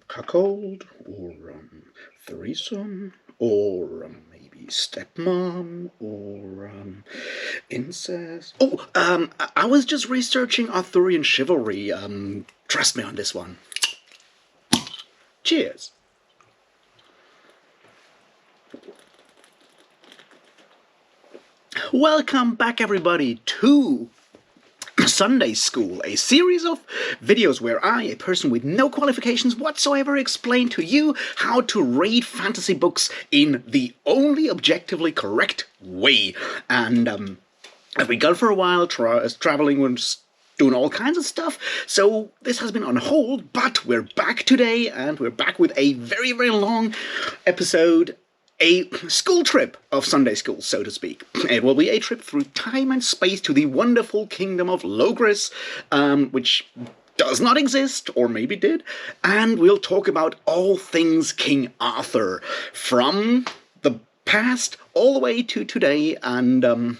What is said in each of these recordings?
cuckold, or threesome, or maybe stepmom, or incest. Oh, I was just researching Arthurian chivalry. Trust me on this one. Cheers. Welcome back, everybody, to Sunday School, a series of videos where I, a person with no qualifications whatsoever, explain to you how to read fantasy books in the only objectively correct way. And I've been gone for a while, traveling and doing all kinds of stuff, so this has been on hold, but we're back today, and we're back with a very, very long episode. A school trip of Sunday School, so to speak. It will be a trip through time and space to the wonderful kingdom of Logres, which does not exist, or maybe did, and we'll talk about all things King Arthur, from the past all the way to today. And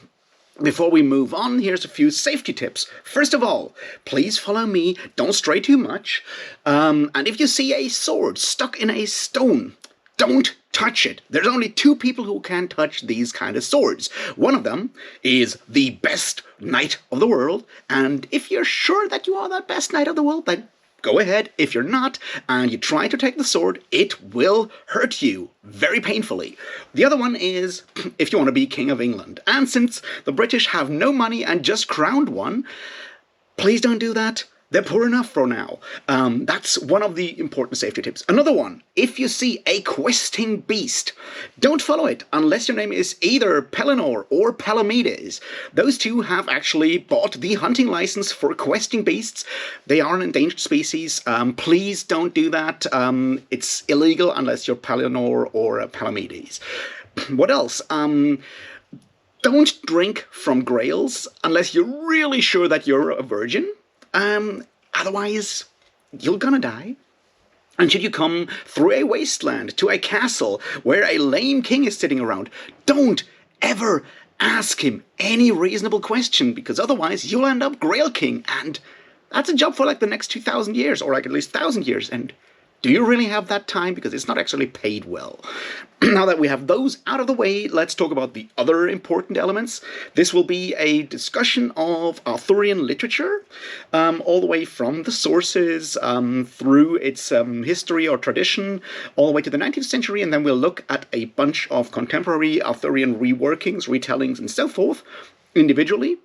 before we move on, here's a few safety tips. First of all, please follow me, don't stray too much, and if you see a sword stuck in a stone, don't touch it. There's only two people who can touch these kind of swords. One of them is the best knight of the world, and if you're sure that you are that best knight of the world, then go ahead. If you're not, and you try to take the sword, it will hurt you very painfully. The other one is if you want to be King of England. And since the British have no money and just crowned one, please don't do that. They're poor enough for now. That's one of the important safety tips. Another one, if you see a questing beast, don't follow it unless your name is either Pellinor or Palamedes. Those two have actually bought the hunting license for questing beasts. They are an endangered species. Please don't do that. It's illegal unless you're Pellinor or Palamedes. What else? Don't drink from grails unless you're really sure that you're a virgin. Otherwise, you're gonna die. And should you come through a wasteland to a castle where a lame king is sitting around, don't ever ask him any reasonable question, because otherwise you'll end up Grail King, and that's a job for like the next 2,000 years, or like at least 1,000 years, and do you really have that time? Because it's not actually paid well. Now that we have those out of the way, let's talk about the other important elements. This will be a discussion of Arthurian literature, all the way from the sources, through its history or tradition, all the way to the 19th century, and then we'll look at a bunch of contemporary Arthurian reworkings, retellings, and so forth, individually.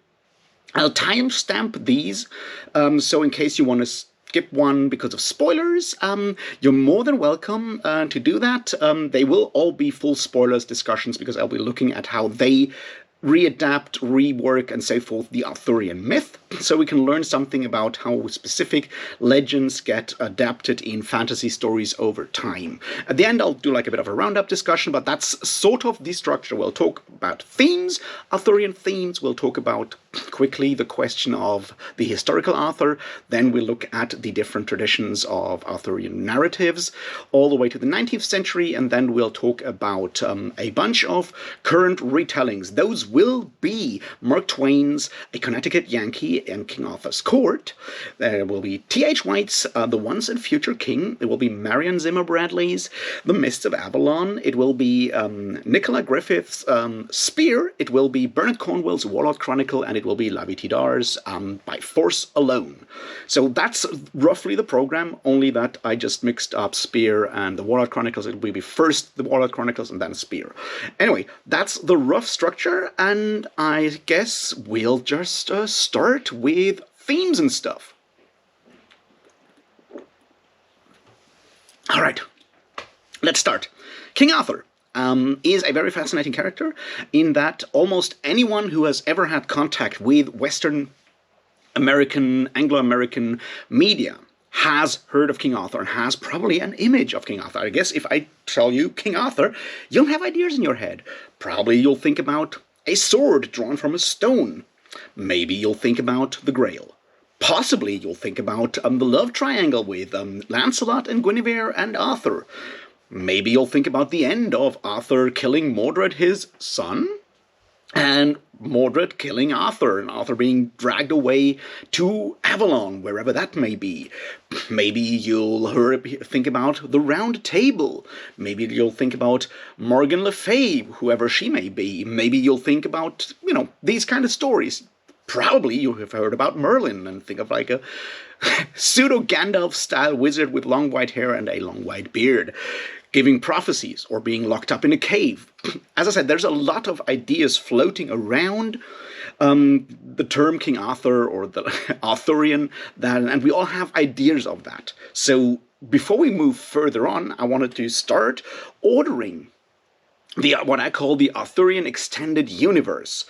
I'll timestamp these, so in case you want to skip one because of spoilers, you're more than welcome to do that. They will all be full spoilers discussions because I'll be looking at how they readapt, rework, and so forth the Arthurian myth, so we can learn something about how specific legends get adapted in fantasy stories over time. At the end, I'll do like a bit of a roundup discussion, but that's sort of the structure. We'll talk about themes, Arthurian themes. We'll talk about quickly the question of the historical Arthur. Then we'll look at the different traditions of Arthurian narratives, all the way to the 19th century, and then we'll talk about a bunch of current retellings. Those will be Mark Twain's A Connecticut Yankee and King Arthur's Court. There will be T.H. White's The Once and Future King. It will be Marion Zimmer Bradley's The Mists of Avalon. It will be Nicola Griffith's Spear. It will be Bernard Cornwell's Warlord Chronicle, and it will be Lavie Tidhar's By Force Alone. So that's roughly the program, only that I just mixed up Spear and the Warlord Chronicles. It will be first the Warlord Chronicles and then Spear. Anyway, that's the rough structure, and I guess we'll just start with themes and stuff. All right, let's start. King Arthur is a very fascinating character in that almost anyone who has ever had contact with Western American, Anglo-American media has heard of King Arthur and has probably an image of King Arthur. I guess if I tell you King Arthur, you'll have ideas in your head. Probably you'll think about a sword drawn from a stone. Maybe you'll think about the Grail. Possibly you'll think about the love triangle with Lancelot and Guinevere and Arthur. Maybe you'll think about the end of Arthur killing Mordred, his son. And Mordred killing Arthur, and Arthur being dragged away to Avalon, wherever that may be. Maybe you'll think about the Round Table. Maybe you'll think about Morgan Le Fay, whoever she may be. Maybe you'll think about, these kind of stories. Probably you have heard about Merlin and think of like a pseudo Gandalf-style wizard with long white hair and a long white beard, giving prophecies or being locked up in a cave. As I said, there's a lot of ideas floating around the term King Arthur or the Arthurian, and we all have ideas of that. So before we move further on, I wanted to start ordering what I call the Arthurian Extended Universe.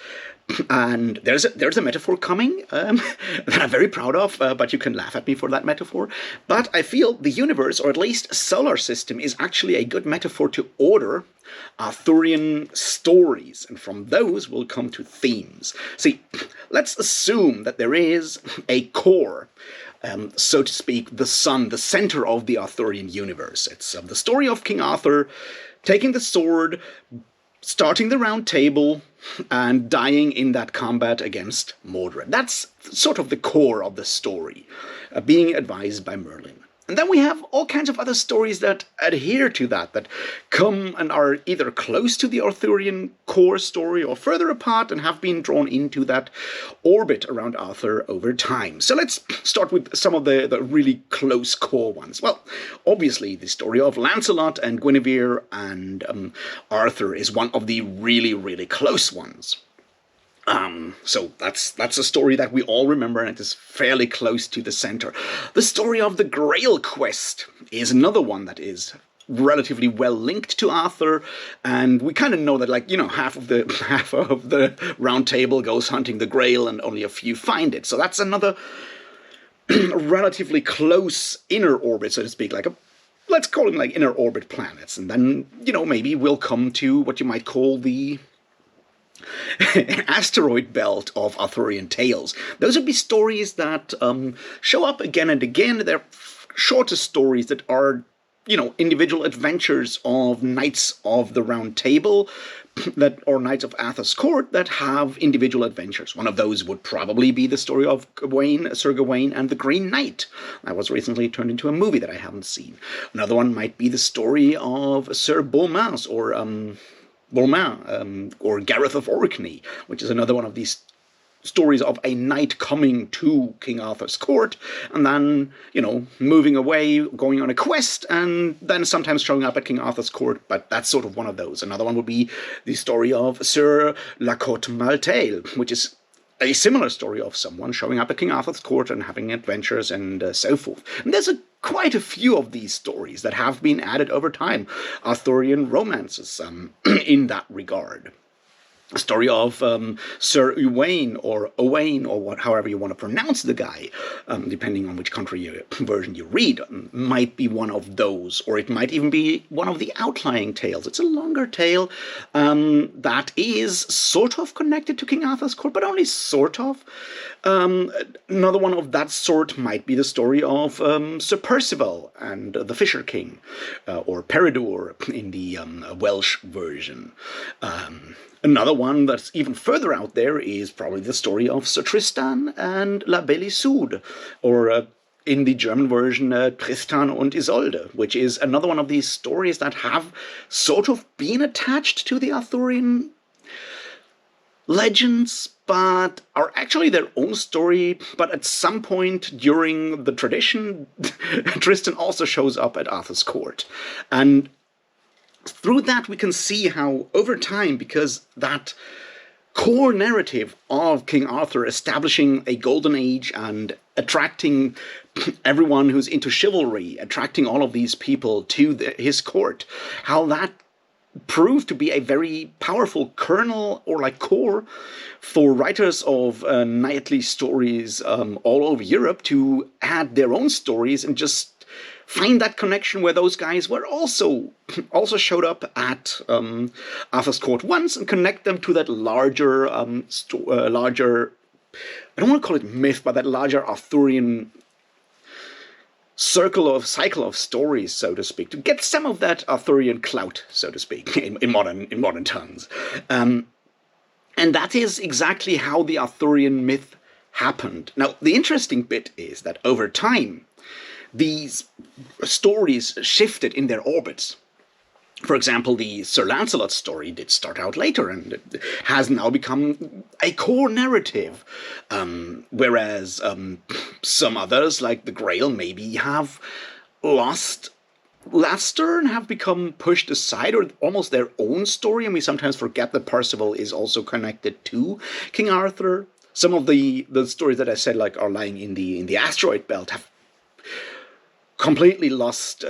And there's a metaphor coming that I'm very proud of, but you can laugh at me for that metaphor. But I feel the universe, or at least solar system, is actually a good metaphor to order Arthurian stories, and from those we'll come to themes. See, let's assume that there is a core, so to speak, the sun, the center of the Arthurian universe. It's the story of King Arthur taking the sword, starting the Round Table, and dying in that combat against Mordred. That's sort of the core of the story, being advised by Merlin. And then we have all kinds of other stories that adhere to that come and are either close to the Arthurian core story or further apart and have been drawn into that orbit around Arthur over time. So let's start with some of the really close core ones. Well, obviously the story of Lancelot and Guinevere and Arthur is one of the really, really close ones. So that's a story that we all remember, and it is fairly close to the center. The story of the Grail Quest is another one that is relatively well linked to Arthur, and we kind of know that, half of the Round Table goes hunting the Grail, and only a few find it. So that's another relatively close inner orbit, so to speak, let's call them inner orbit planets, and then maybe we'll come to what you might call the asteroid belt of Arthurian tales. Those would be stories that show up again and again. They're shorter stories that are, individual adventures of knights of the Round Table, or knights of Arthur's court that have individual adventures. One of those would probably be the story of Sir Gawain and the Green Knight. That was recently turned into a movie that I haven't seen. Another one might be the story of Sir Beaumains or Gareth of Orkney, which is another one of these stories of a knight coming to King Arthur's court and then, moving away, going on a quest, and then sometimes showing up at King Arthur's court, but that's sort of one of those. Another one would be the story of Sir La Cote Maltail, which is a similar story of someone showing up at King Arthur's court and having adventures and so forth. And there's quite a few of these stories that have been added over time, Arthurian romances in that regard. A story of Sir Uwaine or Owain, or however you want to pronounce the guy, depending on which version you read, might be one of those, or it might even be one of the outlying tales. It's a longer tale that is sort of connected to King Arthur's court, but only sort of. Another one of that sort might be the story of Sir Percival and the Fisher King, or Peredur in the Welsh version. Another one that's even further out there is probably the story of Sir Tristan and La Belle Isoud, or in the German version, Tristan und Isolde, which is another one of these stories that have sort of been attached to the Arthurian legends, but are actually their own story. But at some point during the tradition, Tristan also shows up at Arthur's court. And through that, we can see how, over time, because that core narrative of King Arthur establishing a golden age and attracting everyone who's into chivalry, attracting all of these people to his court, how that proved to be a very powerful kernel or core for writers of knightly stories all over Europe to add their own stories and just find that connection where those guys were also showed up at Arthur's court once, and connect them to that larger, larger, I don't want to call it myth, but that larger Arthurian cycle of stories, so to speak, to get some of that Arthurian clout, so to speak, in modern tongues. And that is exactly how the Arthurian myth happened. Now, the interesting bit is that over time, these stories shifted in their orbits. For example, the Sir Lancelot story did start out later and it has now become a core narrative, whereas some others, like the Grail, maybe have lost luster and have become pushed aside, or almost their own story, and we sometimes forget that Percival is also connected to King Arthur. Some of the stories that I said like are lying in the asteroid belt have completely lost,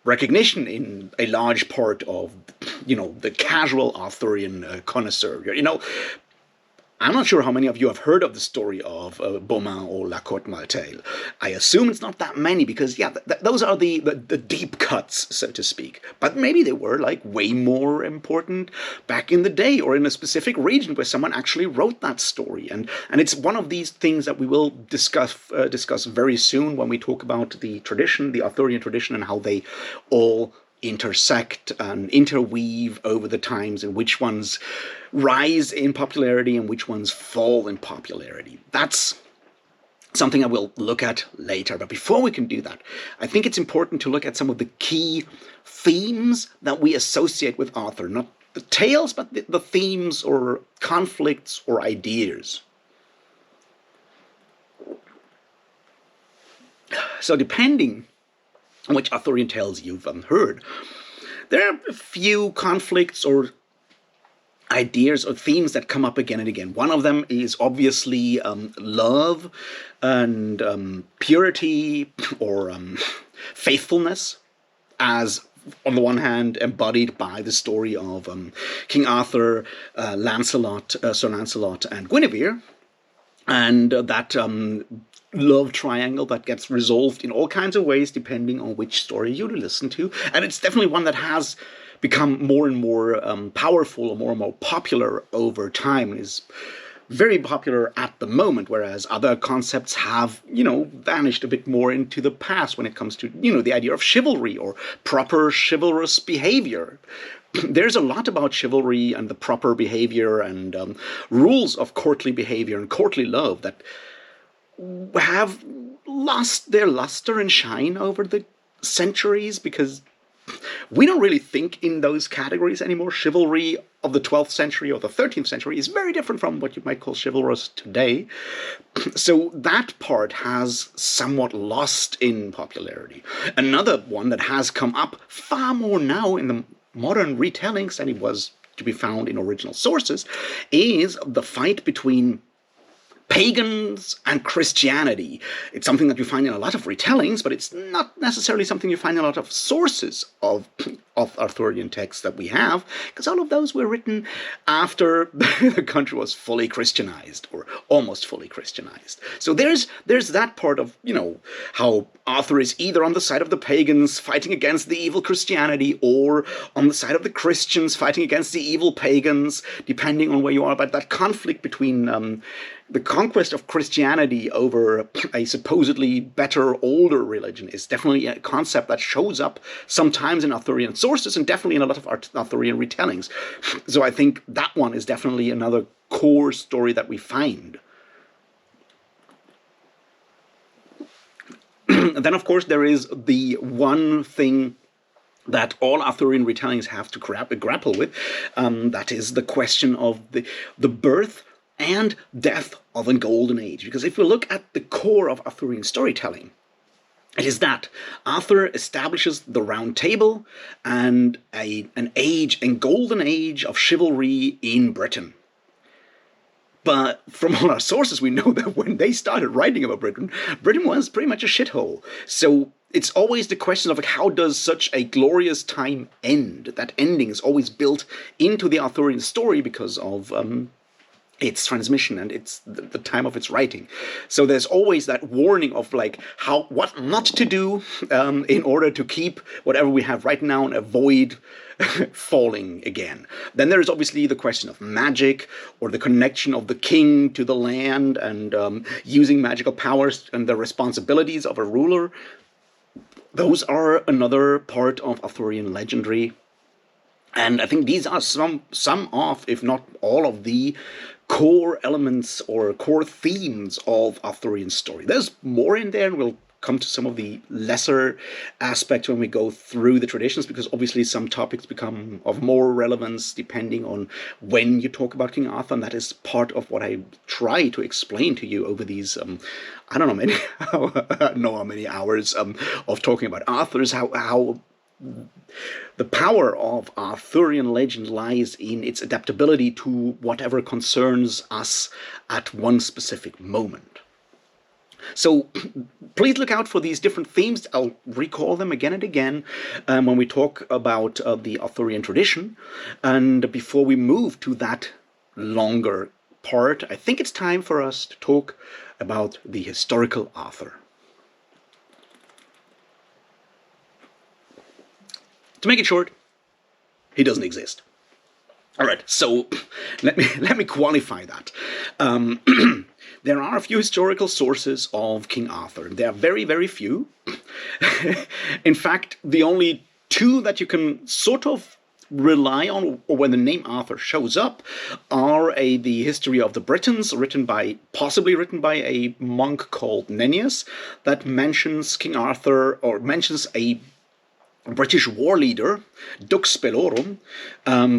recognition in a large part of, the casual Arthurian connoisseur. I'm not sure how many of you have heard of the story of Beaumains or La Cote Maltaise. I assume it's not that many because, those are the deep cuts, so to speak. But maybe they were like way more important back in the day or in a specific region where someone actually wrote that story. And it's one of these things that we will discuss very soon when we talk about the tradition, the Arthurian tradition, and how they all intersect and interweave over the times, and which ones rise in popularity and which ones fall in popularity. That's something I will look at later. But before we can do that, I think it's important to look at some of the key themes that we associate with Arthur. Not the tales, but the themes or conflicts or ideas. So depending on which Arthurian tales you've heard, there are a few conflicts or ideas or themes that come up again and again. One of them is obviously love and purity or faithfulness, as on the one hand embodied by the story of King Arthur, Sir Lancelot and Guinevere, and that love triangle that gets resolved in all kinds of ways depending on which story you listen to. And it's definitely one that has become more and more powerful or more popular over time, and is very popular at the moment, whereas other concepts have, vanished a bit more into the past when it comes to, the idea of chivalry or proper chivalrous behavior. There's a lot about chivalry and the proper behavior and rules of courtly behavior and courtly love that have lost their luster and shine over the centuries, because we don't really think in those categories anymore. Chivalry of the 12th century or the 13th century is very different from what you might call chivalrous today. So that part has somewhat lost in popularity. Another one that has come up far more now in the modern retellings than it was to be found in original sources is the fight between pagans and Christianity. It's something that you find in a lot of retellings, but it's not necessarily something you find in a lot of sources of Arthurian texts that we have, because all of those were written after the country was fully Christianized, or almost fully Christianized. So there's that part of, how Arthur is either on the side of the pagans fighting against the evil Christianity, or on the side of the Christians fighting against the evil pagans, depending on where you are. But that conflict between the conquest of Christianity over a supposedly better, older religion is definitely a concept that shows up sometimes in Arthurian sources and definitely in a lot of Arthurian retellings. So I think that one is definitely another core story that we find. Then, of course, there is the one thing that all Arthurian retellings have to grapple with. That is the question of the birth and death of a golden age. Because if we look at the core of Arthurian storytelling, it is that Arthur establishes the Round Table and a golden age of chivalry in Britain. But from all our sources, we know that when they started writing about Britain, Britain was pretty much a shithole. So it's always the question of how does such a glorious time end? That ending is always built into the Arthurian story because of its transmission and it's the time of its writing. So there's always that warning of what not to do in order to keep whatever we have right now and avoid falling again. Then there's obviously the question of magic, or the connection of the king to the land, and using magical powers and the responsibilities of a ruler. Those are another part of Arthurian legendary. And I think these are some of, if not all of, the core elements or core themes of Arthurian story. There's more in there, and we'll come to some of the lesser aspects when we go through the traditions, because obviously some topics become of more relevance depending on when you talk about King Arthur, and that is part of what I try to explain to you over these I don't know how many hours of talking about Arthur, is how the power of Arthurian legend lies in its adaptability to whatever concerns us at one specific moment. So please look out for these different themes. I'll recall them again and again when we talk about the Arthurian tradition. And before we move to that longer part, I think it's time for us to talk about the historical Arthur. To make it short, he doesn't exist. All right, so let me qualify that. There are a few historical sources of King Arthur. There are very, very few. In fact, the only two that you can sort of rely on, or when the name Arthur shows up, are the history of the Britons, possibly written by a monk called Nennius, that mentions King Arthur, or mentions a British war leader, Dux Bellorum,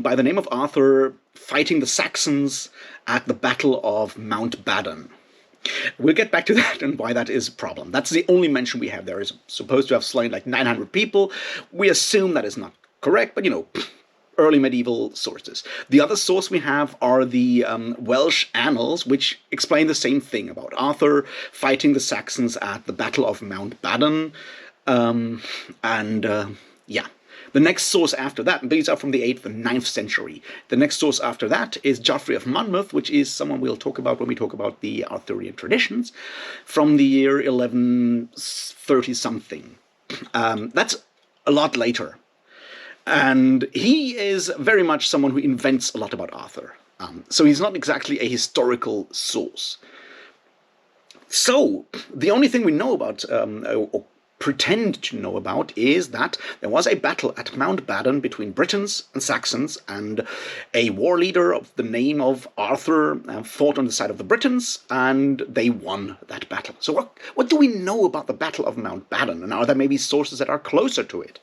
by the name of Arthur, fighting the Saxons at the Battle of Mount Badon. We'll get back to that and why that is a problem. That's the only mention we have there. It's supposed to have slain like 900 people. We assume that is not correct, but early medieval sources. The other source we have are the Welsh annals, which explain the same thing about Arthur fighting the Saxons at the Battle of Mount Badon. The next source after that, and these are from the 8th and 9th century. The next source after that is Geoffrey of Monmouth, which is someone we'll talk about when we talk about the Arthurian traditions, from the year 1130-something. That's a lot later. And he is very much someone who invents a lot about Arthur. So he's not exactly a historical source. So the only thing we know about, or pretend to know about, is that there was a battle at Mount Badon between Britons and Saxons, and a war leader of the name of Arthur fought on the side of the Britons, and they won that battle. So what do we know about the Battle of Mount Badon, and are there maybe sources that are closer to it?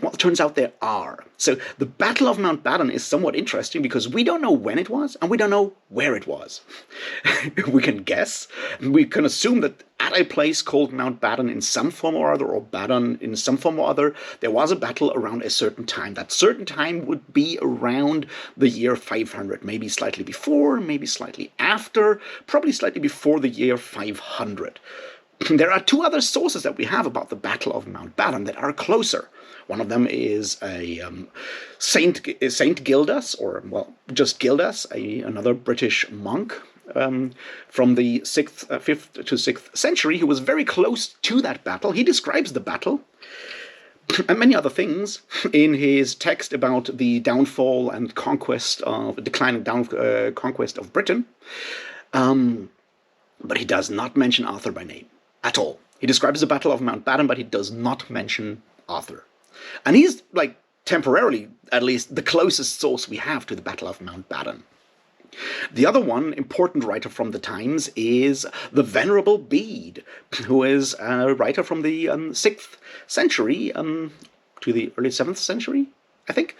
Well, it turns out there are. So the Battle of Mount Badon is somewhat interesting because we don't know when it was and we don't know where it was. We can guess. We can assume that at a place called Mount Badon in some form or other, or Badon in some form or other, there was a battle around a certain time. That certain time would be around the year 500, maybe slightly before, maybe slightly after, probably slightly before the year 500. There are two other sources that we have about the Battle of Mount Badon that are closer. One of them is a Saint Gildas, or, well, just Gildas, another British monk from the 5th to 6th century, who was very close to that battle. He describes the battle and many other things in his text about the downfall and conquest of conquest of Britain. But he does not mention Arthur by name at all. He describes the Battle of Mount Badon, but he does not mention Arthur. And he's, like, temporarily, at least, the closest source we have to the Battle of Mount Badon. The other one, important writer from the times, is the Venerable Bede, who is a writer from the 6th century to the early 7th century, I think.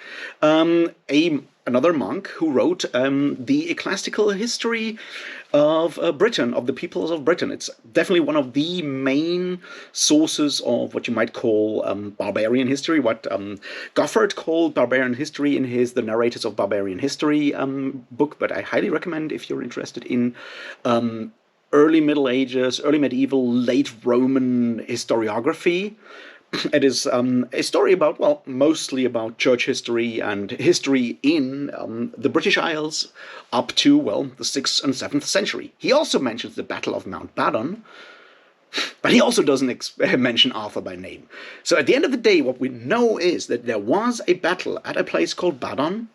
Another monk who wrote the ecclesiastical history of Britain, of the peoples of Britain. It's definitely one of the main sources of what you might call barbarian history, what Goffert called barbarian history in his The Narrators of Barbarian History book, but I highly recommend if you're interested in early Middle Ages, early medieval, late Roman historiography. It is a story about, well, mostly about church history and history in the British Isles up to, well, the 6th and 7th century. He also mentions the Battle of Mount Badon, but he also doesn't mention Arthur by name. So at the end of the day, what we know is that there was a battle at a place called Badon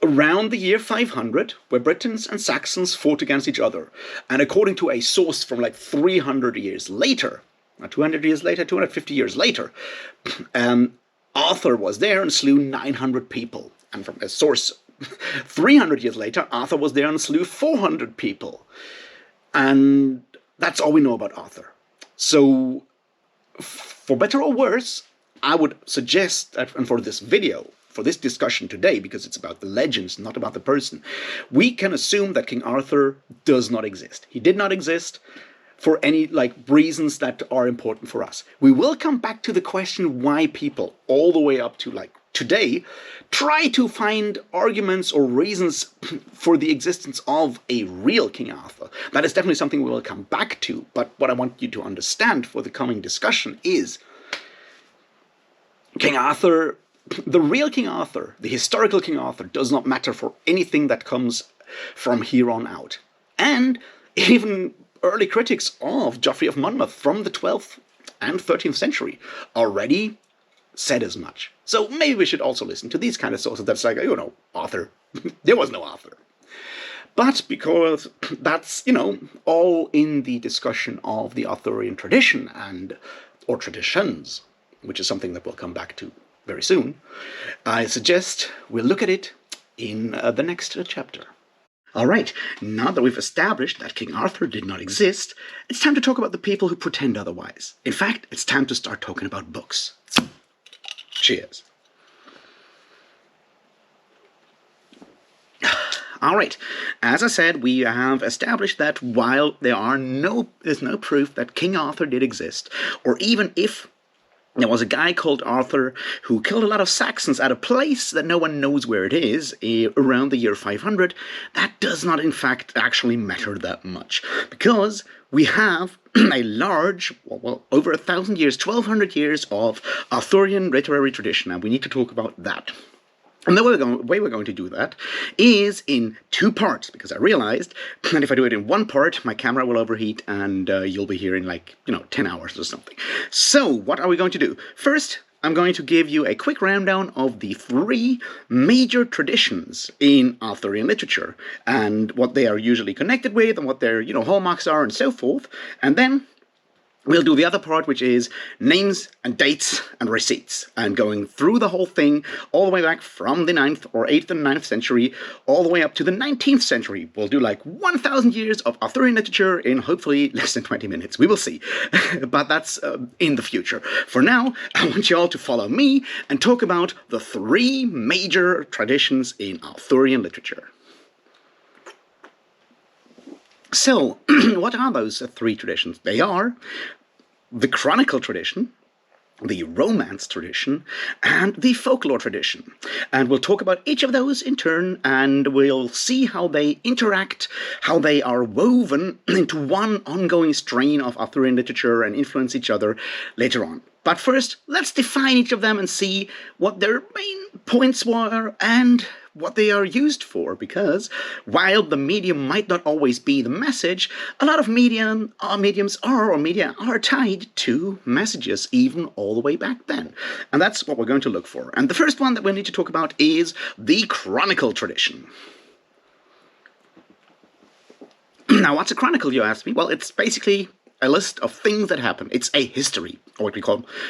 around the year 500, where Britons and Saxons fought against each other. And according to a source from like 300 years later, 200 years later, 250 years later, Arthur was there and slew 900 people. And from a source 300 years later, Arthur was there and slew 400 people. And that's all we know about Arthur. So, for better or worse, I would suggest that, and for this video, for this discussion today, because it's about the legends, not about the person, we can assume that King Arthur does not exist. He did not exist for any reasons that are important for us. We will come back to the question why people, all the way up to today, try to find arguments or reasons for the existence of a real King Arthur. That is definitely something we will come back to, but what I want you to understand for the coming discussion is King Arthur, the real King Arthur, the historical King Arthur, does not matter for anything that comes from here on out. And even early critics of Geoffrey of Monmouth from the 12th and 13th century already said as much. So maybe we should also listen to these kind of sources that's Arthur. There was no Arthur. But because that's, all in the discussion of the Arthurian tradition or traditions, which is something that we'll come back to very soon, I suggest we'll look at it in the next chapter. Alright, now that we've established that King Arthur did not exist, it's time to talk about the people who pretend otherwise. In fact, it's time to start talking about books. Cheers. Alright, as I said, we have established that while there's no proof that King Arthur did exist, or even if there was a guy called Arthur who killed a lot of Saxons at a place that no one knows where it is, around the year 500, that does not in fact actually matter that much. Because we have a large, over 1,000 years, 1,200 years of Arthurian literary tradition, and we need to talk about that. And the way we're going to do that is in two parts, because I realized that if I do it in one part, my camera will overheat and you'll be here in 10 hours or something. So what are we going to do? First, I'm going to give you a quick rundown of the three major traditions in Arthurian literature and what they are usually connected with and what their, hallmarks are and so forth. And then we'll do the other part, which is names and dates and receipts, and going through the whole thing all the way back from the 9th or 8th and 9th century all the way up to the 19th century. We'll do 1,000 years of Arthurian literature in hopefully less than 20 minutes. We will see. But that's in the future. For now, I want you all to follow me and talk about the three major traditions in Arthurian literature. So, what are those three traditions? They are the Chronicle tradition, the Romance tradition, and the Folklore tradition. And we'll talk about each of those in turn, and we'll see how they interact, how they are woven into one ongoing strain of Arthurian literature and influence each other later on. But first, let's define each of them and see what their main points were and what they are used for, because while the medium might not always be the message, a lot of media are tied to messages, even all the way back then. And that's what we're going to look for. And the first one that we need to talk about is the Chronicle tradition. Now, what's a chronicle, you ask me? Well, it's basically a list of things that happen. It's a history, or what we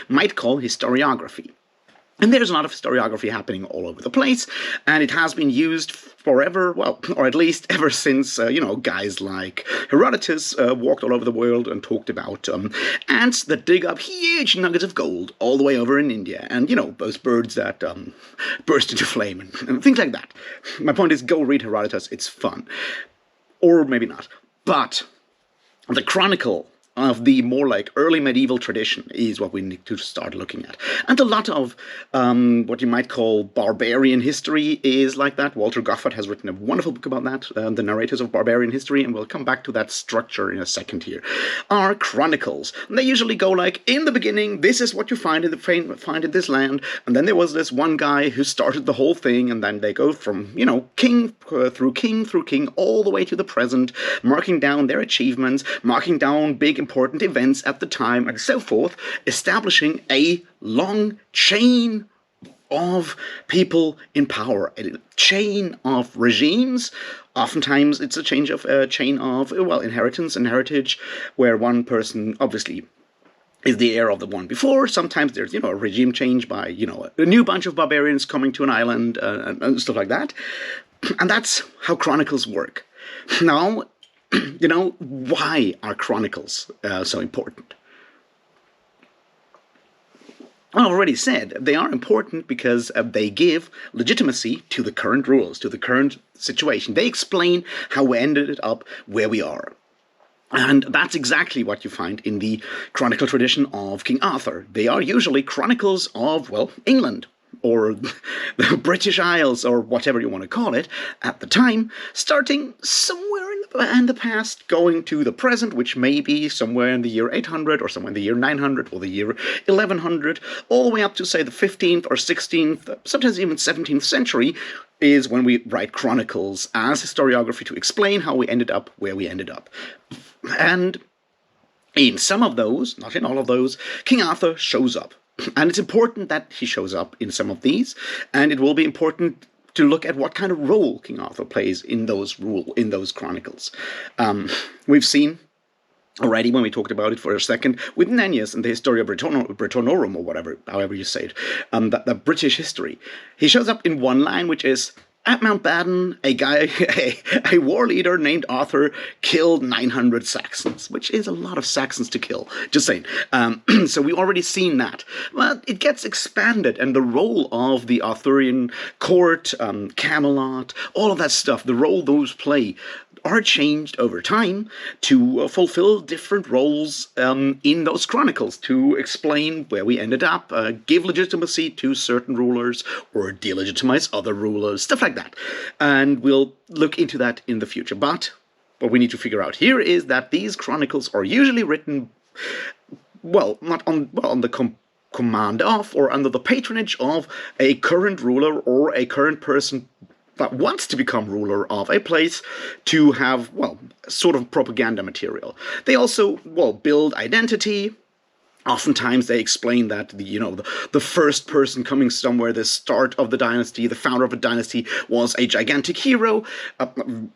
might call historiography. And there's a lot of historiography happening all over the place, and it has been used forever, or at least ever since, guys like Herodotus walked all over the world and talked about ants that dig up huge nuggets of gold all the way over in India, and, those birds that burst into flame and things like that. My point is, go read Herodotus, it's fun. Or maybe not. But the Chronicle of the more early medieval tradition is what we need to start looking at. And a lot of what you might call barbarian history is like that. Walter Goffard has written a wonderful book about that, The Narrators of Barbarian History, and we'll come back to that structure in a second here. Are chronicles. And they usually go in the beginning, this is what you find in this land, and then there was this one guy who started the whole thing, and then they go from, king through king, all the way to the present, marking down their achievements, marking down big important events at the time, and so forth, establishing a long chain of people in power, a chain of regimes. Oftentimes it's a chain of inheritance and heritage, where one person obviously is the heir of the one before. Sometimes there's, a regime change by, a new bunch of barbarians coming to an island and stuff like that. And that's how Chronicles work. Now, why are Chronicles so important? I already said they are important because they give legitimacy to the current rules, to the current situation. They explain how we ended up where we are. And that's exactly what you find in the chronicle tradition of King Arthur. They are usually chronicles of, England, or the British Isles, or whatever you want to call it, at the time, starting somewhere in the past, going to the present, which may be somewhere in the year 800, or somewhere in the year 900, or the year 1100, all the way up to, say, the 15th or 16th, sometimes even 17th century, is when we write chronicles as historiography to explain how we ended up where we ended up. And in some of those, not in all of those, King Arthur shows up. And it's important that he shows up in some of these, and it will be important to look at what kind of role King Arthur plays in those chronicles. We've seen already, when we talked about it for a second, with Nennius and the Historia Britannorum, or whatever, however you say it, the British history. He shows up in one line, which is, at Mountbatten, a war leader named Arthur killed 900 Saxons, which is a lot of Saxons to kill, just saying. So we've already seen that. Well, it gets expanded, and the role of the Arthurian court, Camelot, all of that stuff, the role those play, are changed over time to fulfill different roles in those chronicles, to explain where we ended up, give legitimacy to certain rulers, or delegitimize other rulers, stuff like that. And we'll look into that in the future. But what we need to figure out here is that these chronicles are usually written, not on the command of, or under the patronage of, a current ruler or a current person that wants to become ruler of a place, to have, sort of propaganda material. They also, build identity. Oftentimes they explain that the first person coming somewhere, the start of the dynasty, the founder of a dynasty, was a gigantic hero.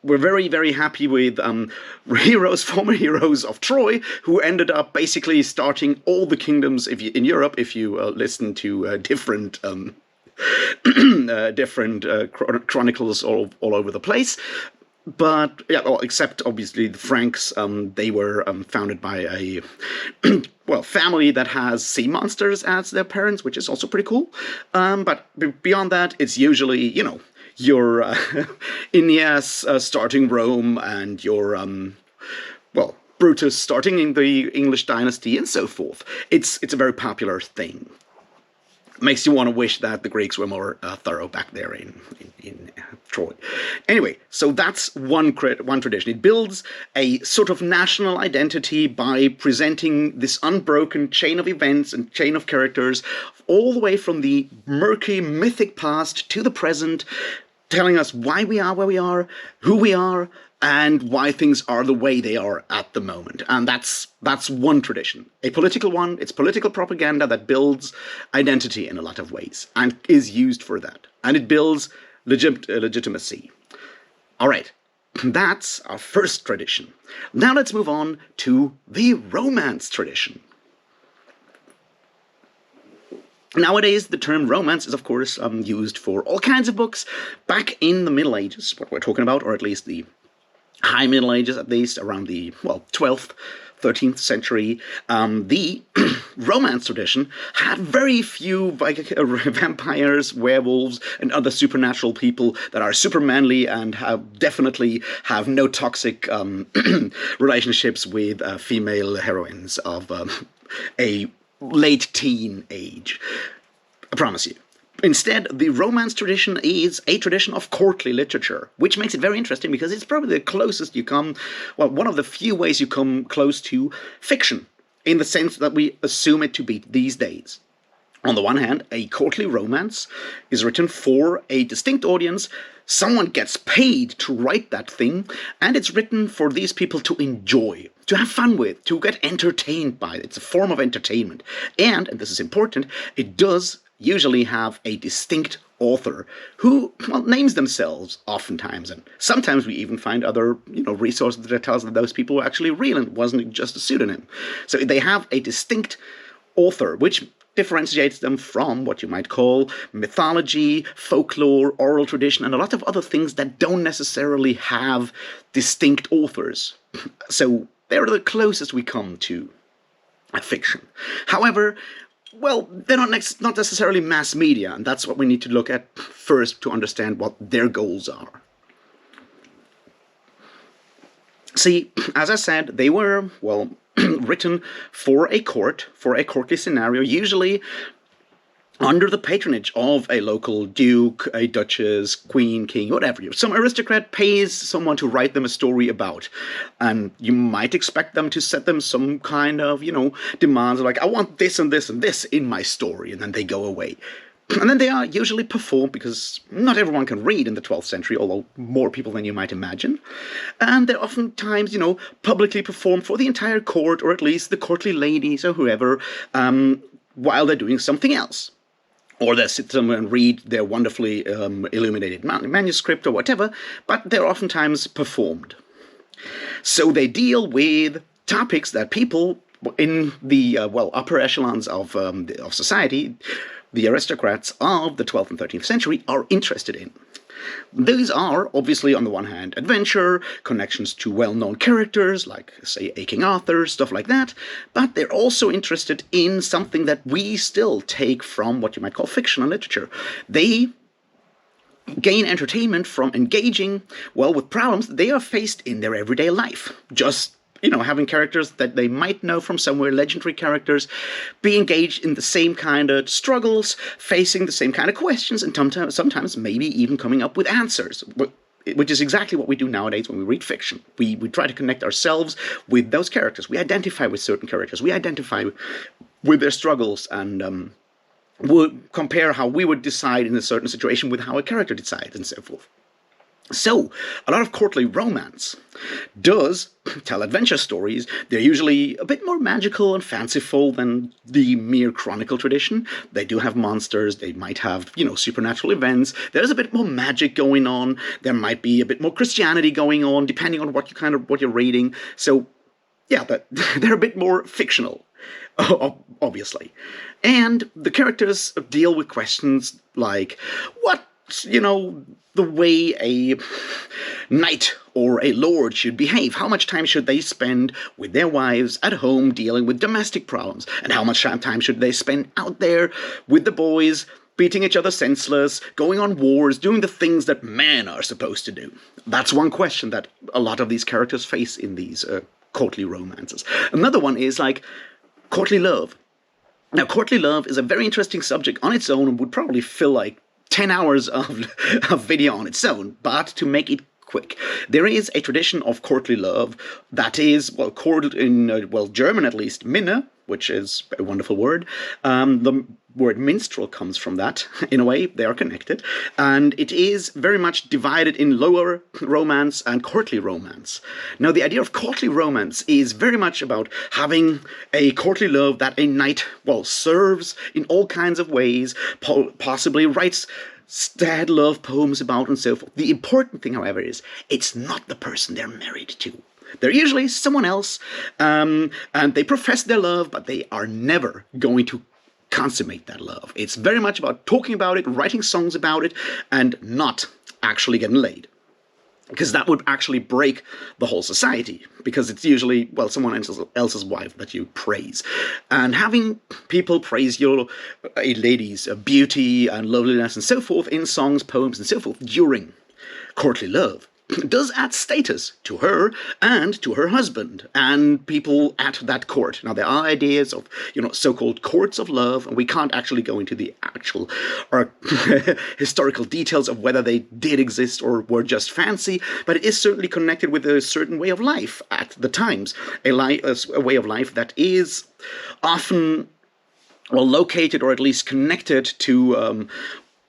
We're very, very happy with former heroes of Troy, who ended up basically starting all the kingdoms in Europe, if you listen to different chronicles all over the place. But, except, obviously, the Franks, they were founded by a, family that has sea monsters as their parents, which is also pretty cool. But beyond that, it's usually, your Aeneas starting Rome, and your, Brutus starting in the English dynasty, and so forth. It's a very popular thing. Makes you want to wish that the Greeks were more thorough back there in Troy. Anyway, so that's one tradition. It builds a sort of national identity by presenting this unbroken chain of events and chain of characters, all the way from the murky, mythic past to the present, telling us why we are where we are, who we are, and why things are the way they are at the moment. And that's one tradition. A political one. It's political propaganda that builds identity in a lot of ways, and is used for that. And it builds legitimacy. All right, that's our first tradition. Now let's move on to the Romance tradition. Nowadays, the term romance is, of course, used for all kinds of books. Back in the Middle Ages, what we're talking about, or at least the High Middle Ages, at least around the 12th, 13th century, the Romance tradition had very few vampires, werewolves, and other supernatural people that are super manly and definitely have no toxic relationships with female heroines of a late teen age. I promise you. Instead, the Romance tradition is a tradition of courtly literature, which makes it very interesting because it's probably the closest you come, one of the few ways you come close to fiction, in the sense that we assume it to be these days. On the one hand, a courtly romance is written for a distinct audience. Someone gets paid to write that thing, and it's written for these people to enjoy, to have fun with, to get entertained by it. It's a form of entertainment. And this is important, it does usually have a distinct author who, well, names themselves oftentimes, and sometimes we even find other, resources that tell us that those people were actually real and it wasn't just a pseudonym. So they have a distinct author, which differentiates them from what you might call mythology, folklore, oral tradition, and a lot of other things that don't necessarily have distinct authors. So they're the closest we come to fiction. However, well, they're not necessarily mass media, and that's what we need to look at first to understand what their goals are. See, as I said, they were, well, written for a courtly scenario, usually under the patronage of a local duke, a duchess, queen, king, whatever. Some aristocrat pays someone to write them a story about, and you might expect them to set them some kind of, demands like, I want this and this and this in my story, and then they go away. And then they are usually performed, because not everyone can read in the 12th century, although more people than you might imagine. And they're oftentimes, publicly performed for the entire court, or at least the courtly ladies or whoever, while they're doing something else. Or they sit somewhere and read their wonderfully illuminated manuscript or whatever, but they're oftentimes performed. So they deal with topics that people in the, upper echelons of society, the aristocrats of the 12th and 13th century, are interested in. These are, obviously, on the one hand, adventure, connections to well-known characters, like, say, a King Arthur, stuff like that, but they're also interested in something that we still take from what you might call fictional literature. They gain entertainment from engaging, well, with problems that they are faced in their everyday life. Just having characters that they might know from somewhere, legendary characters, be engaged in the same kind of struggles, facing the same kind of questions, and sometimes maybe even coming up with answers, which is exactly what we do nowadays when we read fiction. We try to connect ourselves with those characters. We identify with certain characters. We identify with their struggles, and we'll compare how we would decide in a certain situation with how a character decides, and so forth. So, a lot of courtly romance does tell adventure stories. They're usually a bit more magical and fanciful than the mere chronicle tradition. They do have monsters, they might have, supernatural events. There's a bit more magic going on. There might be a bit more Christianity going on, depending on what you're reading. So, yeah, they're a bit more fictional, obviously. And the characters deal with questions like, the way a knight or a lord should behave. How much time should they spend with their wives at home dealing with domestic problems? And how much time should they spend out there with the boys, beating each other senseless, going on wars, doing the things that men are supposed to do? That's one question that a lot of these characters face in these courtly romances. Another one is like courtly love. Now, courtly love is a very interesting subject on its own and would probably fill like 10 hours of video on its own, but to make it quick, there is a tradition of courtly love that is, called in, German at least, Minne, which is a wonderful word. The word minstrel comes from that. In a way, they are connected. And it is very much divided in lower romance and courtly romance. Now, the idea of courtly romance is very much about having a courtly love that a knight, serves in all kinds of ways, possibly writes sad love poems about and so forth. The important thing, however, is it's not the person they're married to. They're usually someone else, and they profess their love, but they are never going to consummate that love. It's very much about talking about it, writing songs about it, and not actually getting laid. Because that would actually break the whole society, because it's usually, someone else's wife that you praise. And having people praise a lady's beauty and loveliness and so forth in songs, poems, and so forth during courtly love does add status to her and to her husband and people at that court. Now, there are ideas of, so-called courts of love, and we can't actually go into the actual or historical details of whether they did exist or were just fancy, but it is certainly connected with a certain way of life at the times, a way of life that is often located or at least connected to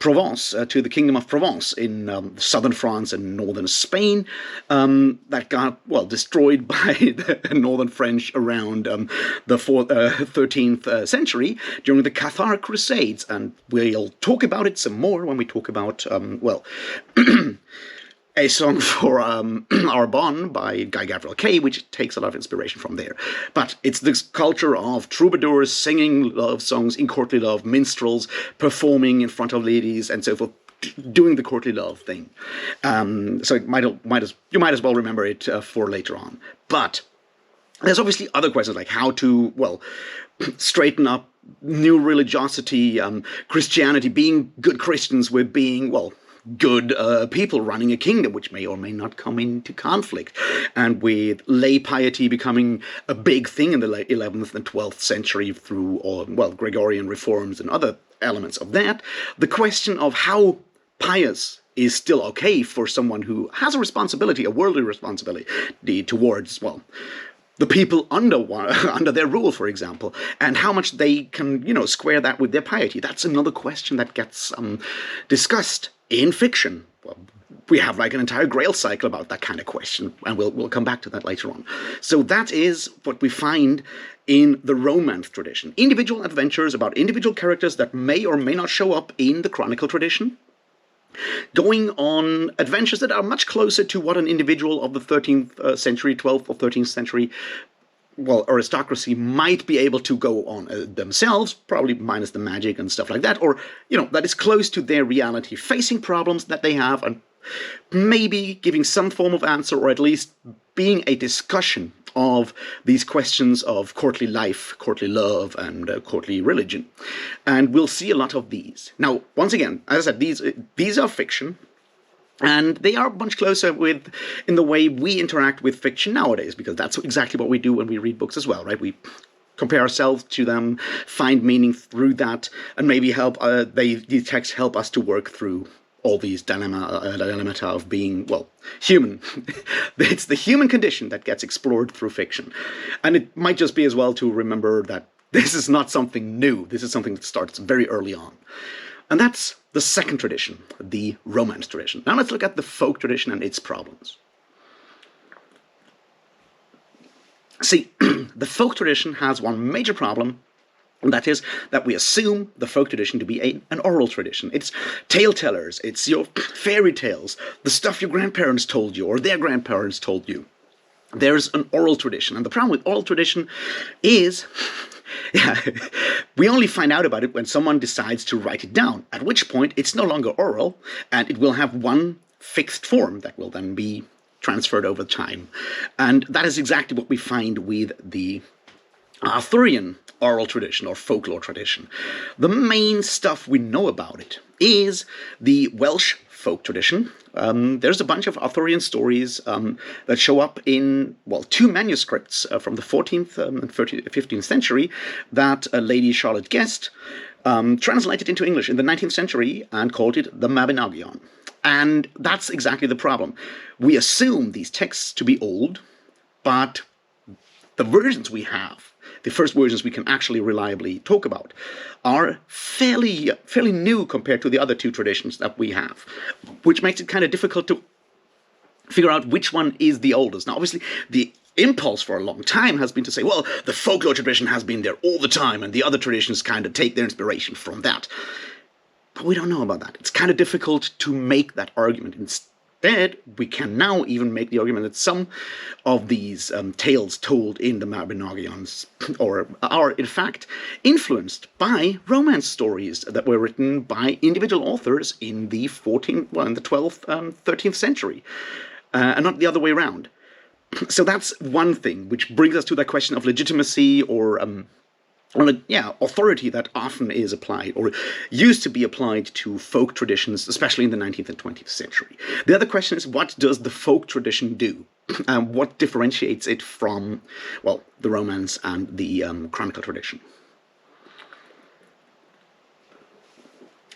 Provence, to the Kingdom of Provence in southern France and northern Spain, that got, well, destroyed by the northern French around the 13th century during the Tidhar Crusades. And we'll talk about it some more when we talk about, well, a song for Arbonne by Guy Gavriel Kay, which takes a lot of inspiration from there. But it's this culture of troubadours singing love songs in courtly love, minstrels performing in front of ladies, and so forth, doing the courtly love thing. So you might as well remember it for later on. But there's obviously other questions like how to, well, straighten up new religiosity, Christianity, being good Christians with being, well, good people running a kingdom, which may or may not come into conflict, and with lay piety becoming a big thing in the late 11th and 12th century through, well, Gregorian reforms and other elements of that, the question of how pious is still okay for someone who has a responsibility, a worldly responsibility towards, well, the people under their rule, for example, and how much they can, square that with their piety. That's another question that gets discussed in fiction. Well, we have like an entire Grail cycle about that kind of question, and we'll come back to that later on. So that is what we find in the Romance tradition. Individual adventures about individual characters that may or may not show up in the Chronicle tradition, going on adventures that are much closer to what an individual of the 13th century, 12th or 13th century, well, aristocracy might be able to go on themselves, probably minus the magic and stuff like that, or, that is close to their reality, facing problems that they have, and maybe giving some form of answer, or at least being a discussion of these questions of courtly life, courtly love, and courtly religion. And we'll see a lot of these. Now, once again, as I said, these are fiction, and they are much closer in the way we interact with fiction nowadays, because that's exactly what we do when we read books as well, right? We compare ourselves to them, find meaning through that, and maybe these texts help us to work through all these dilemata of being, well, human. It's the human condition that gets explored through fiction. And it might just be as well to remember that this is not something new. This is something that starts very early on. And that's the second tradition, the Romance tradition. Now let's look at the folk tradition and its problems. See, the folk tradition has one major problem, and that is that we assume the folk tradition to be an oral tradition. It's tale tellers, it's your fairy tales, the stuff your grandparents told you or their grandparents told you. There's an oral tradition, and the problem with oral tradition is we only find out about it when someone decides to write it down, at which point it's no longer oral, and it will have one fixed form that will then be transferred over time. And that is exactly what we find with the Arthurian oral tradition or folklore tradition. The main stuff we know about it is the Welsh folk tradition. There's a bunch of Arthurian stories that show up in, well, two manuscripts from the 14th and 15th century that Lady Charlotte Guest translated into English in the 19th century and called it the Mabinogion. And that's exactly the problem. We assume these texts to be old, but the versions we have, the first versions we can actually reliably talk about, are fairly new compared to the other two traditions that we have, which makes it kind of difficult to figure out which one is the oldest. Now, obviously, the impulse for a long time has been to say, well, the folklore tradition has been there all the time, and the other traditions kind of take their inspiration from that. But we don't know about that. It's kind of difficult to make that argument. Instead, we can now even make the argument that some of these tales told in the Mabinogions are in fact influenced by romance stories that were written by individual authors in the 12th, 13th century, and not the other way around. So that's one thing, which brings us to the question of legitimacy or authority that often is applied or used to be applied to folk traditions, especially in the 19th and 20th century. The other question is, what does the folk tradition do? What differentiates it from, well, the Romance and the Chronicle tradition?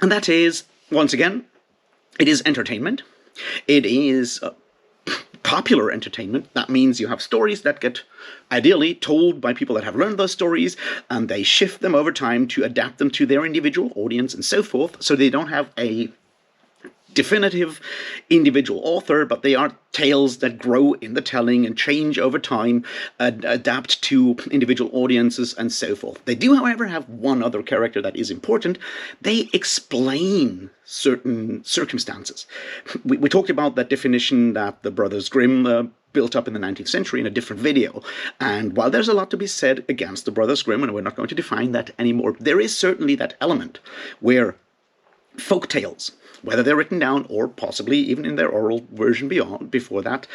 And that is, once again, it is entertainment. It is popular entertainment, that means you have stories that get ideally told by people that have learned those stories, and they shift them over time to adapt them to their individual audience and so forth, so they don't have a definitive individual author, but they are tales that grow in the telling and change over time, adapt to individual audiences and so forth. They do, however, have one other character that is important. They explain certain circumstances. We talked about that definition that the Brothers Grimm built up in the 19th century in a different video. And while there's a lot to be said against the Brothers Grimm, and we're not going to define that anymore, there is certainly that element where folk tales, whether they're written down or possibly even in their oral version before that,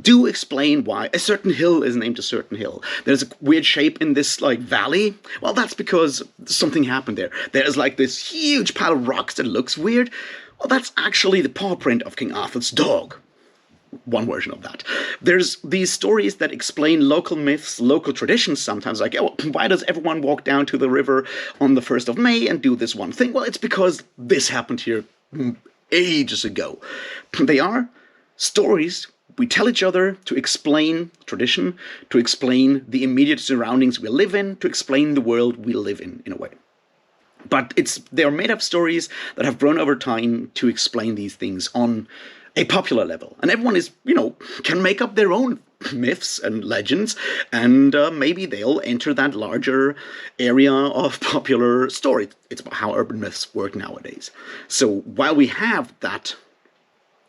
do explain why a certain hill is named a certain hill. There's a weird shape in this valley. Well, that's because something happened there. There's this huge pile of rocks that looks weird. Well, that's actually the paw print of King Arthur's dog. One version of that. There's these stories that explain local myths, local traditions sometimes, why does everyone walk down to the river on the 1st of May and do this one thing? Well, it's because this happened here ages ago. They are stories we tell each other to explain tradition, to explain the immediate surroundings we live in, to explain the world we live in a way. But they are made up stories that have grown over time to explain these things on a popular level. And everyone can make up their own myths and legends, and maybe they'll enter that larger area of popular story. It's about how urban myths work nowadays. So while we have that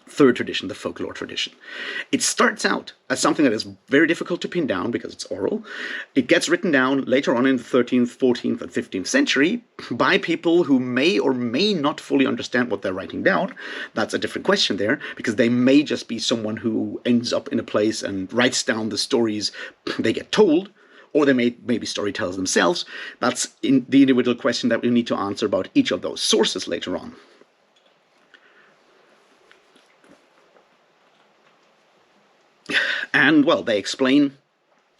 third tradition, the folklore tradition, it starts out as something that is very difficult to pin down because it's oral. It gets written down later on in the 13th, 14th, and 15th century by people who may or may not fully understand what they're writing down. That's a different question there, because they may just be someone who ends up in a place and writes down the stories they get told, or they may be storytellers themselves. That's the individual question that we need to answer about each of those sources later on. And, well, they explain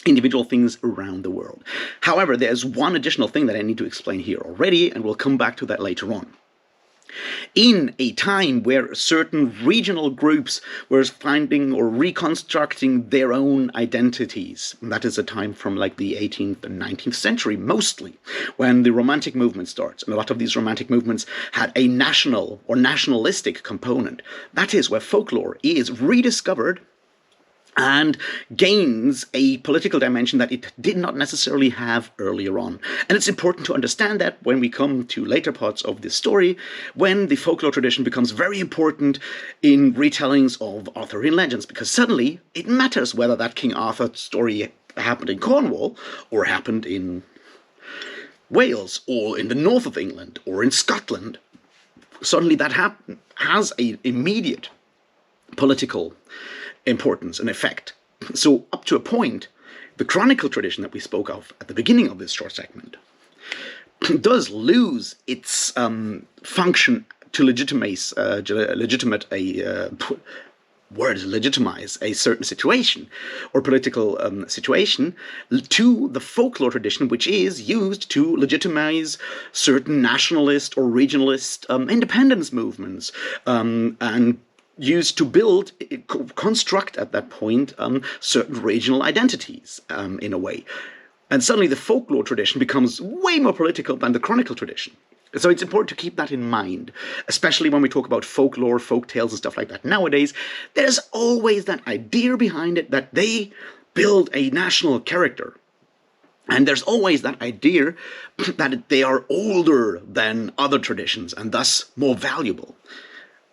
individual things around the world. However, there's one additional thing that I need to explain here already, and we'll come back to that later on. In a time where certain regional groups were finding or reconstructing their own identities, and that is a time from the 18th and 19th century mostly, when the Romantic movement starts, and a lot of these Romantic movements had a national or nationalistic component. That is where folklore is rediscovered and gains a political dimension that it did not necessarily have earlier on. And it's important to understand that when we come to later parts of this story, when the folklore tradition becomes very important in retellings of Arthurian legends, because suddenly it matters whether that King Arthur story happened in Cornwall, or happened in Wales, or in the north of England, or in Scotland. Suddenly that has an immediate political importance and effect. So up to a point, the chronicle tradition that we spoke of at the beginning of this short segment does lose its function to legitimize a certain situation or political situation to the folklore tradition, which is used to legitimize certain nationalist or regionalist independence movements, and used to construct at that point certain regional identities in a way. And suddenly the folklore tradition becomes way more political than the chronicle tradition. So it's important to keep that in mind, especially when we talk about folklore, folk tales and stuff like that. Nowadays, there's always that idea behind it that they build a national character. And there's always that idea that they are older than other traditions and thus more valuable.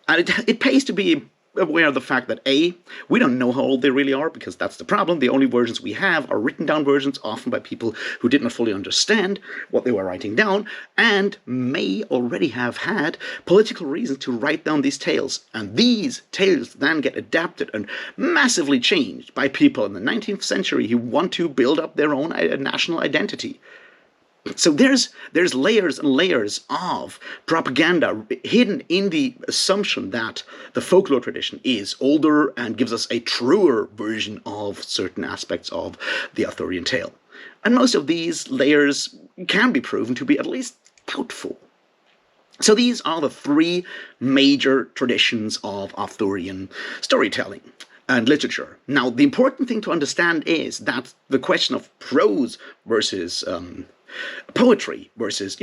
And it pays to be aware of the fact that A, we don't know how old they really are, because that's the problem. The only versions we have are written down versions, often by people who did not fully understand what they were writing down, and may already have had political reasons to write down these tales. And these tales then get adapted and massively changed by people in the 19th century who want to build up their own national identity. So there's layers and layers of propaganda hidden in the assumption that the folklore tradition is older and gives us a truer version of certain aspects of the Arthurian tale. And most of these layers can be proven to be at least doubtful. So these are the three major traditions of Arthurian storytelling. and literature. Now, the important thing to understand is that the question of prose versus poetry versus,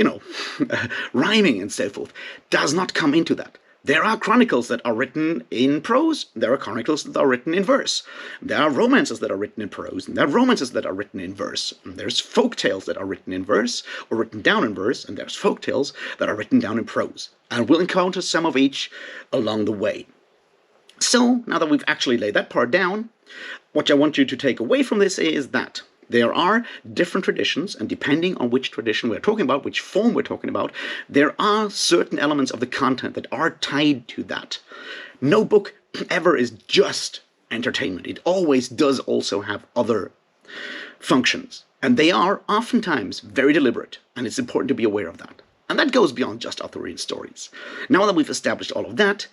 rhyming and so forth does not come into that. There are chronicles that are written in prose, there are chronicles that are written in verse. There are romances that are written in prose, and there are romances that are written in verse. And there's folk tales that are written in verse, or written down in verse, and there's folk tales that are written down in prose. And we'll encounter some of each along the way. So, now that we've actually laid that part down, what I want you to take away from this is that there are different traditions, and depending on which tradition we're talking about, which form we're talking about, there are certain elements of the content that are tied to that. No book ever is just entertainment. It always does also have other functions, and they are oftentimes very deliberate, and it's important to be aware of that. And that goes beyond just Arthurian stories. Now that we've established all of that,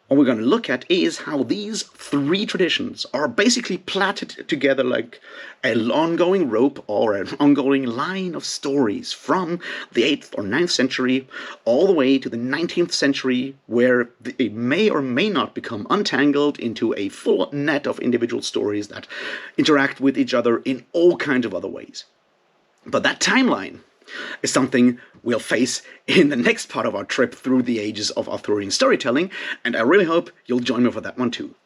what we're going to look at is how these three traditions are basically plaited together like an ongoing rope or an ongoing line of stories from the 8th or 9th century all the way to the 19th century, where they may or may not become untangled into a full net of individual stories that interact with each other in all kinds of other ways. But that timeline is something we'll face in the next part of our trip through the ages of Arthurian storytelling, and I really hope you'll join me for that one too.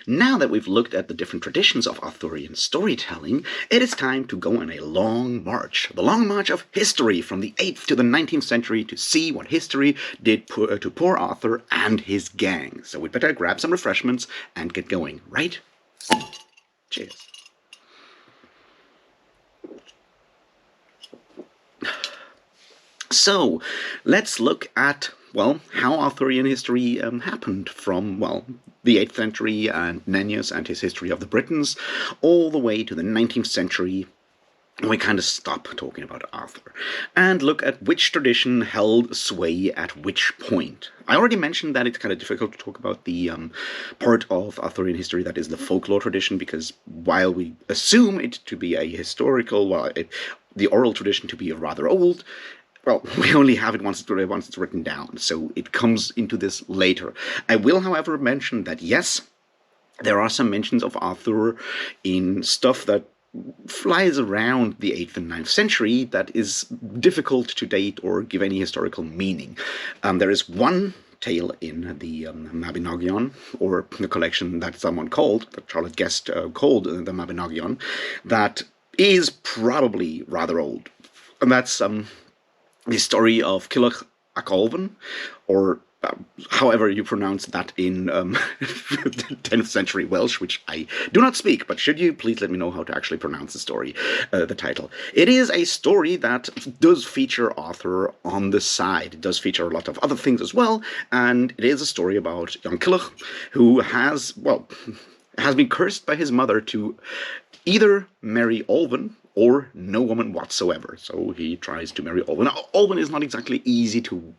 Now that we've looked at the different traditions of Arthurian storytelling, it is time to go on a long march. The long march of history from the 8th to the 19th century to see what history did to poor Arthur and his gang. So we'd better grab some refreshments and get going, right? Cheers. So, let's look at, how Arthurian history happened from, the 8th century and Nennius and his history of the Britons, all the way to the 19th century, when we kind of stop talking about Arthur, and look at which tradition held sway at which point. I already mentioned that it's kind of difficult to talk about the part of Arthurian history that is the folklore tradition, because while we assume it to be a historical, the oral tradition to be rather old, we only have it once it's written down, so it comes into this later. I will, however, mention that, yes, there are some mentions of Arthur in stuff that flies around the 8th and 9th century that is difficult to date or give any historical meaning. There is one tale in the Mabinogion, or the collection that Charlotte Guest called the Mabinogion, that is probably rather old. And that's the story of Cilach ac Olwen, or however you pronounce that in 10th century Welsh, which I do not speak, but should you, please let me know how to actually pronounce the story, the title. It is a story that does feature Arthur on the side. It does feature a lot of other things as well, and it is a story about young Cilach, who has been cursed by his mother to either marry Olwen or no woman whatsoever. So he tries to marry Olwen. Now, Olwen is not exactly easy to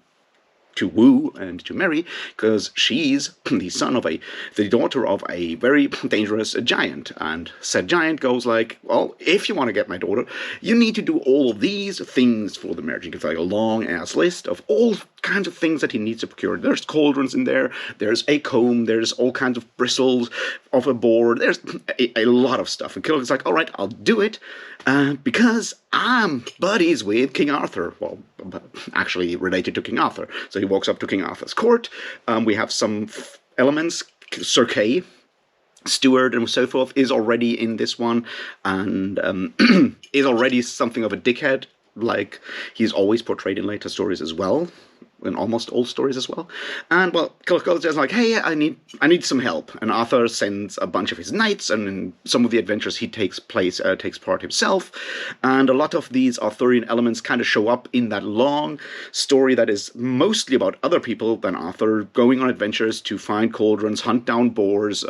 woo and to marry, because she's the daughter of a very dangerous giant, and said giant goes like, if you want to get my daughter, you need to do all of these things for the marriage. He gives like a long ass list of all kinds of things that he needs to procure. There's cauldrons in there's a comb, there's all kinds of bristles of a board, there's a lot of stuff. And Cilach's like, alright, I'll do it, because I'm buddies with King Arthur. Actually related to King Arthur. So he walks up to King Arthur's court. We have some elements. Sir Kay, steward and so forth, is already in this one, and is already something of a dickhead, like he's always portrayed in later stories as well, in almost all stories as well. And Cilach goes like, hey, I need some help. And Arthur sends a bunch of his knights, and in some of the adventures he takes part himself. And a lot of these Arthurian elements kind of show up in that long story that is mostly about other people than Arthur, going on adventures to find cauldrons, hunt down boars,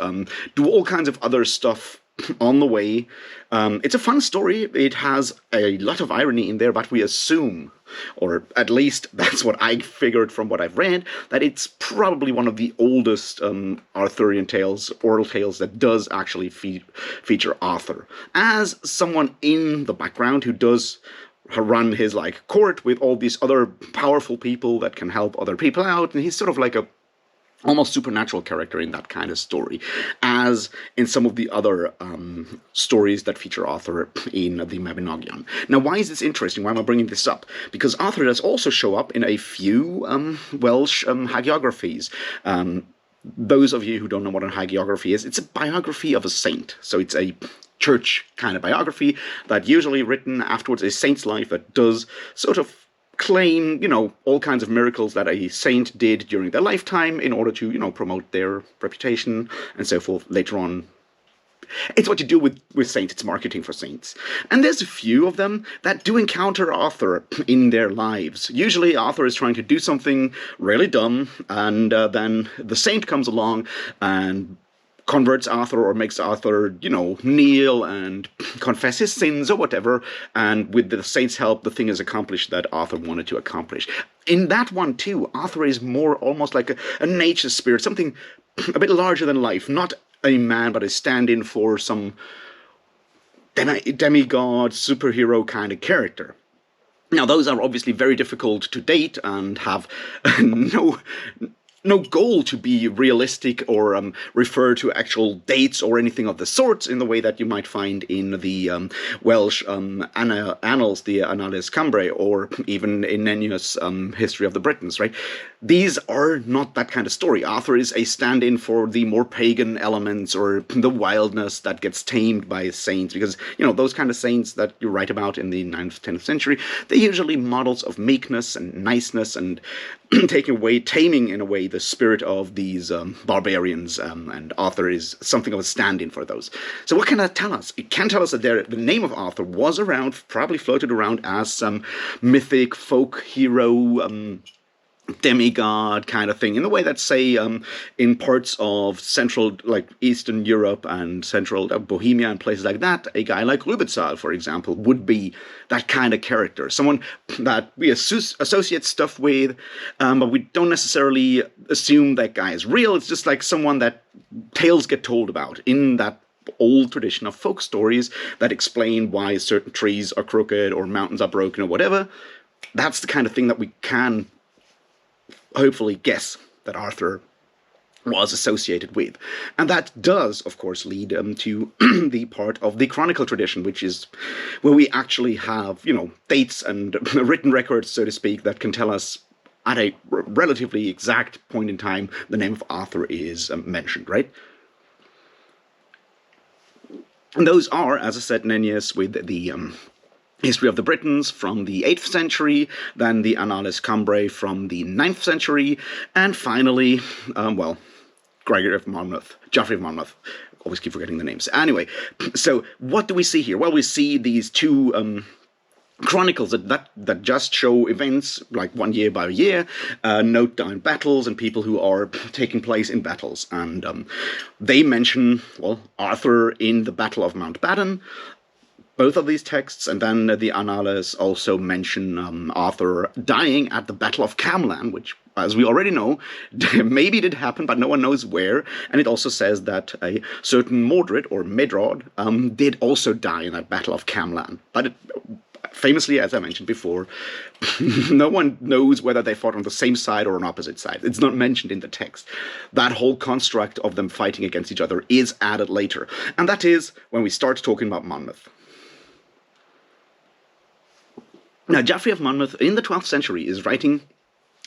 do all kinds of other stuff on the way. It's a fun story. It has a lot of irony in there, but we assume, or at least that's what I figured from what I've read, that it's probably one of the oldest Arthurian tales, oral tales, that does actually feature Arthur as someone in the background who does run his court with all these other powerful people that can help other people out, and he's sort of like almost supernatural character in that kind of story, as in some of the other stories that feature Arthur in the Mabinogion. Now, why is this interesting? Why am I bringing this up? Because Arthur does also show up in a few Welsh hagiographies. Those of you who don't know what a hagiography is, it's a biography of a saint. So it's a church kind of biography that usually written afterwards, a saint's life that does sort of claim, all kinds of miracles that a saint did during their lifetime in order to, promote their reputation and so forth later on. It's what you do with saints. It's marketing for saints. And there's a few of them that do encounter Arthur in their lives. Usually Arthur is trying to do something really dumb, and then the saint comes along and converts Arthur or makes Arthur, kneel and confess his sins or whatever, and with the saint's help, the thing is accomplished that Arthur wanted to accomplish. In that one, too, Arthur is more almost like a nature spirit, something a bit larger than life, not a man, but a stand-in for some demigod, superhero kind of character. Now, those are obviously very difficult to date and have no goal to be realistic or refer to actual dates or anything of the sorts in the way that you might find in the Welsh annals, the Annales Cambrae, or even in Nennius' History of the Britons, right? These are not that kind of story. Arthur is a stand-in for the more pagan elements or the wildness that gets tamed by saints, because, those kind of saints that you write about in the 9th, 10th century, they're usually models of meekness and niceness and taming in a way the spirit of these barbarians, and Arthur is something of a stand-in for those. So what can that tell us? It can tell us that the name of Arthur was around, probably floated around as some mythic folk hero, demigod kind of thing, in the way that, say, in parts of central, like Eastern Europe and central Bohemia and places like that, a guy like Rübezahl, for example, would be that kind of character. Someone that we associate stuff with, but we don't necessarily assume that guy is real. It's just like someone that tales get told about in that old tradition of folk stories that explain why certain trees are crooked or mountains are broken or whatever. That's the kind of thing that we can hopefully guess that Arthur was associated with. And that does, of course, lead to the part of the chronicle tradition, which is where we actually have, dates and written records, so to speak, that can tell us at a relatively exact point in time the name of Arthur is mentioned, right? And those are, as I said, Nennius with the History of the Britons from the 8th century, then the Annales Cambrae from the 9th century, and finally, Geoffrey of Monmouth. Always keep forgetting the names. Anyway, so what do we see here? Well, we see these two chronicles that just show events, like one year by year, note down battles and people who are taking place in battles. And they mention, Arthur in the Battle of Mountbatten, both of these texts, and then the Annales also mention Arthur dying at the Battle of Camlan, which, as we already know, maybe did happen, but no one knows where. And it also says that a certain Mordred, or Medrod, did also die in that Battle of Camlan. But famously, as I mentioned before, no one knows whether they fought on the same side or on opposite sides. It's not mentioned in the text. That whole construct of them fighting against each other is added later. And that is when we start talking about Monmouth. Now, Geoffrey of Monmouth, in the 12th century, is writing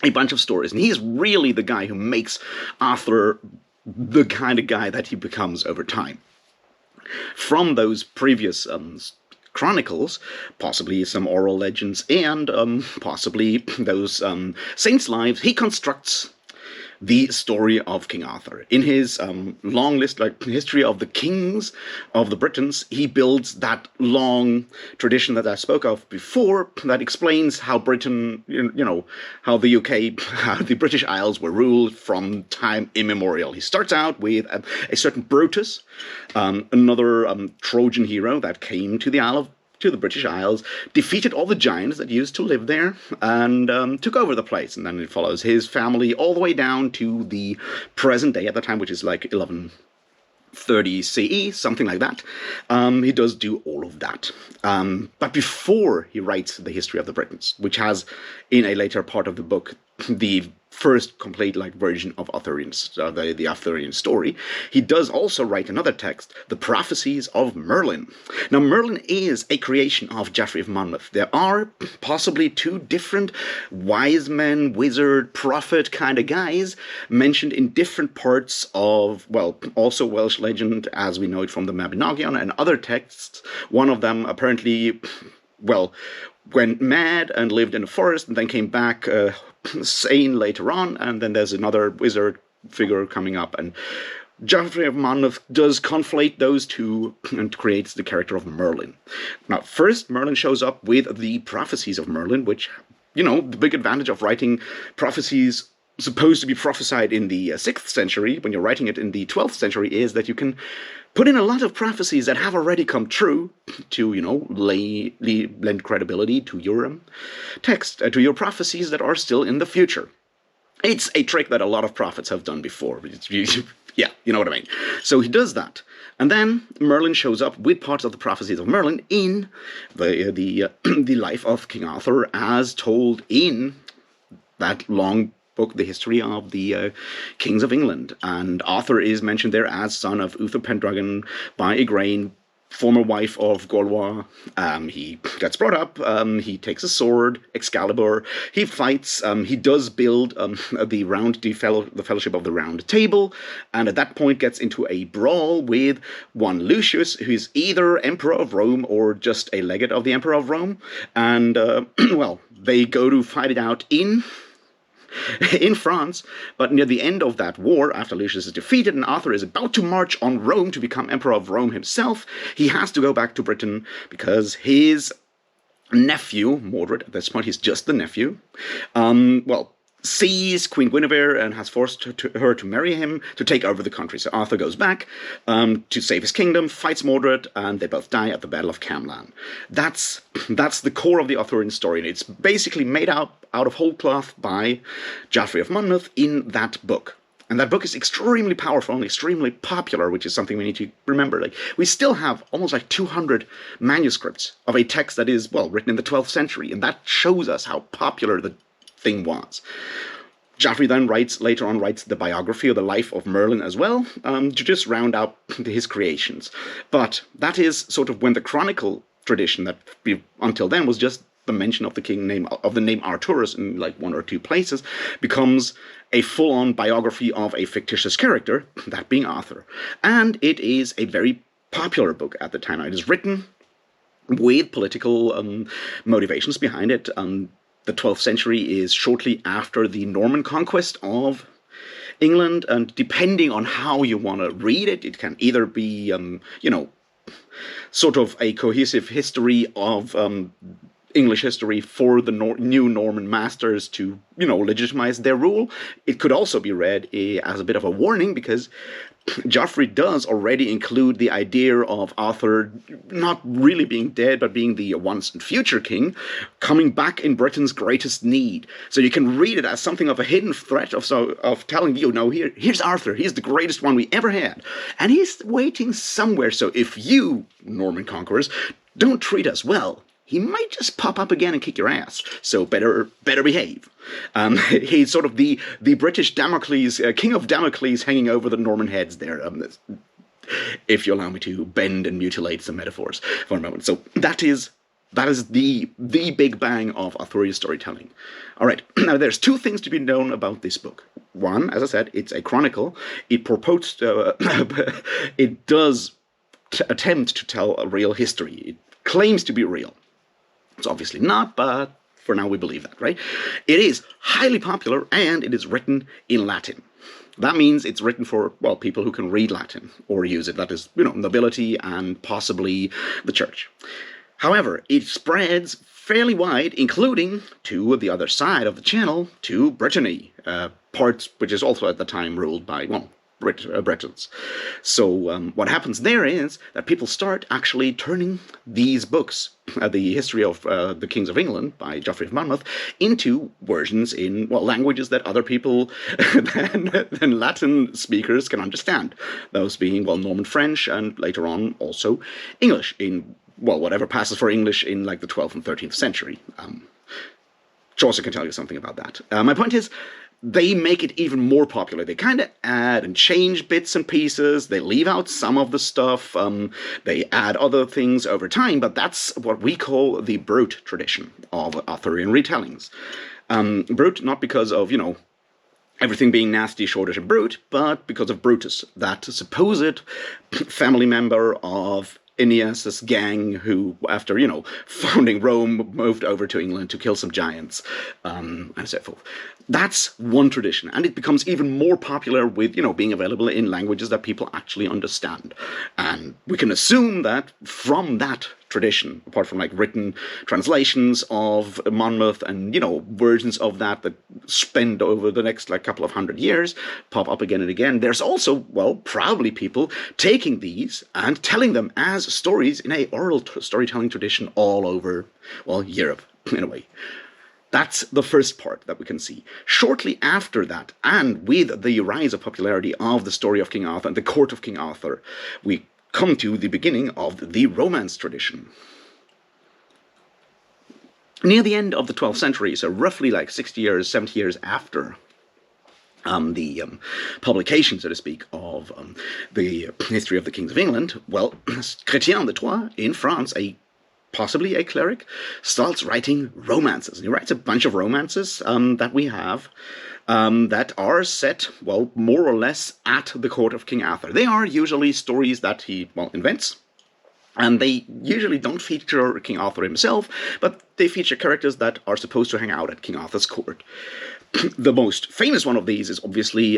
a bunch of stories, and he's really the guy who makes Arthur the kind of guy that he becomes over time. From those previous chronicles, possibly some oral legends, and possibly those saints' lives, he constructs the story of King Arthur. In his long list, like History of the Kings of the Britons, he builds that long tradition that I spoke of before that explains how Britain, how the UK, how the British Isles were ruled from time immemorial. He starts out with a certain Brutus, another Trojan hero that came to the British Isles, defeated all the giants that used to live there, and took over the place. And then it follows his family all the way down to the present day at the time, which is like 1130 CE, something like that. He does do all of that. But before he writes the History of the Britons, which has, in a later part of the book, the first complete version of the Arthurian story, he does also write another text, The Prophecies of Merlin. Now, Merlin is a creation of Geoffrey of Monmouth. There are possibly two different wise men, wizard, prophet kind of guys mentioned in different parts of, also Welsh legend as we know it from the Mabinogion and other texts. One of them apparently, went mad and lived in a forest and then came back sane later on, and then there's another wizard figure coming up, and Geoffrey of Monmouth does conflate those two and creates the character of Merlin. Now, first, Merlin shows up with the Prophecies of Merlin, which, the big advantage of writing prophecies supposed to be prophesied in the 6th century, when you're writing it in the 12th century, is that you can put in a lot of prophecies that have already come true to, lend credibility to your text, to your prophecies that are still in the future. It's a trick that a lot of prophets have done before. Yeah, you know what I mean. So he does that. And then Merlin shows up with parts of the Prophecies of Merlin in the life of King Arthur as told in that long book, The History of the Kings of England. And Arthur is mentioned there as son of Uther Pendragon by Igraine, former wife of Cornwell. He gets brought up, he takes a sword, Excalibur, he fights, he does build the Fellowship of the Round Table, and at that point gets into a brawl with one Lucius, who's either Emperor of Rome or just a legate of the Emperor of Rome, and, they go to fight it out in France, but near the end of that war, after Lucius is defeated and Arthur is about to march on Rome to become Emperor of Rome himself, he has to go back to Britain because his nephew, Mordred, at this point he's just the nephew, sees Queen Guinevere and has forced her to marry him to take over the country. So Arthur goes back to save his kingdom, fights Mordred, and they both die at the Battle of Camlan. That's the core of the Arthurian story, and it's basically made out of whole cloth by Geoffrey of Monmouth in that book. And that book is extremely powerful and extremely popular, which is something we need to remember. We still have almost 200 manuscripts of a text that is, written in the 12th century, and that shows us how popular the thing was. Geoffrey then later on writes the biography of the life of Merlin as well, to just round out his creations. But that is sort of when the chronicle tradition that until then was just the mention of the name Arturus in one or two places, becomes a full-on biography of a fictitious character, that being Arthur. And it is a very popular book at the time. It is written with political motivations behind it. The 12th century is shortly after the Norman conquest of England, and depending on how you want to read it, it can either be, sort of a cohesive history of English history for the new Norman masters to, legitimize their rule. It could also be read as a bit of a warning, because Geoffrey does already include the idea of Arthur not really being dead, but being the once and future king, coming back in Britain's greatest need. So you can read it as something of a hidden threat of telling you, here's Arthur, he's the greatest one we ever had, and he's waiting somewhere, so if you, Norman conquerors, don't treat us well, he might just pop up again and kick your ass, so better behave. He's sort of the British Damocles, King of Damocles hanging over the Norman heads there, if you allow me to bend and mutilate some metaphors for a moment. So that is the big bang of Arthurian storytelling. All right, now there's two things to be known about this book. One, as I said, it's a chronicle. It purports it does attempt to tell a real history. It claims to be real. It's obviously not, but for now we believe that, right? It is highly popular, and it is written in Latin. That means it's written for, people who can read Latin or use it. That is, nobility and possibly the church. However, it spreads fairly wide, including to the other side of the channel, to Brittany, parts which is also at the time ruled by, Britons. So what happens there is that people start actually turning these books, the history of the Kings of England by Geoffrey of Monmouth, into versions in languages that other people than Latin speakers can understand. Those being Norman French, and later on also English in whatever passes for English in the 12th and 13th century. Chaucer can tell you something about that. My point is, they make it even more popular. They kind of add and change bits and pieces. They leave out some of the stuff. They add other things over time, but that's what we call the brute tradition of Arthurian retellings. Brute, not because of, everything being nasty, shortish, and brute, but because of Brutus, that supposed family member of Aeneas's gang who, after, founding Rome, moved over to England to kill some giants, and so forth. That's one tradition, and it becomes even more popular with, being available in languages that people actually understand. And we can assume that from that tradition, apart from written translations of Monmouth and versions of that spend over the next couple of hundred years, pop up again and again, there's also, probably people taking these and telling them as stories in a oral storytelling tradition all over, Europe, in a way. That's the first part that we can see. Shortly after that, and with the rise of popularity of the story of King Arthur and the court of King Arthur, we come to the beginning of the Romance tradition. Near the end of the 12th century, so roughly 60 years, 70 years after the publication, so to speak, of the history of the kings of England, Chrétien de Troyes in France, possibly a cleric, starts writing romances. And he writes a bunch of romances that we have that are set, more or less at the court of King Arthur. They are usually stories that he, invents. And they usually don't feature King Arthur himself, but they feature characters that are supposed to hang out at King Arthur's court. The most famous one of these is obviously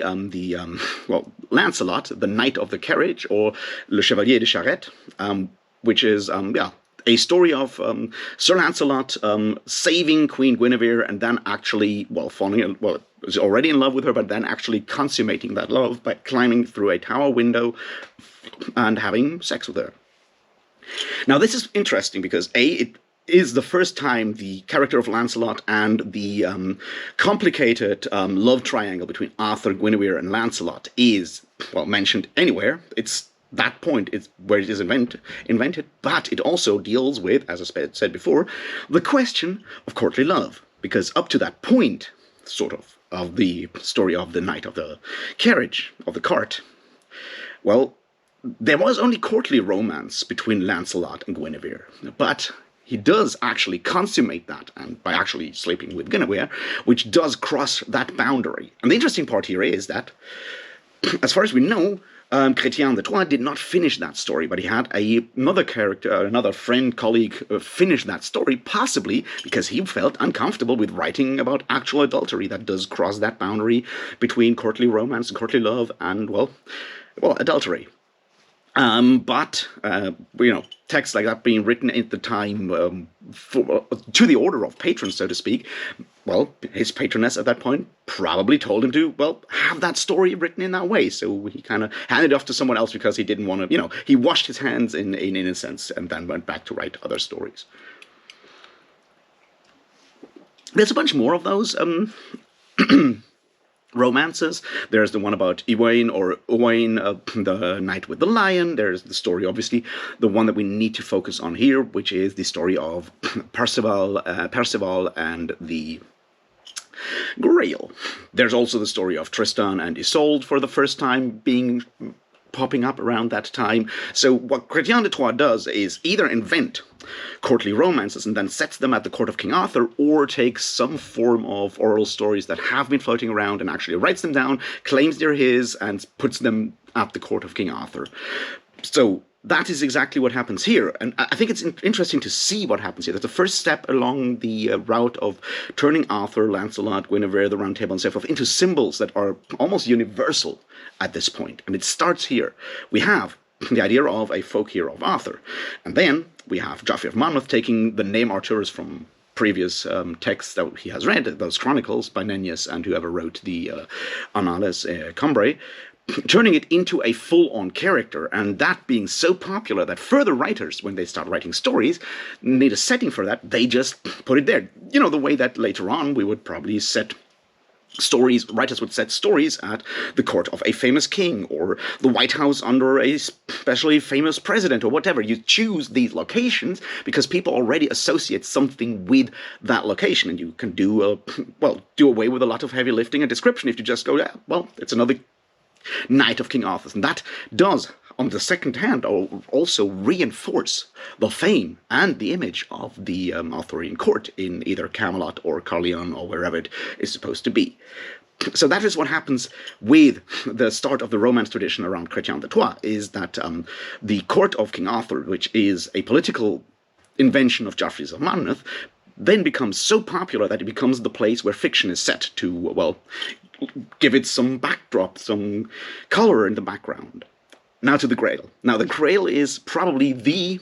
Lancelot, the Knight of the Carriage, or Le Chevalier de Charette, which is, a story of Sir Lancelot saving Queen Guinevere and then actually, was already in love with her, but then actually consummating that love by climbing through a tower window and having sex with her. Now, this is interesting because, it is the first time the character of Lancelot and the complicated love triangle between Arthur, Guinevere, and Lancelot is, mentioned anywhere. It's that point is where it is invented, but it also deals with, as I said before, the question of courtly love. Because up to that point, sort of the story of the Knight of the Carriage, of the cart, there was only courtly romance between Lancelot and Guinevere. But he does actually consummate that, and by actually sleeping with Guinevere, which does cross that boundary. And the interesting part here is that, as far as we know, Chrétien de Troyes did not finish that story, but he had another character, another friend, colleague, finish that story, possibly because he felt uncomfortable with writing about actual adultery that does cross that boundary between courtly romance and courtly love and, adultery. But texts like that being written at the time to the order of patrons, so to speak, his patroness at that point probably told him to, have that story written in that way. So he kind of handed it off to someone else because he didn't want to, he washed his hands in innocence and then went back to write other stories. There's a bunch more of those romances. There's the one about Owain, the Knight with the Lion. There's the story, obviously, the one that we need to focus on here, which is the story of Percival and the Grail. There's also the story of Tristan and Isolde for the first time popping up around that time. So what Chrétien de Troyes does is either invent courtly romances and then sets them at the court of King Arthur, or takes some form of oral stories that have been floating around and actually writes them down, claims they're his, and puts them at the court of King Arthur. So that is exactly what happens here, and I think it's interesting to see what happens here. That's the first step along the route of turning Arthur, Lancelot, Guinevere, the Round Table, and so forth into symbols that are almost universal at this point. And it starts here. We have the idea of a folk hero of Arthur, and then we have Geoffrey of Monmouth taking the name Arturus from previous texts that he has read, those Chronicles by Nennius and whoever wrote the Annales Cumbrae, turning it into a full-on character, and that being so popular that further writers, when they start writing stories, need a setting for that, they just put it there. The way that later on we would probably set writers would set stories at the court of a famous king, or the White House under a especially famous president, or whatever. You choose these locations because people already associate something with that location, and you can do away with a lot of heavy lifting and description if you just go, yeah, well, it's another night of King Arthur's. And that does, on the second hand, also reinforce the fame and the image of the Arthurian court in either Camelot or Carleon or wherever it is supposed to be. So that is what happens with the start of the Romance tradition around Chrétien de Troyes, is that the court of King Arthur, which is a political invention of Geoffrey of Monmouth, then becomes so popular that it becomes the place where fiction is set to, well, give it some backdrop, some color in the background. Now to the Grail. Now the Grail is probably the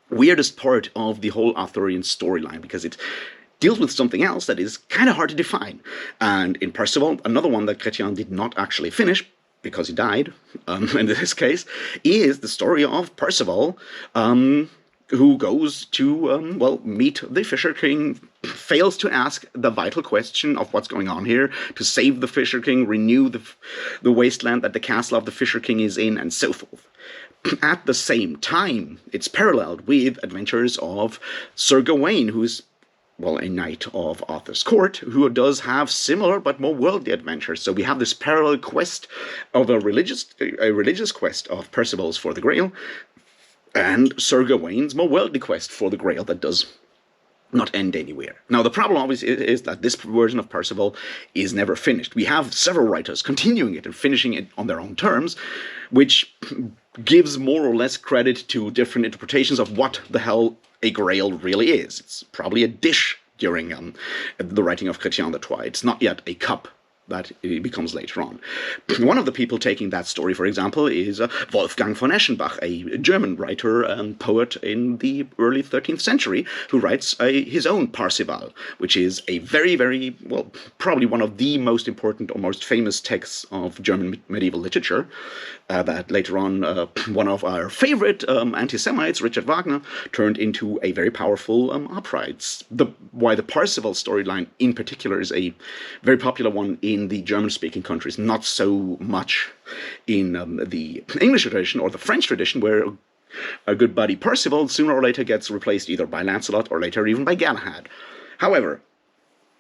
weirdest part of the whole Arthurian storyline, because it deals with something else that is kind of hard to define. And in Percival, another one that Chrétien did not actually finish, because he died, in this case, is the story of Percival, who goes to, meet the Fisher King, fails to ask the vital question of what's going on here, to save the Fisher King, renew the wasteland that the castle of the Fisher King is in, and so forth. At the same time, it's paralleled with adventures of Sir Gawain, who's, well, a knight of Arthur's court, who does have similar but more worldly adventures. So we have this parallel quest of a religious quest of Percival's for the Grail, and Sir Gawain's more worldly quest for the Grail that does not end anywhere. Now, the problem obviously is that this version of Percival is never finished. We have several writers continuing it and finishing it on their own terms, which gives more or less credit to different interpretations of what the hell a Grail really is. It's probably a dish during the writing of Chrétien de Troyes. It's not yet a cup that it becomes later on. One of the people taking that story, for example, is Wolfgang von Eschenbach, a German writer and poet in the early 13th century, who writes his own Parzival, which is a very, very, well, probably one of the most important or most famous texts of German medieval literature, that later on one of our favorite anti-Semites, Richard Wagner, turned into a very powerful opera. It's why the Parzival storyline in particular is a very popular one in the German-speaking countries, not so much in the English tradition or the French tradition, where a good buddy Percival sooner or later gets replaced either by Lancelot or later even by Galahad. However,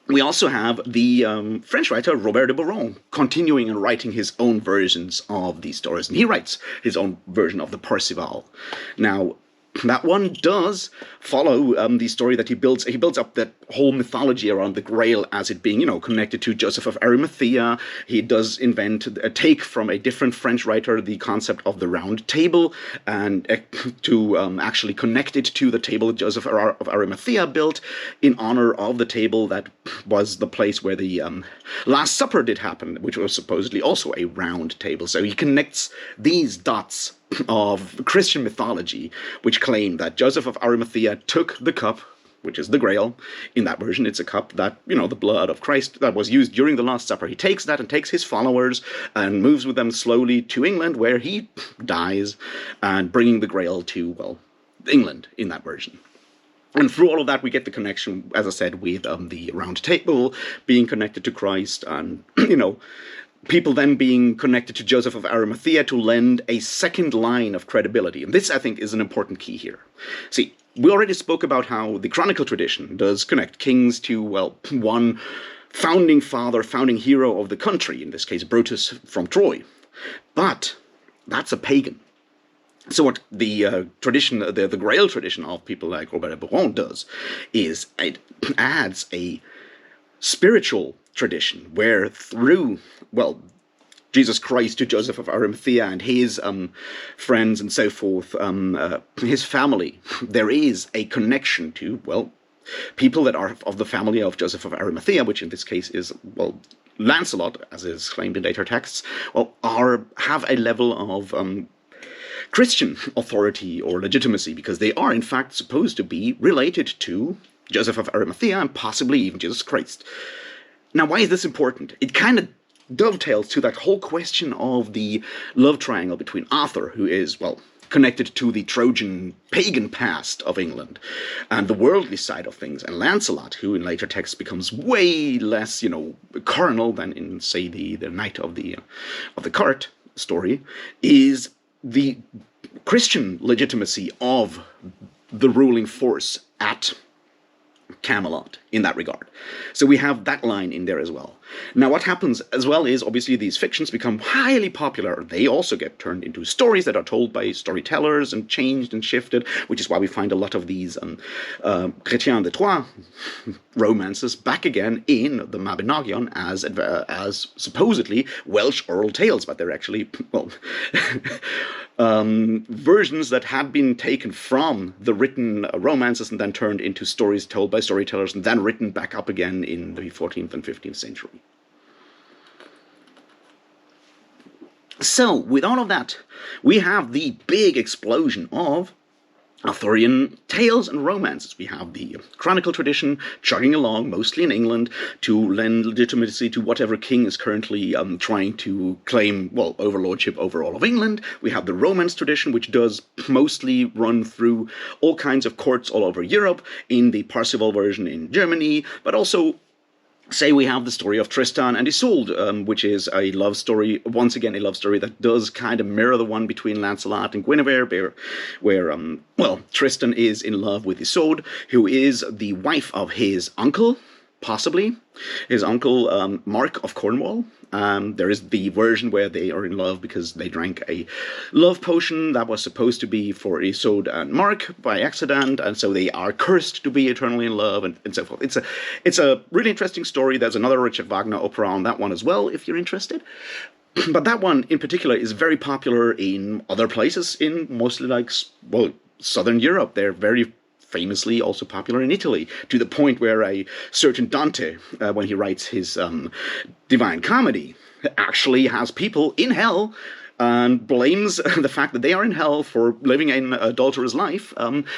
we also have the French writer Robert de Boron continuing and writing his own versions of these stories, and he writes his own version of the Parzival. Now, that one does follow the story that he builds. He builds up that whole mythology around the Grail as it being, connected to Joseph of Arimathea. He does take from a different French writer the concept of the Round Table, and to actually connect it to the table that Joseph of Arimathea built in honor of the table that was the place where the Last Supper did happen, which was supposedly also a round table. So he connects these dots of Christian mythology, which claim that Joseph of Arimathea took the cup, which is the Grail. In that version, it's a cup that, the blood of Christ that was used during the Last Supper. He takes that and takes his followers and moves with them slowly to England, where he dies, and bringing the Grail to, England in that version. And through all of that, we get the connection, as I said, with the Round Table being connected to Christ, and, people then being connected to Joseph of Arimathea to lend a second line of credibility. And this, I think, is an important key here. See, we already spoke about how the Chronicle tradition does connect kings to, one founding father, founding hero of the country, in this case, Brutus from Troy. But that's a pagan. So what the tradition, the Grail tradition of people like Robert de Boron does, is it adds a spiritual tradition where through, Jesus Christ to Joseph of Arimathea and his friends and so forth, his family, there is a connection to, people that are of the family of Joseph of Arimathea, which in this case is, Lancelot, as is claimed in later texts, have a level of Christian authority or legitimacy, because they are in fact supposed to be related to Joseph of Arimathea and possibly even Jesus Christ. Now, why is this important? It kind of dovetails to that whole question of the love triangle between Arthur, who is, connected to the Trojan pagan past of England and the worldly side of things. And Lancelot, who in later texts becomes way less, carnal than in, say, the Knight of the Cart story, is the Christian legitimacy of the ruling force at Camelot in that regard. So we have that line in there as well. Now what happens as well is, obviously, these fictions become highly popular. They also get turned into stories that are told by storytellers and changed and shifted, which is why we find a lot of these Chrétien de Troyes romances back again in the Mabinogion as supposedly Welsh oral tales, but they're actually, well, versions that had been taken from the written romances and then turned into stories told by storytellers and then written back up again in the 14th and 15th century. So, with all of that, we have the big explosion of Arthurian tales and romances. We have the chronicle tradition chugging along, mostly in England, to lend legitimacy to whatever king is currently trying to claim, well, overlordship over all of England. We have the romance tradition, which does mostly run through all kinds of courts all over Europe, in the Parzival version in Germany, but also, say, we have the story of Tristan and Isolde, which is a love story, once again a love story that does kind of mirror the one between Lancelot and Guinevere, where well, Tristan is in love with Isolde, who is the wife of his uncle, possibly, his uncle Mark of Cornwell. There is the version where they are in love because they drank a love potion that was supposed to be for Isolde and Mark by accident, and so they are cursed to be eternally in love, and so forth. It's a really interesting story. There's another Richard Wagner opera on that one as well, if you're interested. But that one in particular is very popular in other places, in mostly like, well, Southern Europe. They're very famously also popular in Italy, to the point where a certain Dante, when he writes his Divine Comedy, actually has people in hell and blames the fact that they are in hell for living an adulterous life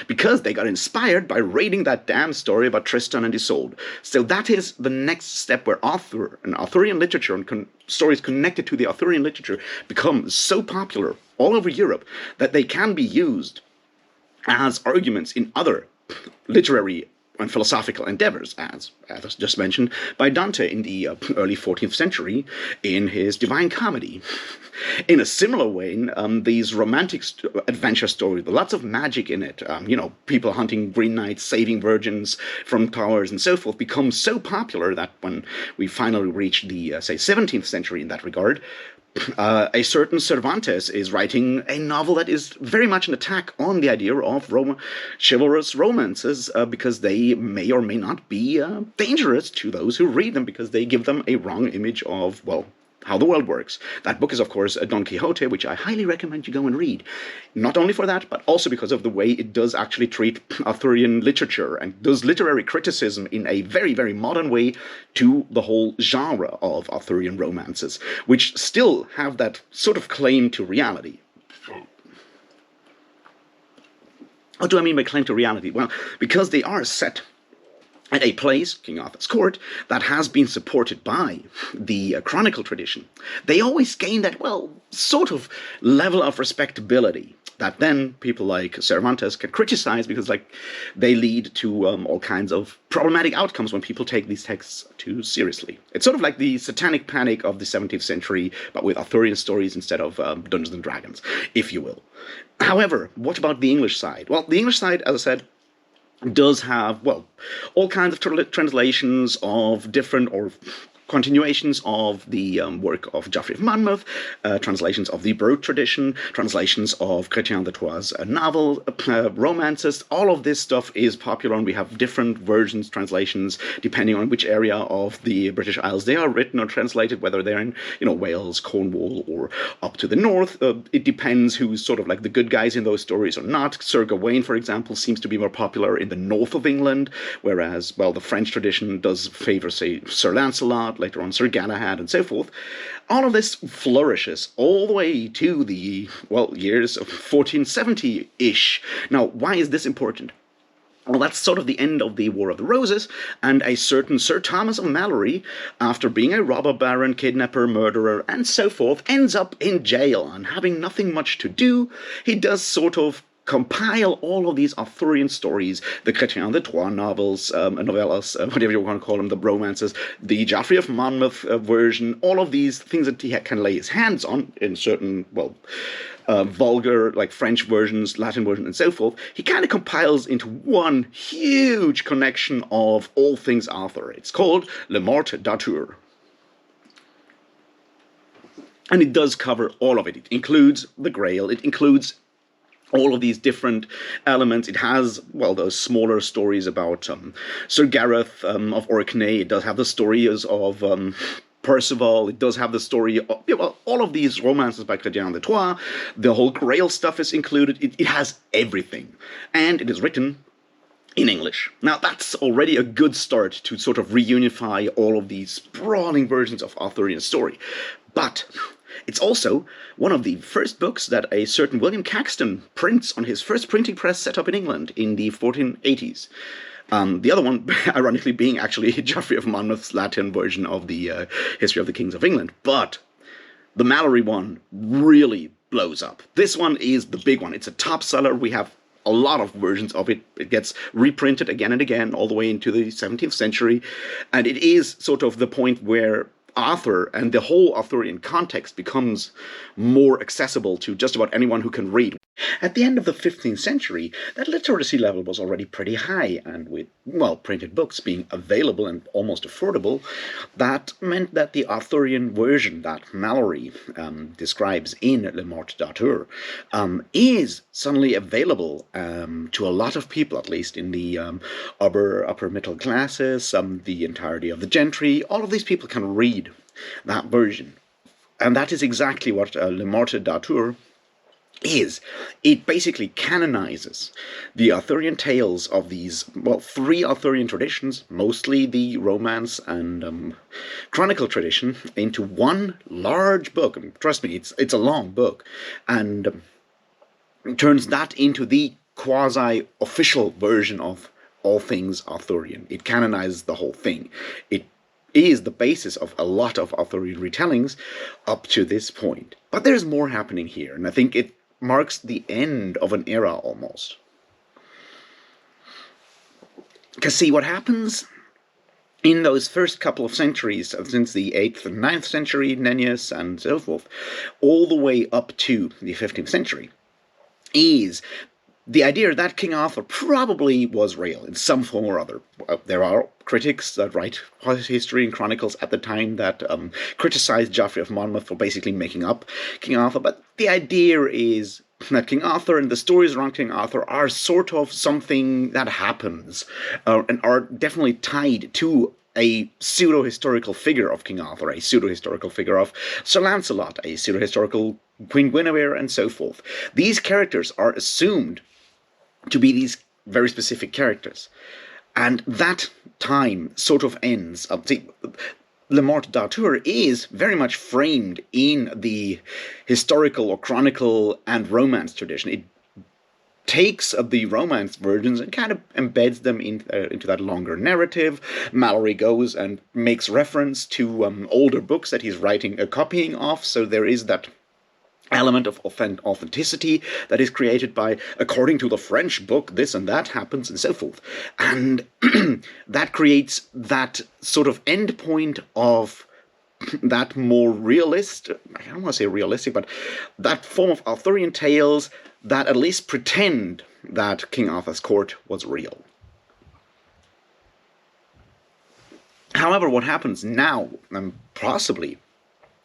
because they got inspired by reading that damn story about Tristan and Isolde. So that is the next step where Arthurian literature and stories connected to the Arthurian literature become so popular all over Europe that they can be used as arguments in other literary and philosophical endeavors, as just mentioned by Dante in the early 14th century in his Divine Comedy. In a similar way, these romantic adventure stories with lots of magic in it, people hunting green knights, saving virgins from towers and so forth, become so popular that when we finally reach the, say, 17th century in that regard, a certain Cervantes is writing a novel that is very much an attack on the idea of chivalrous romances, because they may or may not be dangerous to those who read them, because they give them a wrong image of, well, how the world works. That book is, of course, Don Quixote, which I highly recommend you go and read. Not only for that, but also because of the way it does actually treat Arthurian literature and does literary criticism in a very, very modern way to the whole genre of Arthurian romances, which still have that sort of claim to reality. What do I mean by claim to reality? Well, because they are set at a place, King Arthur's court, that has been supported by the chronicle tradition, they always gain that, well, sort of level of respectability that then people like Cervantes can criticize, because, like, they lead to all kinds of problematic outcomes when people take these texts too seriously. It's sort of like the Satanic Panic of the 17th century, but with Arthurian stories instead of Dungeons and Dragons, if you will. However, what about the English side? Well, the English side, as I said, does have, well, all kinds of translations of different or continuations of the work of Geoffrey of Monmouth, translations of the Broad tradition, translations of Chrétien de Troyes' novel, romances. All of this stuff is popular, and we have different versions, translations, depending on which area of the British Isles they are written or translated, whether they're in, Wales, Cornwall, or up to the north. It depends who's sort of like the good guys in those stories or not. Sir Gawain, for example, seems to be more popular in the north of England, whereas, well, the French tradition does favor, say, Sir Lancelot, later on Sir Galahad, and so forth. All of this flourishes all the way to the, well, years of 1470-ish. Now, why is this important? Well, that's sort of the end of the War of the Roses, and a certain Sir Thomas of Mallory, after being a robber baron, kidnapper, murderer, and so forth, ends up in jail, and having nothing much to do, he does sort of compile all of these Arthurian stories, the Chrétien de Troyes novels, novellas, whatever you want to call them, the romances, the Geoffrey of Monmouth version, all of these things that he can lay his hands on in certain, well, vulgar, like French versions, Latin versions, and so forth, he kind of compiles into one huge connection of all things Arthur. It's called Le Morte d'Arthur. And it does cover all of it. It includes the Grail, it includes all of these different elements. It has, well, those smaller stories about Sir Gareth of Orkney. It does have the stories of Percival. It does have the story of, well, all of these romances by Chrétien de Troyes. The whole Grail stuff is included. It has everything. And it is written in English. Now, that's already a good start to sort of reunify all of these sprawling versions of Arthurian story. But it's also one of the first books that a certain William Caxton prints on his first printing press set up in England in the 1480s. The other one, ironically, being actually Geoffrey of Monmouth's Latin version of the History of the Kings of England. But the Mallory one really blows up. This one is the big one. It's a top seller. We have a lot of versions of it. It gets reprinted again and again all the way into the 17th century. And it is sort of the point where Arthur and the whole Arthurian context becomes more accessible to just about anyone who can read. At the end of the 15th century, that literacy level was already pretty high, and with, well, printed books being available and almost affordable, that meant that the Arthurian version that Mallory describes in Le Morte d'Arthur is suddenly available to a lot of people, at least in the upper middle classes, the entirety of the gentry. All of these people can read that version. And that is exactly what Le Morte d'Arthur is. It basically canonizes the Arthurian tales of these, well, three Arthurian traditions, mostly the Romance and Chronicle tradition, into one large book. And trust me, it's a long book, and turns that into the quasi-official version of all things Arthurian. It canonizes the whole thing. It is the basis of a lot of Arthurian retellings up to this point. But there's more happening here, and I think it marks the end of an era almost. Because see, what happens in those first couple of centuries, since the 8th and 9th century, Nennius and so forth, all the way up to the 15th century, is the idea that King Arthur probably was real in some form or other. There are critics that write history and chronicles at the time that criticize Geoffrey of Monmouth for basically making up King Arthur, but the idea is that King Arthur and the stories around King Arthur are sort of something that happens, and are definitely tied to a pseudo-historical figure of King Arthur, a pseudo-historical figure of Sir Lancelot, a pseudo-historical Queen Guinevere, and so forth. These characters are assumed to be these very specific characters. And that time sort of ends. Le Morte d'Arthur is very much framed in the historical or chronicle and romance tradition. It takes the romance versions and kind of embeds them into that longer narrative. Mallory goes and makes reference to older books that he's writing a copying of, so there is that element of authenticity that is created by, according to the French book, this and that happens, and so forth. And that creates that sort of end point of that more realist, I don't want to say realistic, but that form of Arthurian tales that at least pretend that King Arthur's court was real. However, what happens now, and possibly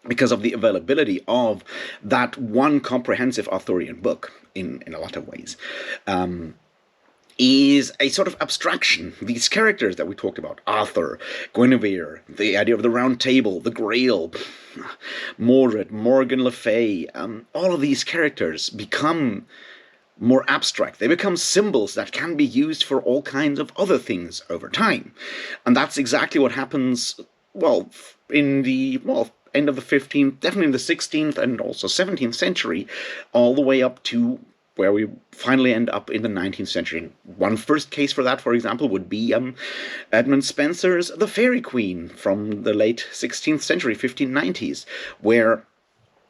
because of the availability of that one comprehensive Arthurian book, in a lot of ways, is a sort of abstraction. These characters that we talked about, Arthur, Guinevere, the idea of the Round Table, the Grail, Mordred, Morgan Le Fay, all of these characters become more abstract. They become symbols that can be used for all kinds of other things over time. And that's exactly what happens, well, in the, end of the 15th, definitely in the 16th and also 17th century, all the way up to where we finally end up in the 19th century. One first case for that, for example, would be Edmund Spenser's The Fairy Queen from the late 16th century, 1590s,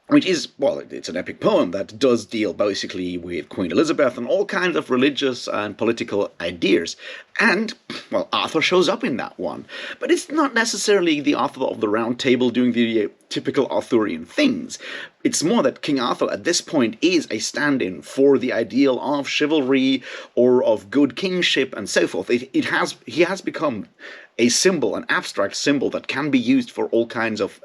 which is, well, it's an epic poem that does deal basically with Queen Elizabeth and all kinds of religious and political ideas. And, well, Arthur shows up in that one. But it's not necessarily the Arthur of the Round Table doing the typical Arthurian things. It's more that King Arthur at this point is a stand-in for the ideal of chivalry or of good kingship and so forth. He has become a symbol, an abstract symbol that can be used for all kinds of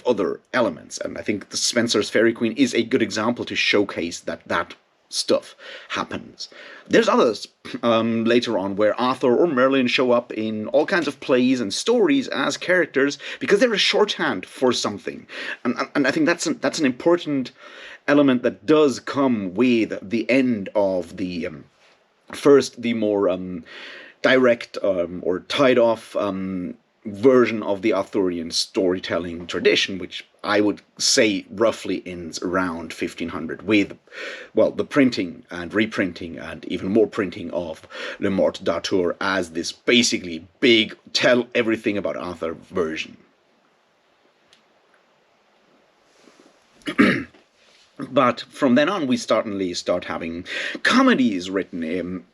other elements. And I think the Spenser's Fairy Queen is a good example to showcase that stuff happens. There's others later on where Arthur or Merlin show up in all kinds of plays and stories as characters because they're a shorthand for something. And I think that's an important element that does come with the end of the first, the more direct or tied off version of the Arthurian storytelling tradition, which I would say roughly ends around 1500 with, well, the printing and reprinting and even more printing of Le Morte d'Arthur as this basically big tell everything about Arthur version. But from then on we certainly start having comedies written in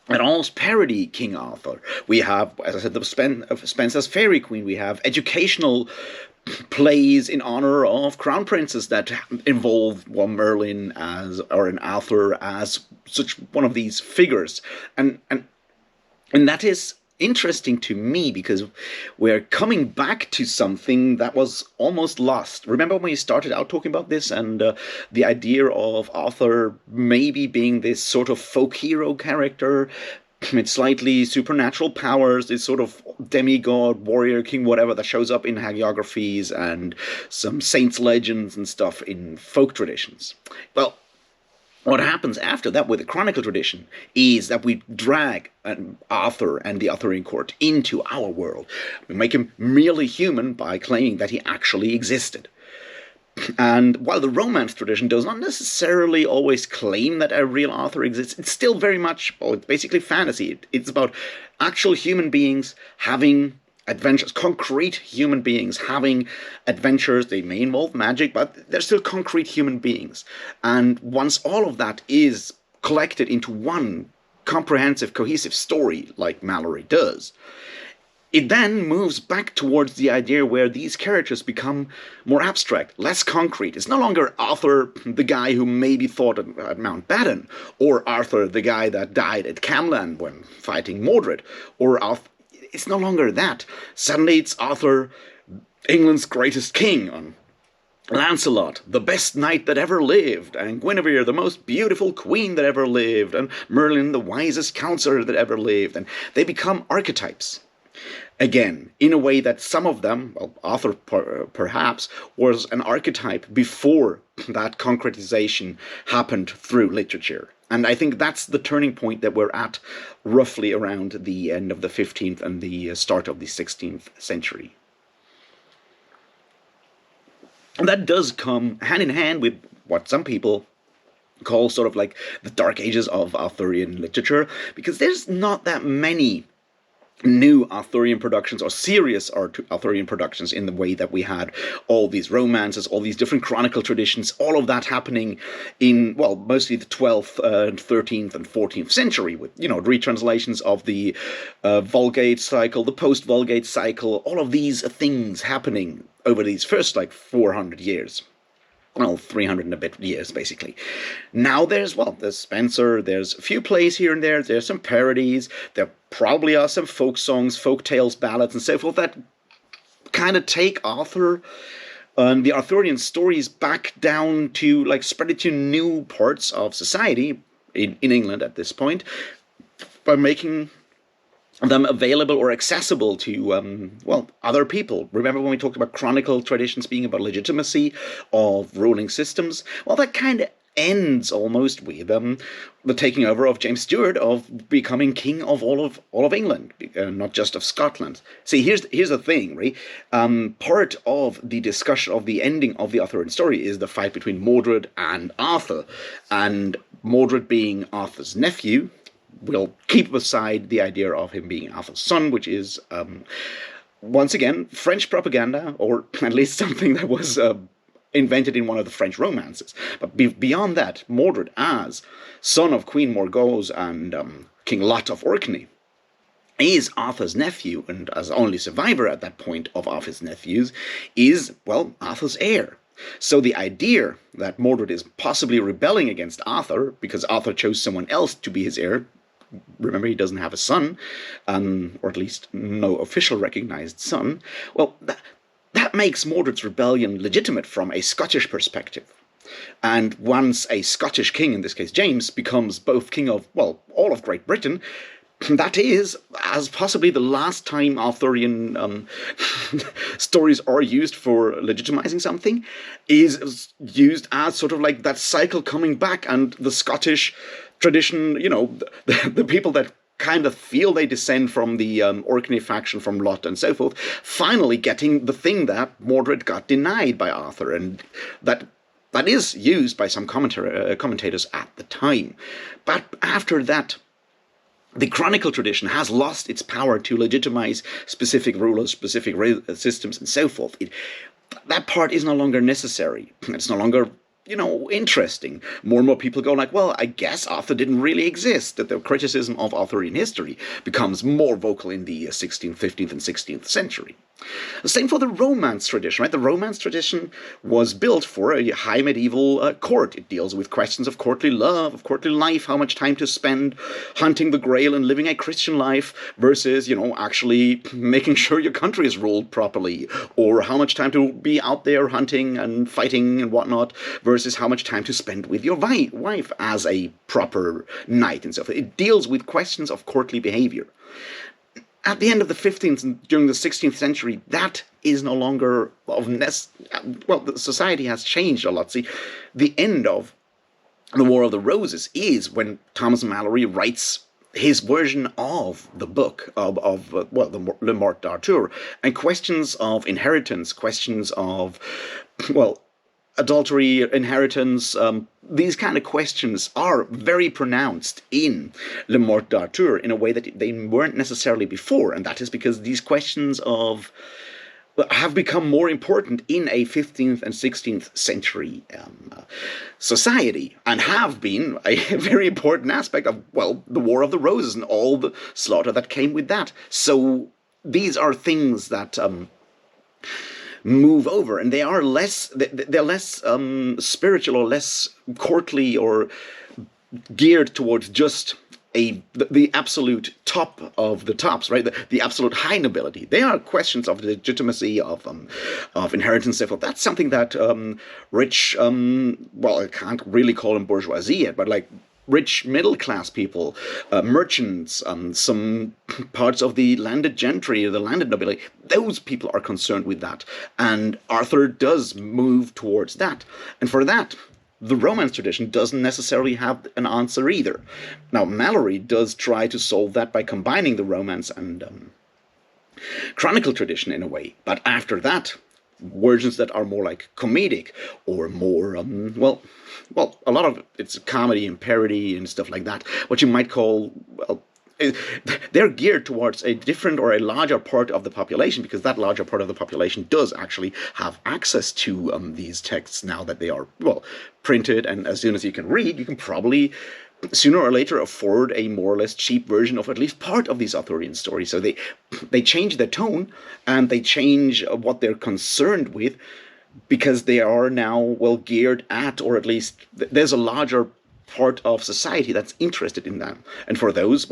and almost parody King Arthur. We have, as I said, the Spenser's Fairy Queen. We have educational plays in honor of crown princes that involve Merlin or an Arthur as such one of these figures, and that is interesting to me because we're coming back to something that was almost lost. Remember when we started out talking about this and the idea of Arthur maybe being this sort of folk hero character with slightly supernatural powers, this sort of demigod, warrior, king, whatever that shows up in hagiographies and some saints' legends and stuff in folk traditions. Well, what happens after that with the Chronicle tradition is that we drag Arthur and the Arthurian court into our world. We make him merely human by claiming that he actually existed. And while the Romance tradition does not necessarily always claim that a real Arthur exists, it's still very much, well, it's basically fantasy. It's about actual human beings having adventures, concrete human beings having adventures. They may involve magic, but they're still concrete human beings. And once all of that is collected into one comprehensive, cohesive story, like Malory does, it then moves back towards the idea where these characters become more abstract, less concrete. It's no longer Arthur, the guy who maybe fought at Mountbatten, or Arthur, the guy that died at Camlan when fighting Mordred, or Arthur. It's no longer that. Suddenly it's Arthur, England's greatest king, and Lancelot, the best knight that ever lived, and Guinevere, the most beautiful queen that ever lived, and Merlin, the wisest counselor that ever lived. And they become archetypes. Again, in a way that some of them, well, Arthur perhaps, was an archetype before that concretization happened through literature. And I think that's the turning point that we're at roughly around the end of the 15th and the start of the 16th century. And that does come hand in hand with what some people call sort of like the Dark Ages of Arthurian literature, because there's not that many new Arthurian productions or serious Arthurian productions in the way that we had all these romances, all these different chronicle traditions, all of that happening in, well, mostly the 12th, 13th and 14th century with, retranslations of the Vulgate cycle, the post-Vulgate cycle, all of these things happening over these first, 400 years. Well, 300 and a bit years, basically. Now there's Spenser, there's a few plays here and there's some parodies, there probably are some folk songs, folk tales, ballads, and so forth that kind of take Arthur and the Arthurian stories back down to, spread it to new parts of society in England at this point by making them available or accessible to, other people. Remember when we talked about chronicle traditions being about legitimacy of ruling systems? Well, that kind of ends almost with the taking over of James Stewart of becoming king of all of England, not just of Scotland. See, here's the thing, right? Part of the discussion of the ending of the Arthurian story is the fight between Mordred and Arthur, and Mordred being Arthur's nephew. We'll keep aside the idea of him being Arthur's son, which is once again French propaganda, or at least something that was invented in one of the French romances. But beyond that, Mordred, as son of Queen Morgause and King Lot of Orkney, is Arthur's nephew, and as only survivor at that point of Arthur's nephews, is, well, Arthur's heir. So the idea that Mordred is possibly rebelling against Arthur because Arthur chose someone else to be his heir, remember he doesn't have a son, or at least no official recognized son, well, that makes Mordred's rebellion legitimate from a Scottish perspective. And once a Scottish king, in this case James, becomes both king of, well, all of Great Britain, that is, as possibly the last time Arthurian stories are used for legitimizing something, is used as sort of like that cycle coming back, and the Scottish tradition, the people that kind of feel they descend from the Orkney faction, from Lot and so forth, finally getting the thing that Mordred got denied by Arthur, and that is used by some commentators at the time. But after that, the chronicle tradition has lost its power to legitimize specific rulers, specific systems, and so forth. That part is no longer necessary. It's no longer interesting. More and more people go like, well, I guess Arthur didn't really exist. That the criticism of Arthurian history becomes more vocal in the 16th, 15th, and 16th century. The same for the Romance tradition, right? The Romance tradition was built for a high medieval court. It deals with questions of courtly love, of courtly life, how much time to spend hunting the Grail and living a Christian life versus, actually making sure your country is ruled properly, or how much time to be out there hunting and fighting and whatnot versus how much time to spend with your wife as a proper knight and so forth. It deals with questions of courtly behavior. At the end of the 15th and during the 16th century, that is no longer the society has changed a lot. See, the end of the War of the Roses is when Thomas Malory writes his version of the book of the Le Morte d'Arthur, and questions of inheritance, questions of, adultery, inheritance, these kind of questions are very pronounced in Le Morte d'Arthur in a way that they weren't necessarily before, and that is because these questions have become more important in a 15th and 16th century society, and have been a very important aspect of, the War of the Roses and all the slaughter that came with that. So these are things that move over, and they're less spiritual or less courtly or geared towards just the absolute top of the tops, right? The absolute high nobility. They are questions of the legitimacy of inheritance. Therefore, that's something that rich, I can't really call them bourgeoisie yet, but like rich middle-class people, merchants, some parts of the landed gentry, the landed nobility, those people are concerned with that. And Arthur does move towards that. And for that, the Romance tradition doesn't necessarily have an answer either. Now, Malory does try to solve that by combining the Romance and Chronicle tradition in a way. But after that, versions that are more like comedic or more, a lot of it's comedy and parody and stuff like that. What you might call, they're geared towards a different or a larger part of the population, because that larger part of the population does actually have access to these texts now that they are, printed, and as soon as you can read, you can probably sooner or later afford a more or less cheap version of at least part of these Arthurian stories. So they change their tone, and they change what they're concerned with, because they are now geared at, or at least there's a larger part of society that's interested in them. And for those,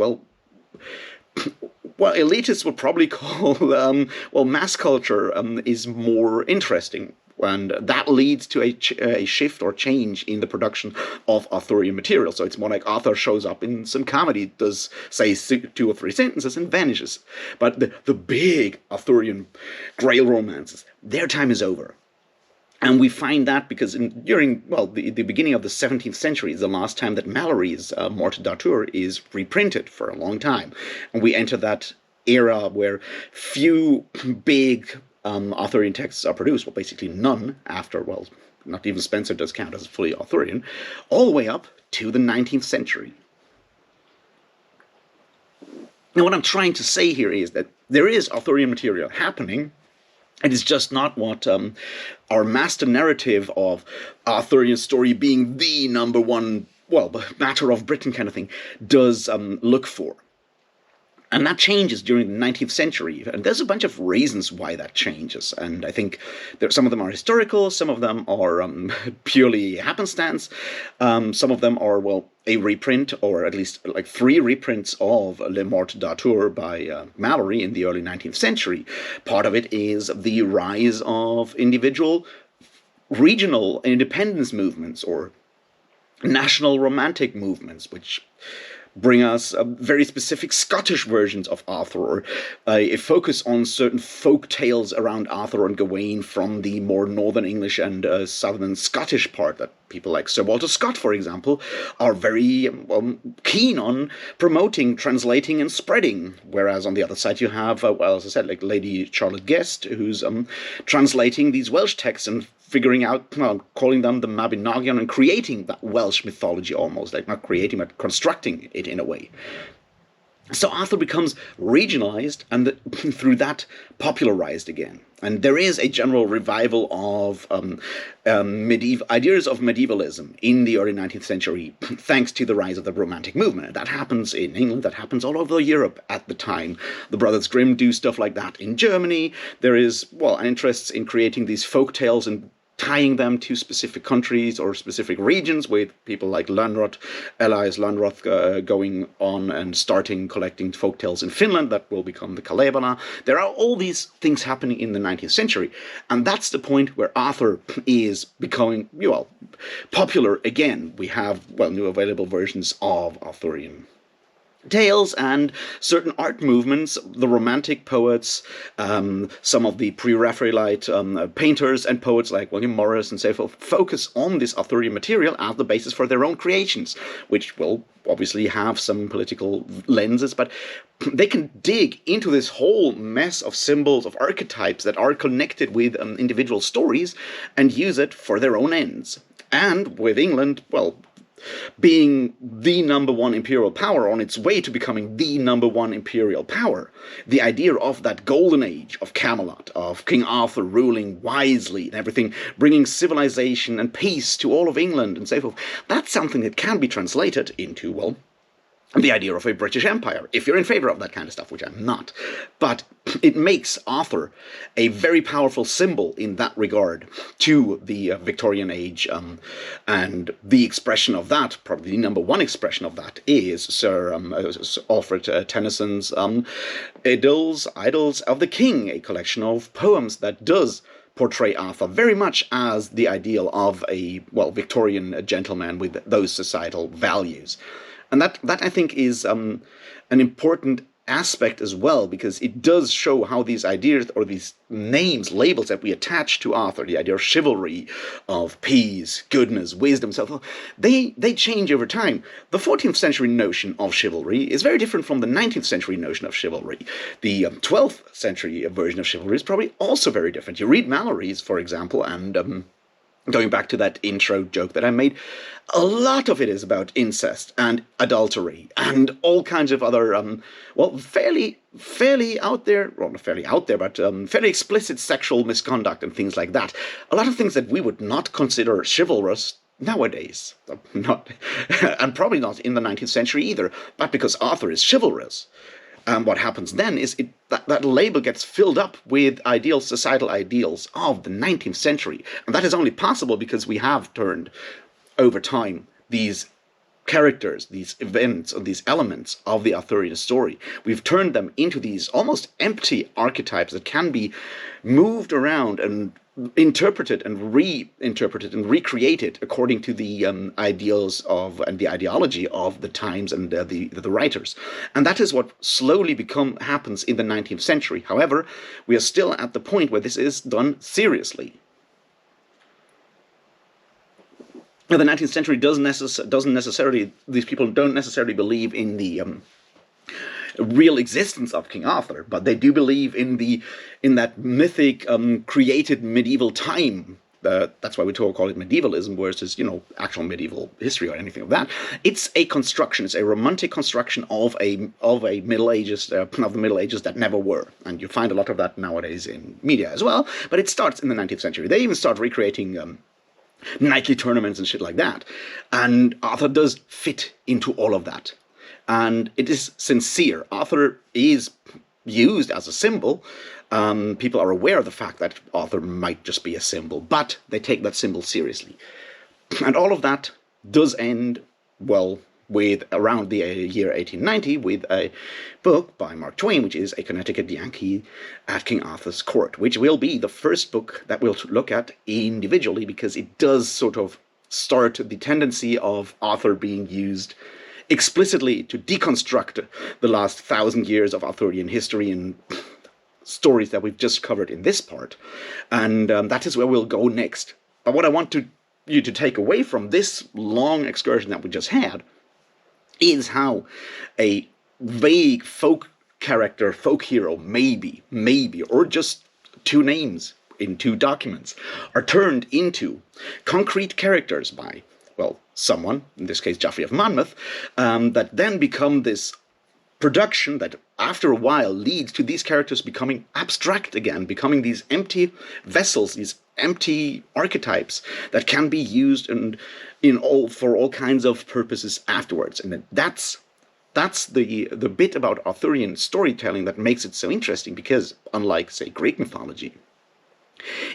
elitists would probably call mass culture is more interesting. And that leads to a shift or change in the production of Arthurian material. So it's more like Arthur shows up in some comedy, does, say, 2 or 3 sentences and vanishes. But the big Arthurian Grail romances, their time is over. And we find that because during, well, the beginning of the 17th century is the last time that Malory's Morte d'Arthur is reprinted for a long time. And we enter that era where few big Arthurian texts are produced, well, basically none after, well, not even Spencer does count as fully Arthurian, all the way up to the 19th century. Now, what I'm trying to say here is that there is Arthurian material happening. It is just not what our master narrative of Arthurian story being the number one, well, matter of Britain kind of thing does look for. And that changes during the 19th century. And there's a bunch of reasons why that changes. And I think some of them are historical, some of them are purely happenstance, some of them are, well, a reprint, or at least like 3 reprints of Le Morte d'Arthur by Malory in the early 19th century. Part of it is the rise of individual regional independence movements or national romantic movements, which bring us very specific Scottish versions of Arthur, or a focus on certain folk tales around Arthur and Gawain from the more northern English and southern Scottish part that people like Sir Walter Scott, for example, are very keen on promoting, translating, and spreading. Whereas on the other side you have, well, as I said, like Lady Charlotte Guest, who's translating these Welsh texts and figuring out, well, calling them the Mabinogion and creating that Welsh mythology almost, like not creating, but constructing it in a way. So Arthur becomes regionalized and through that popularized again. And there is a general revival of ideas of medievalism in the early 19th century, thanks to the rise of the Romantic movement. That happens in England, that happens all over Europe at the time. The Brothers Grimm do stuff like that in Germany. There is, well, an interest in creating these folk tales and tying them to specific countries or specific regions, with people like Lönnrot, Elias Lönnrot going on and starting collecting folktales in Finland that will become the Kalevala. There are all these things happening in the 19th century, and that's the point where Arthur is becoming, well, popular again. We have, well, new available versions of Arthurian tales and certain art movements, the Romantic poets, some of the pre-Raphaelite painters and poets like William Morris and so forth, focus on this Arthurian material as the basis for their own creations, which will obviously have some political lenses, but they can dig into this whole mess of symbols, of archetypes that are connected with individual stories and use it for their own ends. And with England, well, being the number one imperial power on its way to becoming the number one imperial power, the idea of that golden age of Camelot, of King Arthur ruling wisely and everything, bringing civilization and peace to all of England and so forth, that's something that can be translated into, well, the idea of a British Empire, if you're in favor of that kind of stuff, which I'm not. But it makes Arthur a very powerful symbol in that regard to the Victorian age, and the expression of that, probably the number one expression of that, is Sir Alfred Tennyson's Idylls of the King, a collection of poems that does portray Arthur very much as the ideal of a, well, Victorian gentleman with those societal values. And that I think is an important aspect as well, because it does show how these ideas or these names, labels that we attach to Arthur, the idea of chivalry, of peace, goodness, wisdom, so forth, they change over time. The 14th century notion of chivalry is very different from the 19th century notion of chivalry. The 12th century version of chivalry is probably also very different. You read Malory's, for example, and going back to that intro joke that I made, a lot of it is about incest and adultery and all kinds of other, well, fairly out there, well, not fairly out there, but fairly explicit sexual misconduct and things like that. A lot of things that we would not consider chivalrous nowadays. Not, and probably not in the 19th century either, but because Arthur is chivalrous. And what happens then is that label gets filled up with ideals, societal ideals of the 19th century. And that is only possible because we have turned, over time, these characters, these events, and these elements of the Arthurian story. We've turned them into these almost empty archetypes that can be moved around and interpreted and reinterpreted and recreated according to the ideals of and the ideology of the times and the writers. And that is what slowly happens in the 19th century. However, we are still at the point where this is done seriously. the 19th century doesn't necessarily, these people don't necessarily believe in the real existence of King Arthur, but they do believe in that mythic created medieval time. That's why we call it medievalism versus, actual medieval history or anything of that. It's a construction. It's a romantic construction of a Middle Ages, of the Middle Ages that never were, and you find a lot of that nowadays in media as well. But it starts in the 19th century. They even start recreating knightly tournaments and shit like that, and Arthur does fit into all of that. And it is sincere. Arthur is used as a symbol. People are aware of the fact that Arthur might just be a symbol, but they take that symbol seriously. And all of that does end, well, with around the year 1890, with a book by Mark Twain, which is A Connecticut Yankee at King Arthur's Court, which will be the first book that we'll look at individually, because it does sort of start the tendency of Arthur being used explicitly to deconstruct the last 1,000 years of Arthurian history and stories that we've just covered in this part. And that is where we'll go next. But what I want you to take away from this long excursion that we just had is how a vague folk character, folk hero, maybe, or just two names in two documents, are turned into concrete characters by, well, someone, in this case Geoffrey of Monmouth, that then become this production that after a while leads to these characters becoming abstract again, becoming these empty vessels, these empty archetypes that can be used for all kinds of purposes afterwards. And that's the bit about Arthurian storytelling that makes it so interesting, because unlike, say, Greek mythology,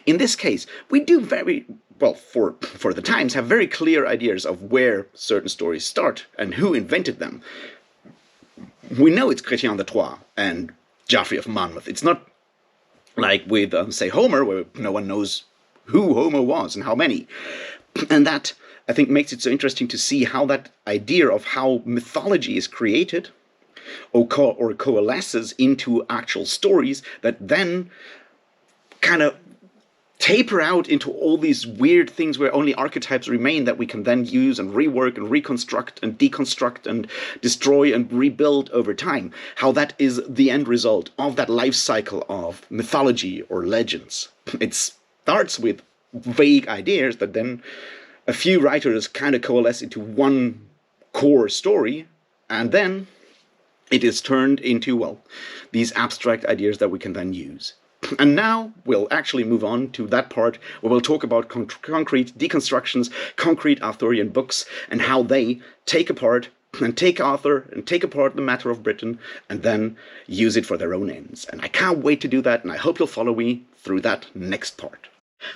in this case, we do very well, for the times, have very clear ideas of where certain stories start and who invented them. We know it's Chrétien de Troyes and Geoffrey of Monmouth. It's not like with, say, Homer, where no one knows who Homer was and how many. And that, I think, makes it so interesting to see how that idea of how mythology is created or coalesces into actual stories that then kind of taper out into all these weird things where only archetypes remain that we can then use and rework and reconstruct and deconstruct and destroy and rebuild over time. How that is the end result of that life cycle of mythology or legends. It starts with vague ideas that then a few writers kind of coalesce into one core story, and then it is turned into, well, these abstract ideas that we can then use. And now we'll actually move on to that part where we'll talk about concrete deconstructions, concrete Arthurian books, and how they take apart and take Arthur and take apart the matter of Britain and then use it for their own ends. And I can't wait to do that, and I hope you'll follow me through that next part.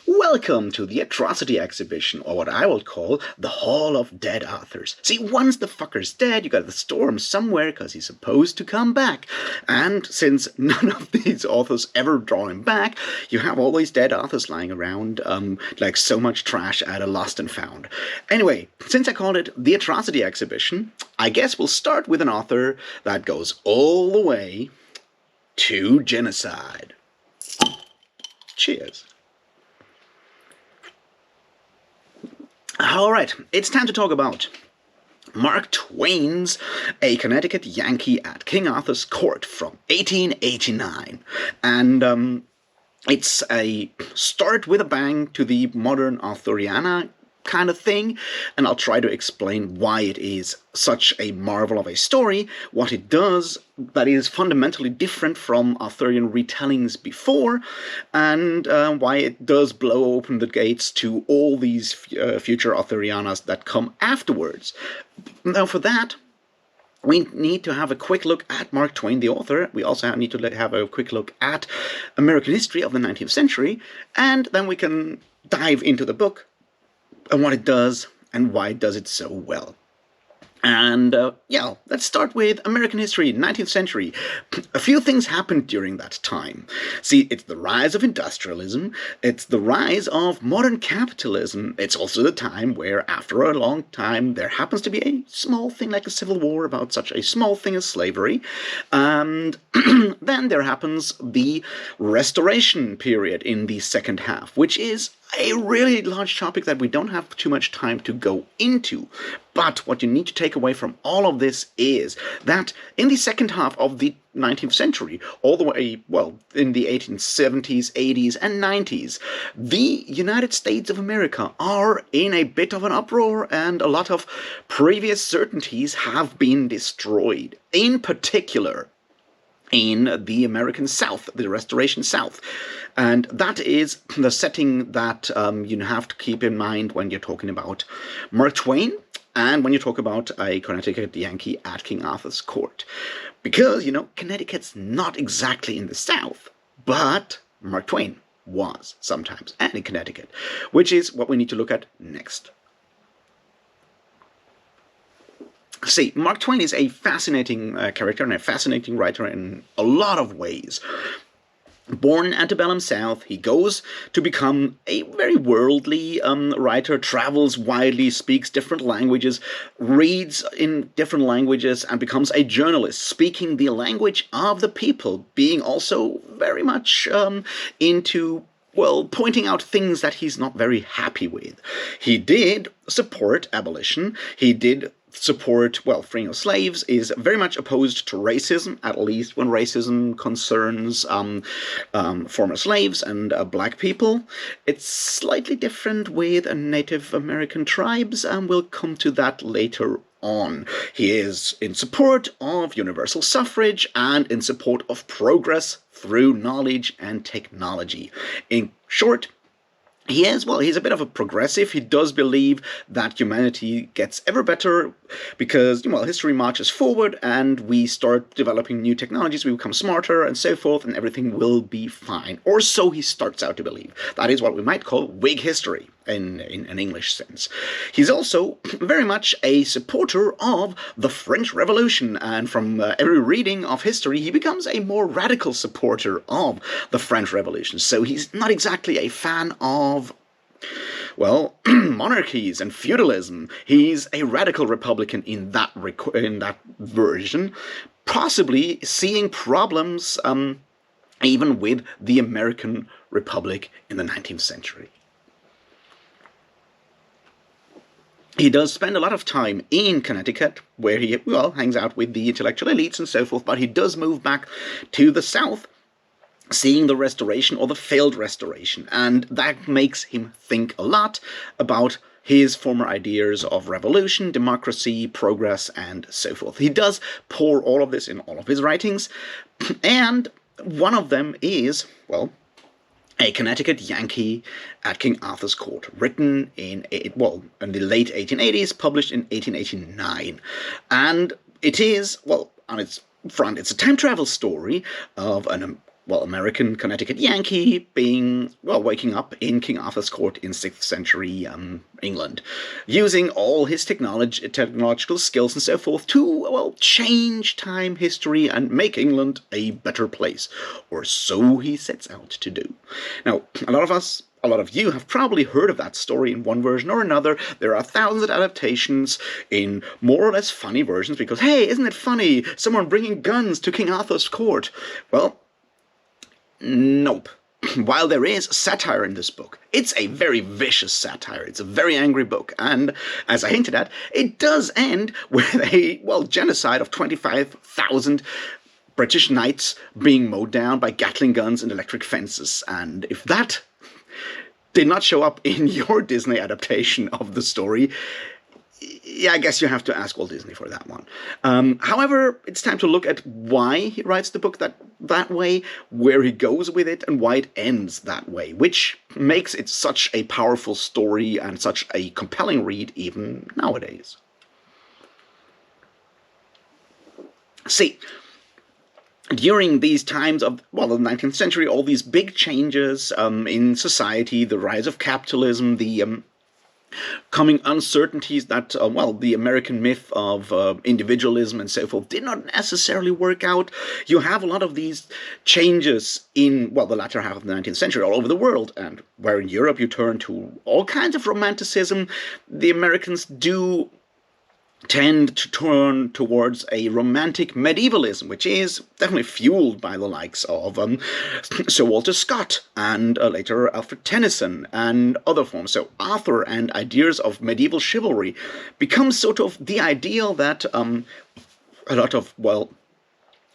Welcome to the Atrocity Exhibition, or what I will call the Hall of Dead Authors. See, once the fucker's dead, you gotta store him somewhere, because he's supposed to come back. And since none of these authors ever draw him back, you have all these dead authors lying around, like so much trash at a lost and found. Anyway, since I called it the Atrocity Exhibition, I guess we'll start with an author that goes all the way to genocide. Cheers. Alright, it's time to talk about Mark Twain's A Connecticut Yankee at King Arthur's Court from 1889. And it's a start with a bang to the modern Arthuriana kind of thing, and I'll try to explain why it is such a marvel of a story, what it does that is fundamentally different from Arthurian retellings before, and why it does blow open the gates to all these future Arthurianas that come afterwards. Now for that, we need to have a quick look at Mark Twain, the author. We also need to have a quick look at American history of the 19th century, and then we can dive into the book and what it does, and why it does it so well. And, yeah, let's start with American history, 19th century. A few things happened during that time. See, it's the rise of industrialism, it's the rise of modern capitalism, it's also the time where, after a long time, there happens to be a small thing like a civil war about such a small thing as slavery, and then there happens the Restoration period in the second half, which is a really large topic that we don't have too much time to go into. But what you need to take away from all of this is that in the second half of the 19th century, all the way, well, in the 1870s, 80s, and 90s, the United States of America are in a bit of an uproar, and a lot of previous certainties have been destroyed. In particular, in the American South, the Restoration South. And that is the setting that you have to keep in mind when you're talking about Mark Twain and when you talk about a Connecticut Yankee at King Arthur's court. Because, Connecticut's not exactly in the South, but Mark Twain was sometimes, and in Connecticut, which is what we need to look at next. See, Mark Twain is a fascinating character and a fascinating writer in a lot of ways. Born in antebellum South, he goes to become a very worldly writer, travels widely, speaks different languages, reads in different languages, and becomes a journalist, speaking the language of the people, being also very much into pointing out things that he's not very happy with. He did support abolition. He did support, freeing of slaves, is very much opposed to racism, at least when racism concerns former slaves and black people. It's slightly different with Native American tribes, and we'll come to that later on. He is in support of universal suffrage and in support of progress through knowledge and technology. In short, he's a bit of a progressive. He does believe that humanity gets ever better because, history marches forward and we start developing new technologies, we become smarter and so forth, and everything will be fine. Or so he starts out to believe. That is what we might call Whig history in an English sense. He's also very much a supporter of the French Revolution, and from every reading of history, he becomes a more radical supporter of the French Revolution. So he's not exactly a fan of monarchies and feudalism. He's a radical Republican in that version, possibly seeing problems even with the American Republic in the 19th century. He does spend a lot of time in Connecticut, where he, hangs out with the intellectual elites and so forth, but he does move back to the South, seeing the Restoration, or the failed Restoration, and that makes him think a lot about his former ideas of revolution, democracy, progress, and so forth. He does pour all of this in all of his writings, and one of them is, a Connecticut Yankee at King Arthur's court, written in the late 1880s, published in 1889. And it is, on its front, it's a time travel story of an American Connecticut Yankee being, waking up in King Arthur's court in 6th century England, using all his technological skills and so forth to, change time history and make England a better place. Or so he sets out to do. Now, a lot of you have probably heard of that story in one version or another. There are thousands of adaptations in more or less funny versions because, hey, isn't it funny? Someone bringing guns to King Arthur's court. Nope. While there is satire in this book, it's a very vicious satire. It's a very angry book. And, as I hinted at, it does end with a, genocide of 25,000 British knights being mowed down by Gatling guns and electric fences. And if that did not show up in your Disney adaptation of the story, I guess you have to ask Walt Disney for that one. However, it's time to look at why he writes the book that way, where he goes with it, and why it ends that way, which makes it such a powerful story and such a compelling read even nowadays. See, during these times of, the 19th century, all these big changes in society, the rise of capitalism, the coming uncertainties that, the American myth of individualism and so forth did not necessarily work out. You have a lot of these changes in, the latter half of the 19th century all over the world, and where in Europe you turn to all kinds of romanticism, the Americans do tend to turn towards a romantic medievalism, which is definitely fueled by the likes of Sir Walter Scott and later Alfred Tennyson and other forms. So Arthur and ideas of medieval chivalry become sort of the ideal that a lot of, well,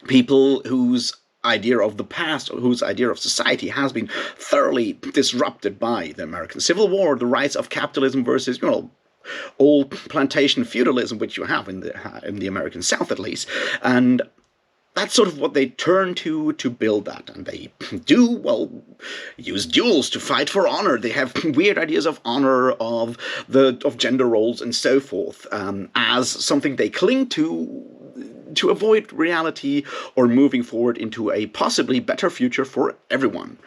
people whose idea of the past or whose idea of society has been thoroughly disrupted by the American Civil War, the rise of capitalism versus, old plantation feudalism, which you have in the American South at least, and that's sort of what they turn to build that. And they do, well, use duels to fight for honor. They have weird ideas of honor, of gender roles and so forth, as something they cling to avoid reality or moving forward into a possibly better future for everyone.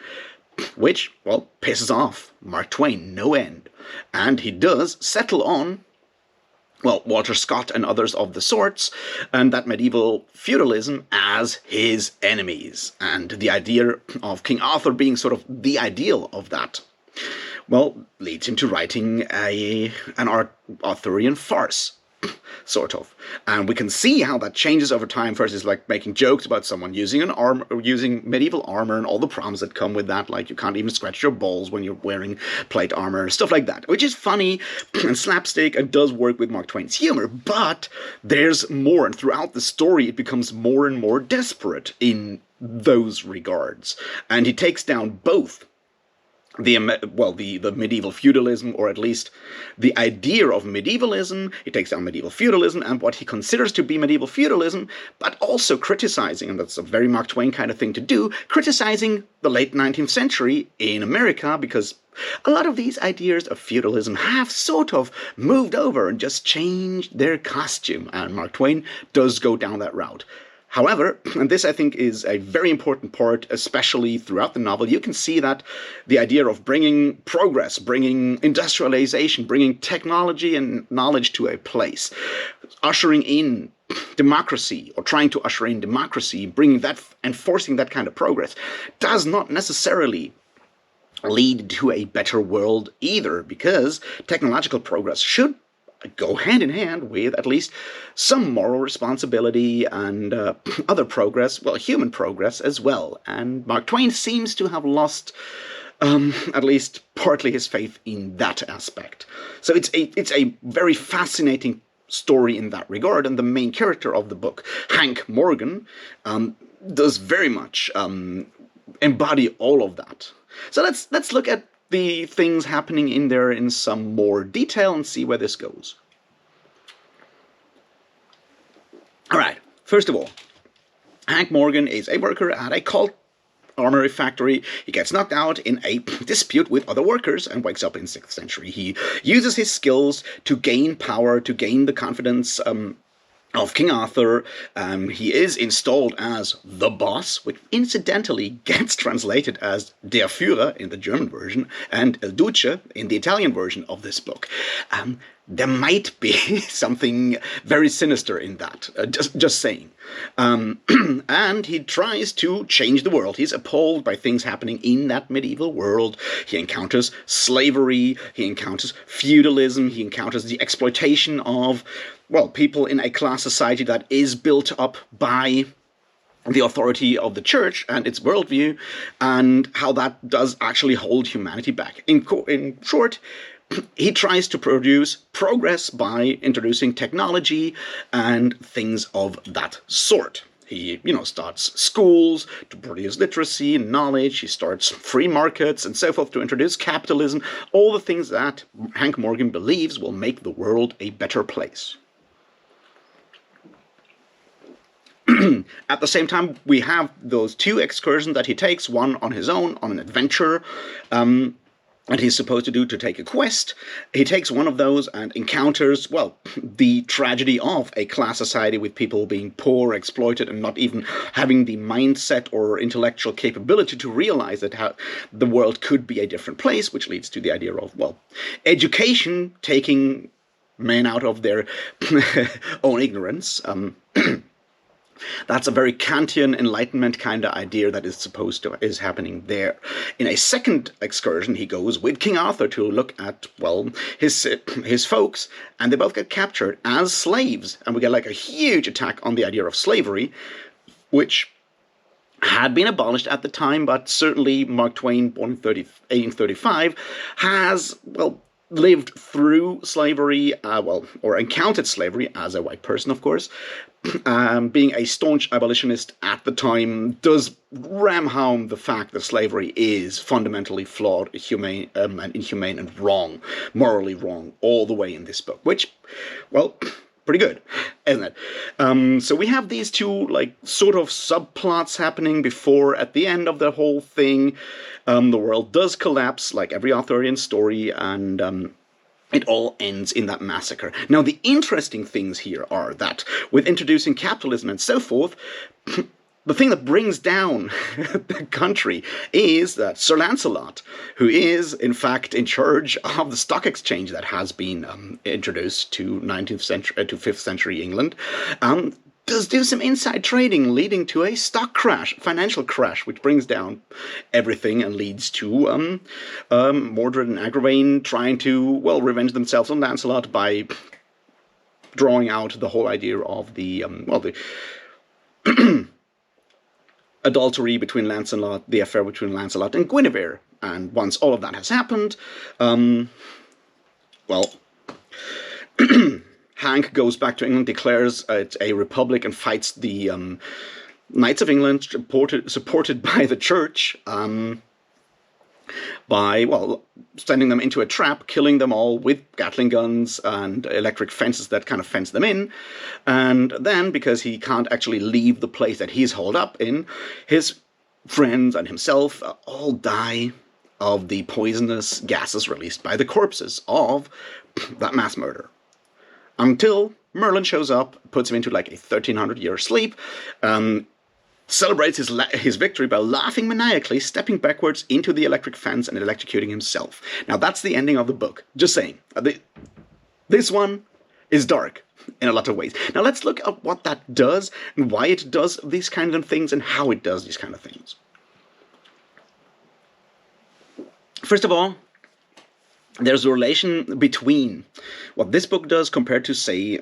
Which, well, pisses off Mark Twain no end. And he does settle on, well, Walter Scott and others of the sorts, and that medieval feudalism as his enemies. And the idea of King Arthur being sort of the ideal of that, well, leads him to writing an Arthurian farce. Sort of. And we can see how that changes over time. First is like making jokes about someone using using medieval armor and all the problems that come with that, like you can't even scratch your balls when you're wearing plate armor, stuff like that, which is funny and slapstick and does work with Mark Twain's humor, but there's more, and throughout the story it becomes more and more desperate in those regards. And he takes down both the medieval feudalism, or at least the idea of medievalism. He takes down medieval feudalism and what he considers to be medieval feudalism, but also criticizing, and that's a very Mark Twain kind of thing to do, criticizing the late 19th century in America, because a lot of these ideas of feudalism have sort of moved over and just changed their costume, and Mark Twain does go down that route. However, and this I think is a very important part, especially throughout the novel, you can see that the idea of bringing progress, bringing industrialization, bringing technology and knowledge to a place, ushering in democracy, or trying to usher in democracy, bringing that, enforcing that kind of progress, does not necessarily lead to a better world either, because technological progress should go hand in hand with at least some moral responsibility and other progress, well, human progress as well. And Mark Twain seems to have lost at least partly his faith in that aspect. So it's a very fascinating story in that regard, and the main character of the book, Hank Morgan, does very much embody all of that. So let's look at the things happening in there in some more detail and see where this goes. Alright, first of all, Hank Morgan is a worker at a cult armory factory. He gets knocked out in a dispute with other workers and wakes up in 6th century. He uses his skills to gain power, to gain the confidence of King Arthur. He is installed as the boss, which incidentally gets translated as Der Führer in the German version and El Duce in the Italian version of this book. There might be something very sinister in that, just saying. And he tries to change the world. He's appalled by things happening in that medieval world. He encounters slavery, he encounters feudalism, he encounters the exploitation of, well, people in a class society that is built up by the authority of the church and its worldview, and how that does actually hold humanity back. In short, he tries to produce progress by introducing technology and things of that sort. He, starts schools to produce literacy and knowledge. He starts free markets and so forth to introduce capitalism. All the things that Hank Morgan believes will make the world a better place. At the same time, we have those two excursions that he takes, one on his own, on an adventure, and he's supposed to do to take a quest. He takes one of those and encounters, well, the tragedy of a class society with people being poor, exploited, and not even having the mindset or intellectual capability to realize that how the world could be a different place, which leads to the idea of, well, education taking men out of their own ignorance. That's a very Kantian Enlightenment kind of idea that is happening there. In a second excursion, he goes with King Arthur to look at, well, his folks, and they both get captured as slaves, and we get like a huge attack on the idea of slavery, which had been abolished at the time, but certainly Mark Twain, born in 1835, has, well, lived through slavery, or encountered slavery as a white person, of course. Being a staunch abolitionist at the time does ram home the fact that slavery is fundamentally flawed, inhumane and wrong, morally wrong, all the way in this book, which, well, pretty good, isn't it? So we have these two, like, sort of subplots happening before, at the end of the whole thing, the world does collapse, like every Arthurian story, and it all ends in that massacre. Now, the interesting things here are that, with introducing capitalism and so forth, the thing that brings down the country is that Sir Lancelot, who is, in fact, in charge of the stock exchange that has been introduced to 19th century, to 5th century England, does do some inside trading, leading to a stock crash, financial crash, which brings down everything and leads to Mordred and Agravain trying to, well, revenge themselves on Lancelot by drawing out the whole idea of the adultery between Lancelot, the affair between Lancelot and Guinevere. And once all of that has happened, Hank goes back to England, declares it's a republic, and fights the Knights of England, supported by the church, by, well, sending them into a trap, killing them all with Gatling guns and electric fences that kind of fence them in. And then, because he can't actually leave the place that he's holed up in, his friends and himself all die of the poisonous gases released by the corpses of that mass murder. Until Merlin shows up, puts him into like a 1300-year sleep, celebrates his victory by laughing maniacally, stepping backwards into the electric fence and electrocuting himself. Now, that's the ending of the book. Just saying. This one is dark in a lot of ways. Now, let's look at what that does, and why it does these kind of things, and how it does these kind of things. First of all, there's a relation between what this book does compared to, say,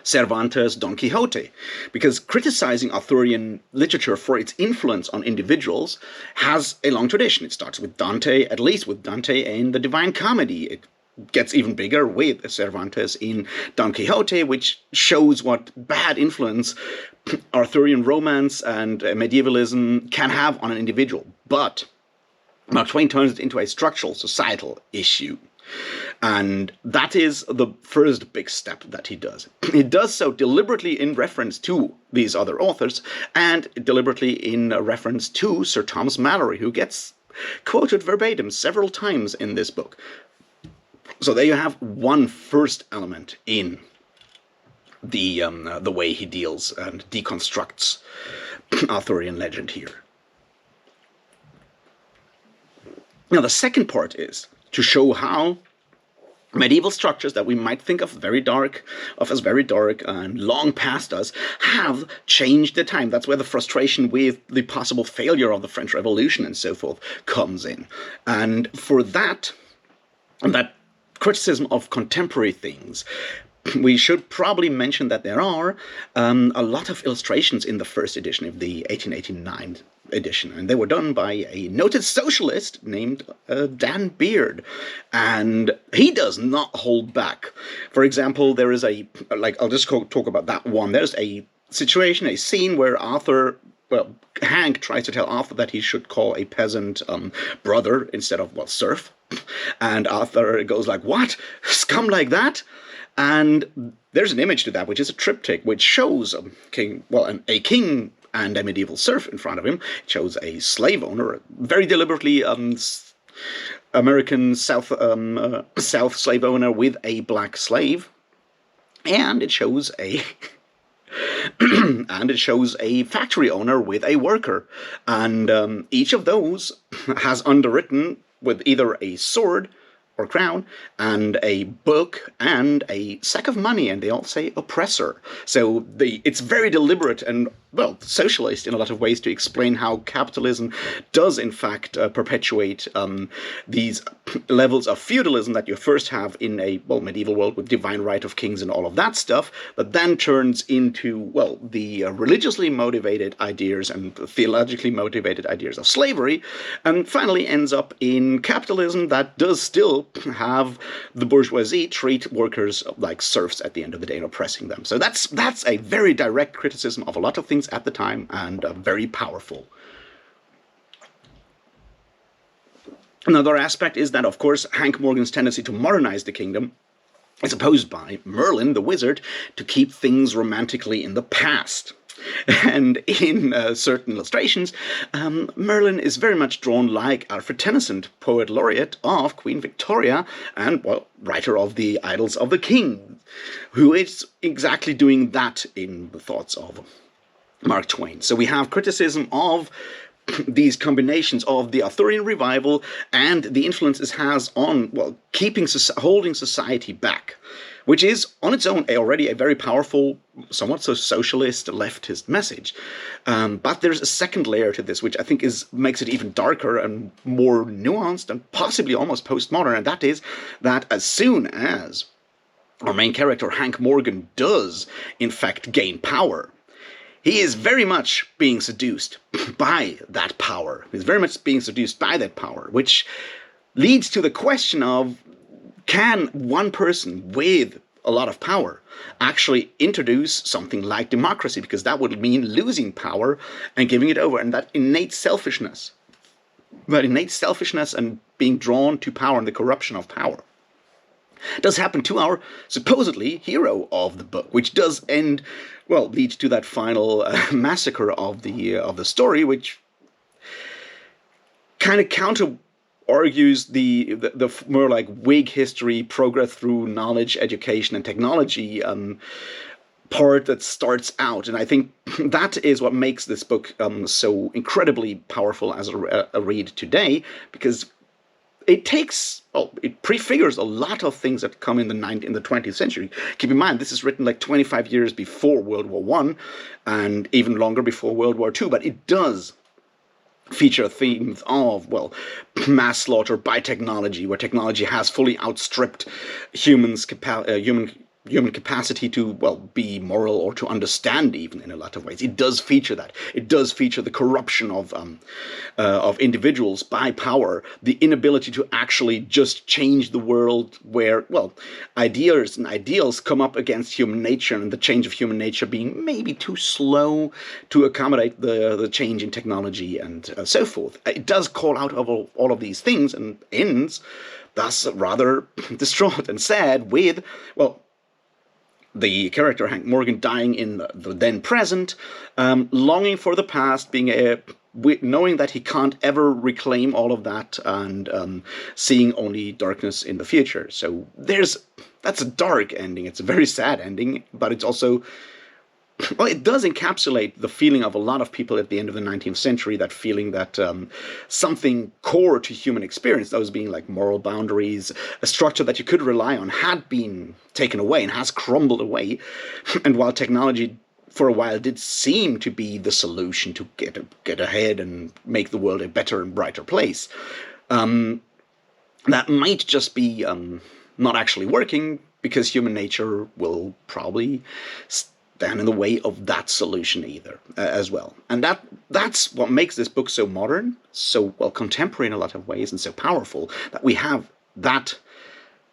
Cervantes' Don Quixote, because criticizing Arthurian literature for its influence on individuals has a long tradition. It starts with Dante, at least with Dante in the Divine Comedy. It gets even bigger with Cervantes in Don Quixote, which shows what bad influence Arthurian romance and medievalism can have on an individual. But Mark Twain turns it into a structural, societal issue. And that is the first big step that he does. He does so deliberately in reference to these other authors, and deliberately in reference to Sir Thomas Malory, who gets quoted verbatim several times in this book. So there you have one first element in the way he deals and deconstructs Arthurian legend here. Now, the second part is to show how medieval structures that we might think of as very dark and long past us have changed the time. That's where the frustration with the possible failure of the French Revolution and so forth comes in. And for that criticism of contemporary things, we should probably mention that there are a lot of illustrations in the first edition of the 1889 edition, and they were done by a noted socialist named Dan Beard, and he does not hold back. For example, there is I'll just talk about that one. There's a scene where Hank tries to tell Arthur that he should call a peasant brother instead of, serf, and Arthur goes like, "What? Scum like that?" And there's an image to that, which is a triptych, which shows a king and a medieval serf in front of him. It shows a slave owner, very deliberately American South slave owner with a black slave, and it shows a factory owner with a worker, and each of those has underwritten with either a sword or crown, and a book, and a sack of money, and they all say oppressor. So it's very deliberate and, well, socialist in a lot of ways to explain how capitalism does in fact perpetuate these levels of feudalism that you first have in a, well, medieval world with divine right of kings and all of that stuff, but then turns into, well, the religiously motivated ideas and theologically motivated ideas of slavery, and finally ends up in capitalism that does still have the bourgeoisie treat workers like serfs at the end of the day and oppressing them. So that's a very direct criticism of a lot of things at the time, and very powerful. Another aspect is that, of course, Hank Morgan's tendency to modernize the kingdom is opposed by Merlin, the wizard, to keep things romantically in the past. And in certain illustrations, Merlin is very much drawn like Alfred Tennyson, poet laureate of Queen Victoria and, well, writer of the Idylls of the King, who is exactly doing that in the thoughts of Mark Twain. So we have criticism of these combinations of the Arthurian revival and the influence it has on, well, holding society back, which is on its own already a very powerful, somewhat so socialist, leftist message. But there's a second layer to this, which I think makes it even darker and more nuanced and possibly almost postmodern, and that is that as soon as our main character, Hank Morgan, does in fact gain power, he is very much being seduced by that power. He's very much being seduced by that power, which leads to the question of, can one person with a lot of power actually introduce something like democracy? Because that would mean losing power and giving it over, and that innate selfishness and being drawn to power and the corruption of power does happen to our supposedly hero of the book, which does end, well, lead to that final massacre of the story, which kind of counter argues the more like Whig history, progress through knowledge, education, and technology part that starts out. And I think that is what makes this book so incredibly powerful as a read today, because it prefigures a lot of things that come in the 20th century. Keep in mind, this is written like 25 years before World War I, and even longer before World War II, but it does feature themes of, well, mass slaughter by technology, where technology has fully outstripped human capacity to, well, be moral or to understand even in a lot of ways. It does feature that. It does feature the corruption of individuals by power, the inability to actually just change the world, where, well, ideas and ideals come up against human nature, and the change of human nature being maybe too slow to accommodate the change in technology and so forth. It does call out all of these things, and ends thus rather distraught and sad with, well, the character Hank Morgan dying in the then present, longing for the past, knowing that he can't ever reclaim all of that, and seeing only darkness in the future. So that's a dark ending. It's a very sad ending, but it's also, well, it does encapsulate the feeling of a lot of people at the end of the 19th century, that feeling that something core to human experience, those being like moral boundaries, a structure that you could rely on, had been taken away and has crumbled away. And while technology for a while did seem to be the solution to get ahead and make the world a better and brighter place, that might just be not actually working, because human nature will probably stand in the way of that solution either, as well. And that's what makes this book so modern, so, well, contemporary in a lot of ways, and so powerful, that we have that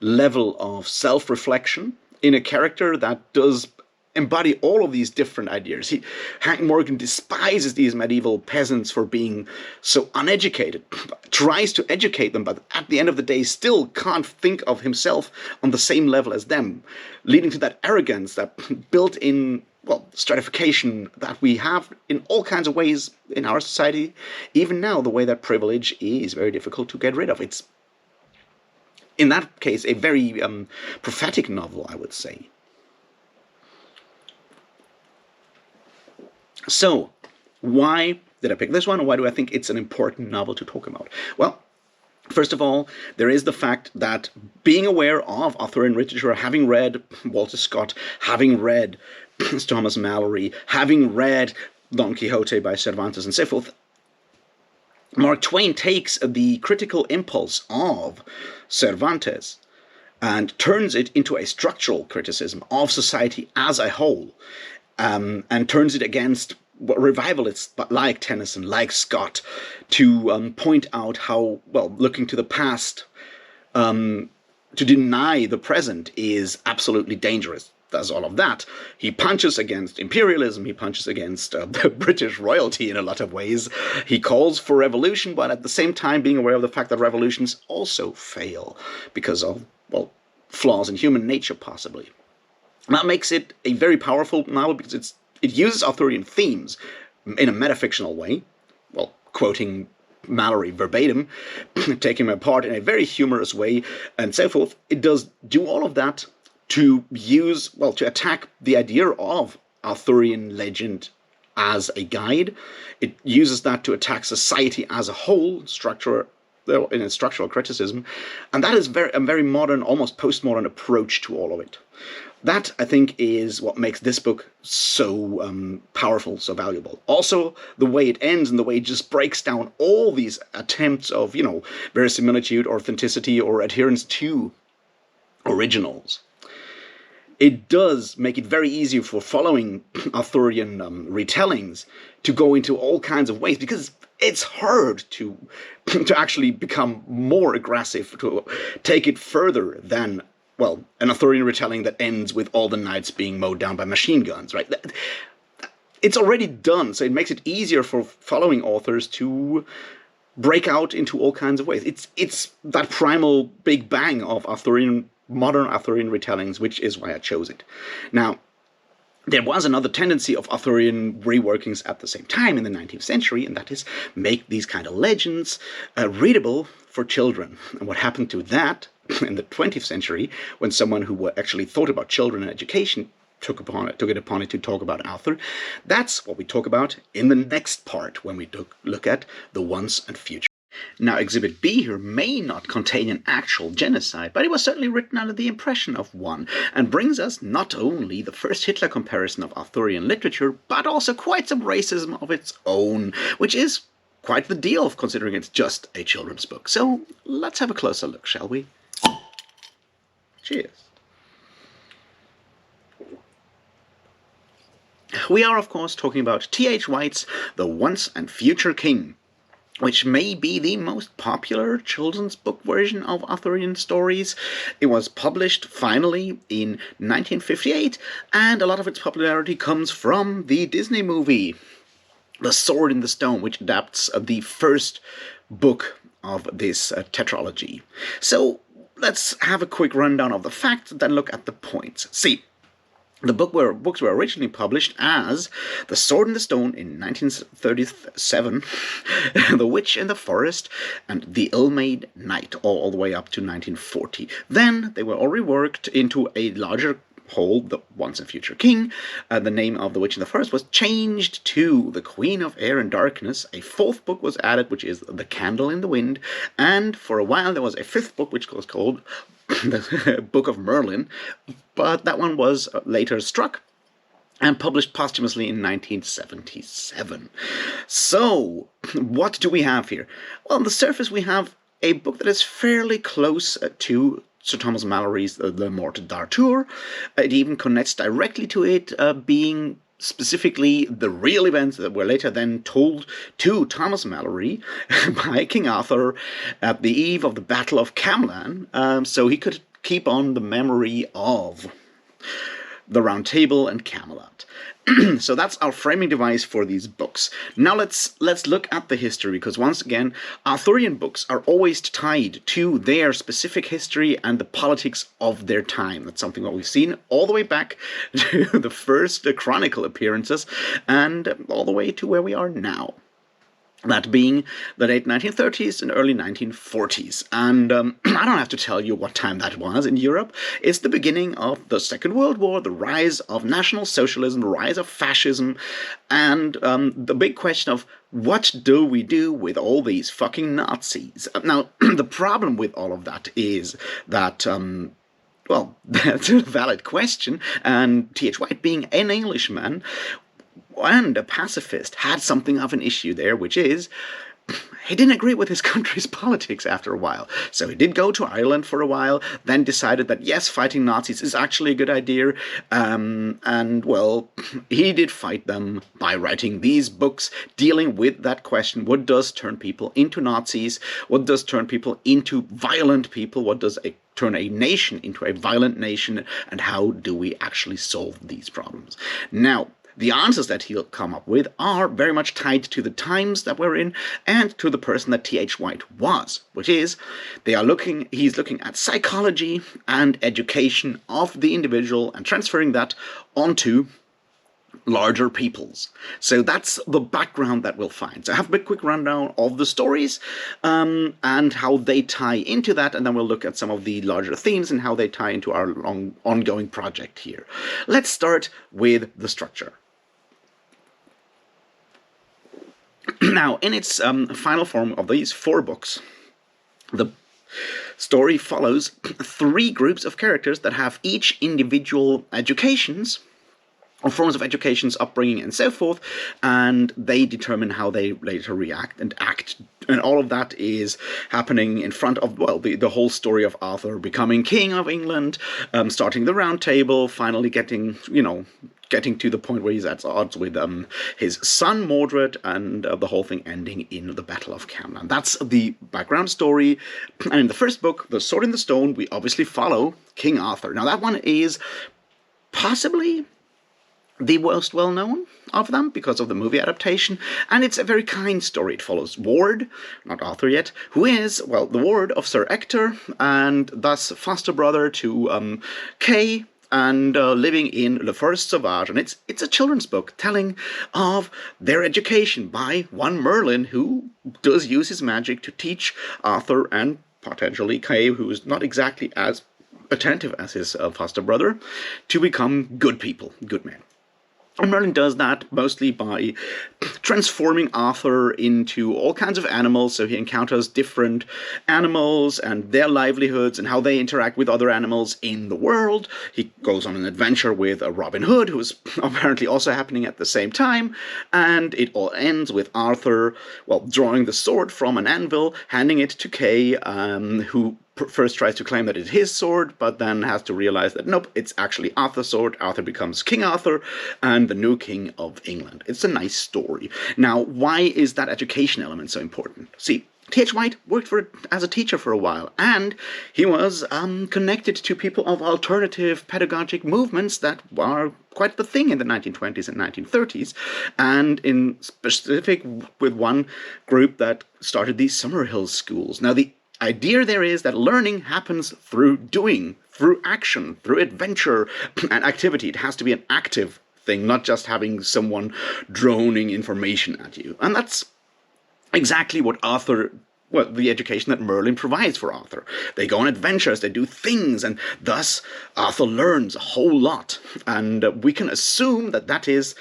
level of self-reflection in a character that does embody all of these different ideas. Hank Morgan despises these medieval peasants for being so uneducated, tries to educate them, but at the end of the day still can't think of himself on the same level as them, leading to that arrogance, that built-in, well, stratification that we have in all kinds of ways in our society, even now, the way that privilege is very difficult to get rid of. It's, in that case, a very prophetic novel, I would say. So, why did I pick this one? Why do I think it's an important novel to talk about? Well, First of all, there is the fact that being aware of Arthurian literature, having read Walter Scott, having read Thomas Malory, having read Don Quixote by Cervantes and so forth, Mark Twain takes the critical impulse of Cervantes and turns it into a structural criticism of society as a whole, and turns it against revivalists like Tennyson, like Scott, to point out how, well, looking to the past to deny the present is absolutely dangerous. Does all of that. He punches against imperialism, he punches against the British royalty in a lot of ways. He calls for revolution, but at the same time being aware of the fact that revolutions also fail because of, well, flaws in human nature, possibly. And that makes it a very powerful novel because it uses Arthurian themes in a metafictional way, well, quoting Malory verbatim, taking them apart in a very humorous way, and so forth. It does do all of that to use, well, to attack the idea of Arthurian legend as a guide. It uses that to attack society as a whole, in a structural criticism, and that is a very modern, almost postmodern approach to all of it. That, I think, is what makes this book so powerful, so valuable. Also, the way it ends and the way it just breaks down all these attempts of, verisimilitude, authenticity, or adherence to originals. It does make it very easy for following Arthurian retellings to go into all kinds of ways, because it's hard to actually become more aggressive, to take it further than, well, an Arthurian retelling that ends with all the knights being mowed down by machine guns, right? It's already done, so it makes it easier for following authors to break out into all kinds of ways. It's that primal big bang of modern Arthurian retellings, which is why I chose it. Now, there was another tendency of Arthurian reworkings at the same time in the 19th century, and that is make these kind of legends readable for children. And what happened to that in the 20th century, when someone who actually thought about children and education took it upon it to talk about Arthur, that's what we talk about in the next part when we look at the once and future. Now, Exhibit B here may not contain an actual genocide, but it was certainly written under the impression of one, and brings us not only the first Hitler comparison of Arthurian literature, but also quite some racism of its own, which is quite the deal, considering it's just a children's book. So let's have a closer look, shall we? Cheers. We are, of course, talking about T.H. White's The Once and Future King, which may be the most popular children's book version of Arthurian stories. It was published finally in 1958, and a lot of its popularity comes from the Disney movie, The Sword in the Stone, which adapts the first book of this tetralogy. So let's have a quick rundown of the facts and then look at the points. See, the books were originally published as The Sword in the Stone in 1937, The Witch in the Forest, and The Ill-Made Knight, all the way up to 1940. Then they were all reworked into a larger whole, The Once and Future King. The name of The Witch in the Forest was changed to The Queen of Air and Darkness. A fourth book was added, which is The Candle in the Wind, and for a while there was a fifth book, which was called The Book of Merlin, but that one was later struck and published posthumously in 1977. So, what do we have here? Well, on the surface we have a book that is fairly close to Sir Thomas Malory's Le Morte d'Arthur. It even connects directly to it, being specifically the real events that were later then told to Thomas Malory by King Arthur at the eve of the Battle of Camlan, so he could keep on the memory of the Round Table and Camelot. So that's our framing device for these books. Now let's look at the history, because once again, Arthurian books are always tied to their specific history and the politics of their time. That's something that we've seen all the way back to the first Chronicle appearances and all the way to where we are now. that being the late 1930s and early 1940s. And I don't have to tell you what time that was in Europe. It's the beginning of the Second World War, the rise of National Socialism, the rise of fascism, and the big question of what do we do with all these fucking Nazis? Now, the problem with all of that is that well, that's a valid question, and T.H. White, being an Englishman and a pacifist, had something of an issue there, which is he didn't agree with his country's politics after a while. So he did go to Ireland for a while, then decided that yes, fighting Nazis is actually a good idea, and well, he did fight them by writing these books dealing with that question: what does turn people into Nazis? What does turn people into violent people? What does turn a nation into a violent nation? And how do we actually solve these problems? Now, the answers that he'll come up with are very much tied to the times that we're in and to the person that T.H. White was, which is he's looking at psychology and education of the individual and transferring that onto larger peoples. So that's the background that we'll find. So I have a quick rundown of the stories and how they tie into that, and then we'll look at some of the larger themes and how they tie into our ongoing project here. Let's start with the structure. Now, in its final form of these 4 books, the story follows 3 groups of characters that have each individual educations, or forms of educations, upbringing, and so forth, and they determine how they later react and act. And all of that is happening in front of, well, the whole story of Arthur becoming king of England, starting the Round Table, finally getting to the point where he's at odds with his son Mordred, and the whole thing ending in the Battle of Camlan. That's the background story. And in the first book, The Sword in the Stone, we obviously follow King Arthur. Now that one is possibly the most well-known of them because of the movie adaptation, and it's a very kind story. It follows Ward, not Arthur yet, who is, well, the ward of Sir Ector, and thus foster brother to Kay, and living in Le Forest Sauvage. And it's a children's book telling of their education by one Merlin, who does use his magic to teach Arthur and potentially Kay, who is not exactly as attentive as his foster brother, to become good people, good men. And Merlin does that mostly by transforming Arthur into all kinds of animals, so he encounters different animals and their livelihoods and how they interact with other animals in the world. He goes on an adventure with Robin Hood, who's apparently also happening at the same time, and it all ends with Arthur, well, drawing the sword from an anvil, handing it to Kay, who first tries to claim that it's his sword, but then has to realize that nope, it's actually Arthur's sword. Arthur becomes King Arthur and the new king of England. It's a nice story. Now, why is that education element so important? See, T.H. White worked as a teacher for a while, and he was connected to people of alternative pedagogic movements that were quite the thing in the 1920s and 1930s, and in specific with one group that started these Summerhill schools. Now, the idea there is that learning happens through doing, through action, through adventure and activity. It has to be an active thing, not just having someone droning information at you. And that's exactly what the education that Merlin provides for Arthur. They go on adventures, they do things, and thus Arthur learns a whole lot. And we can assume that that is,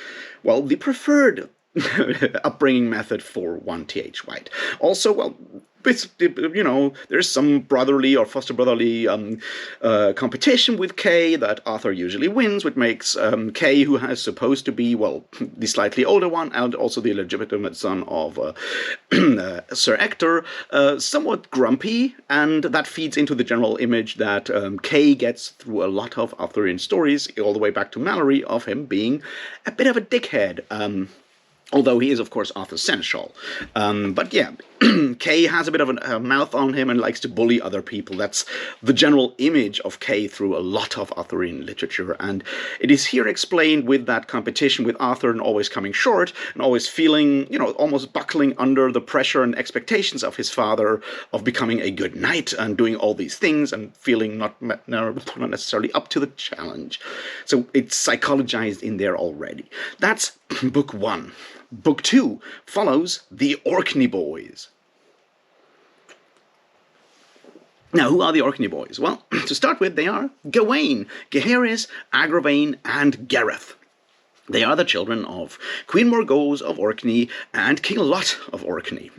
well, the preferred upbringing method for one T.H. White. Also, well, there's some brotherly or foster brotherly competition with Kay that Arthur usually wins, which makes Kay, who is supposed to be, well, the slightly older one and also the illegitimate son of Sir Ector, somewhat grumpy, and that feeds into the general image that Kay gets through a lot of Arthurian stories, all the way back to Mallory, of him being a bit of a dickhead. Although he is, of course, Arthur's seneschal. But yeah, Kay has a bit of a mouth on him and likes to bully other people. That's the general image of Kay through a lot of Arthurian literature. And it is here explained with that competition with Arthur and always coming short and always feeling, almost buckling under the pressure and expectations of his father of becoming a good knight and doing all these things and feeling not necessarily up to the challenge. So it's psychologized in there already. That's book 1. Book 2 follows the Orkney Boys. Now, who are the Orkney Boys? Well, to start with, they are Gawain, Gaheris, Agravain, and Gareth. They are the children of Queen Morgause of Orkney and King Lot of Orkney.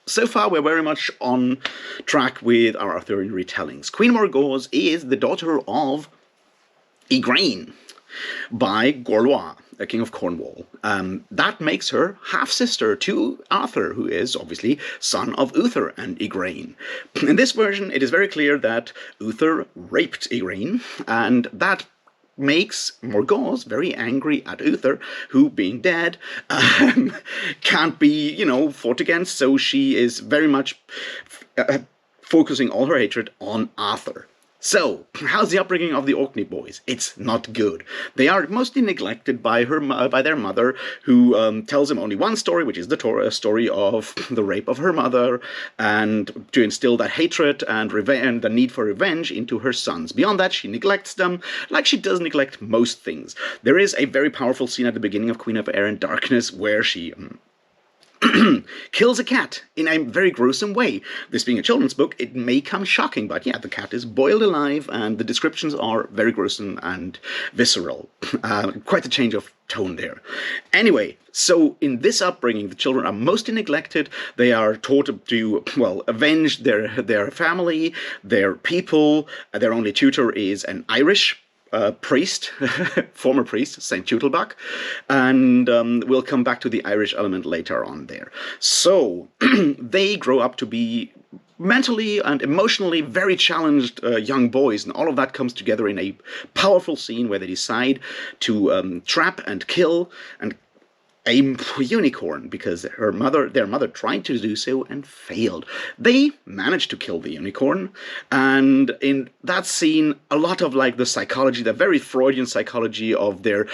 So far, we're very much on track with our Arthurian retellings. Queen Morgause is the daughter of Igraine by Gorlois, a king of Cornwall. That makes her half-sister to Arthur, who is obviously son of Uther and Igraine. In this version, it is very clear that Uther raped Igraine, and that makes Morgause very angry at Uther, who, being dead, can't be, fought against, so she is very much focusing all her hatred on Arthur. So, how's the upbringing of the Orkney Boys? It's not good. They are mostly neglected by their mother, who tells them only one story, which is the story of the rape of her mother, and to instill that hatred and the need for revenge into her sons. Beyond that, she neglects them, like she does neglect most things. There is a very powerful scene at the beginning of Queen of Air and Darkness where she kills a cat in a very gruesome way. This being a children's book, it may come shocking, but yeah, the cat is boiled alive, and the descriptions are very gruesome and visceral. Quite a change of tone there. Anyway, so in this upbringing, the children are mostly neglected. They are taught to, avenge their family, their people. Their only tutor is an Irish priest, former priest, St. Tutelbach, and we'll come back to the Irish element later on there. So, they grow up to be mentally and emotionally very challenged young boys, and all of that comes together in a powerful scene where they decide to trap and kill and a unicorn, because their mother tried to do so and failed. They managed to kill the unicorn, and in that scene, a lot of the psychology, the very Freudian psychology of their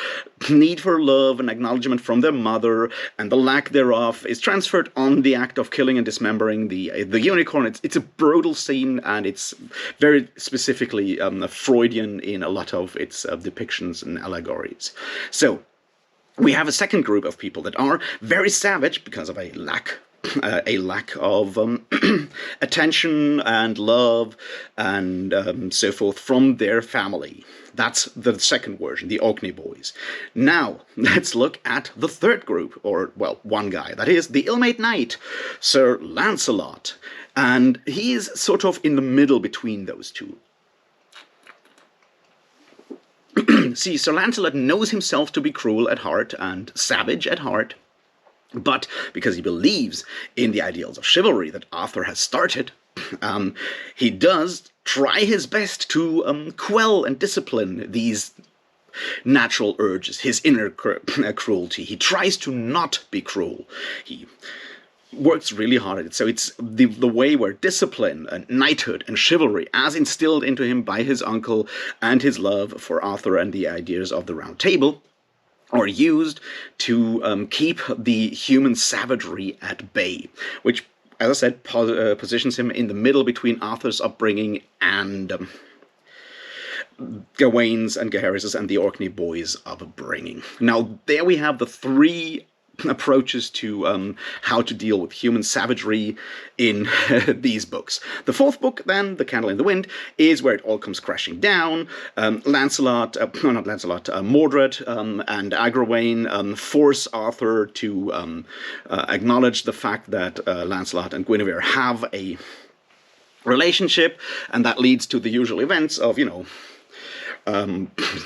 need for love and acknowledgement from their mother, and the lack thereof, is transferred on the act of killing and dismembering the unicorn. It's a brutal scene, and it's very specifically Freudian in a lot of its depictions and allegories. So, we have a second group of people that are very savage because of a lack of attention and love and so forth from their family. That's the second version, the Orkney Boys. Now, let's look at the third group, or, one guy. That is the ill-mate knight, Sir Lancelot. And he is sort of in the middle between those two. See, Sir Lancelot knows himself to be cruel at heart and savage at heart, but because he believes in the ideals of chivalry that Arthur has started, he does try his best to quell and discipline these natural urges, his inner cruelty. He tries to not be cruel. He works really hard at it. So it's the way where discipline and knighthood and chivalry, as instilled into him by his uncle and his love for Arthur and the ideas of the Round Table, are used to keep the human savagery at bay, which, as I said, positions him in the middle between Arthur's upbringing and Gawain's and Gaheris's and the Orkney Boys' upbringing. Now, there we have the three approaches to how to deal with human savagery in these books. The fourth book, then, The Candle in the Wind, is where it all comes crashing down. Mordred and Agravain force Arthur to acknowledge the fact that Lancelot and Guinevere have a relationship, and that leads to the usual events of,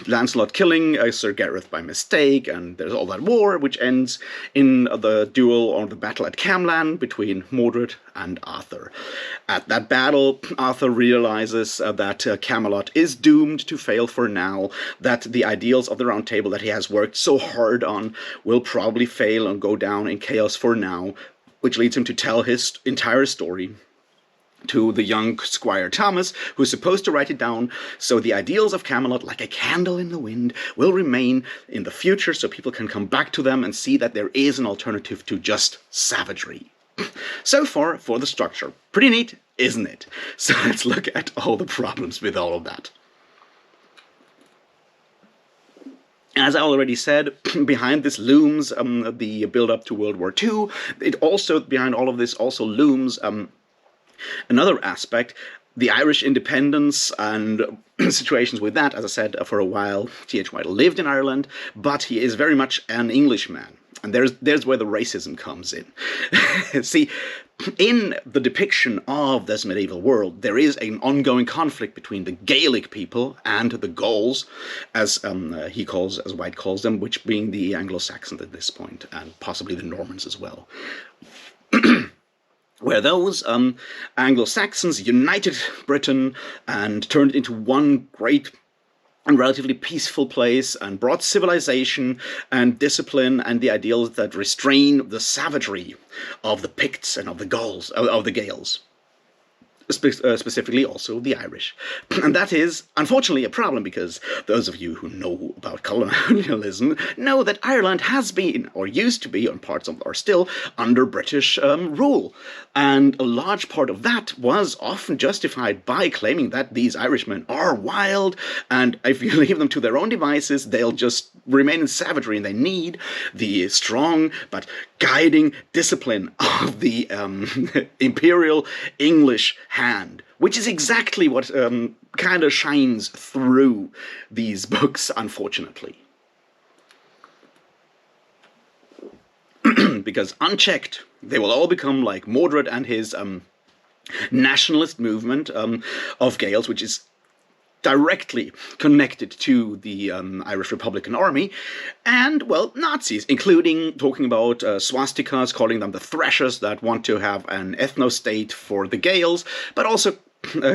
Lancelot killing Sir Gareth by mistake, and there's all that war, which ends in the duel or the battle at Camlan between Mordred and Arthur. At that battle, Arthur realizes that Camelot is doomed to fail for now, that the ideals of the Round Table that he has worked so hard on will probably fail and go down in chaos for now, which leads him to tell his entire story to the young Squire Thomas, who's supposed to write it down, so the ideals of Camelot, like a candle in the wind, will remain in the future, so people can come back to them and see that there is an alternative to just savagery. So far, for the structure. Pretty neat, isn't it? So let's look at all the problems with all of that. As I already said, behind this looms the build-up to World War II. Behind all of this also looms another aspect, the Irish independence and situations with that. As I said, for a while, T.H. White lived in Ireland, but he is very much an Englishman. And there's where the racism comes in. See, in the depiction of this medieval world, there is an ongoing conflict between the Gaelic people and the Gauls, as White calls them, which being the Anglo-Saxons at this point, and possibly the Normans as well. Where those Anglo-Saxons united Britain and turned it into one great and relatively peaceful place and brought civilization and discipline and the ideals that restrain the savagery of the Picts and of the Gauls, of the Gaels. Specifically also the Irish. And that is, unfortunately, a problem because those of you who know about colonialism know that Ireland has been, or used to be, on parts of, or still, under British rule. And a large part of that was often justified by claiming that these Irishmen are wild, and if you leave them to their own devices, they'll just remain in savagery, and they need the strong but guiding discipline of the imperial English hand, which is exactly what kind of shines through these books, unfortunately. Because unchecked, they will all become like Mordred and his nationalist movement of Gaels, which is directly connected to the Irish Republican Army, and, well, Nazis, including talking about swastikas, calling them the Threshers that want to have an ethno-state for the Gaels, but also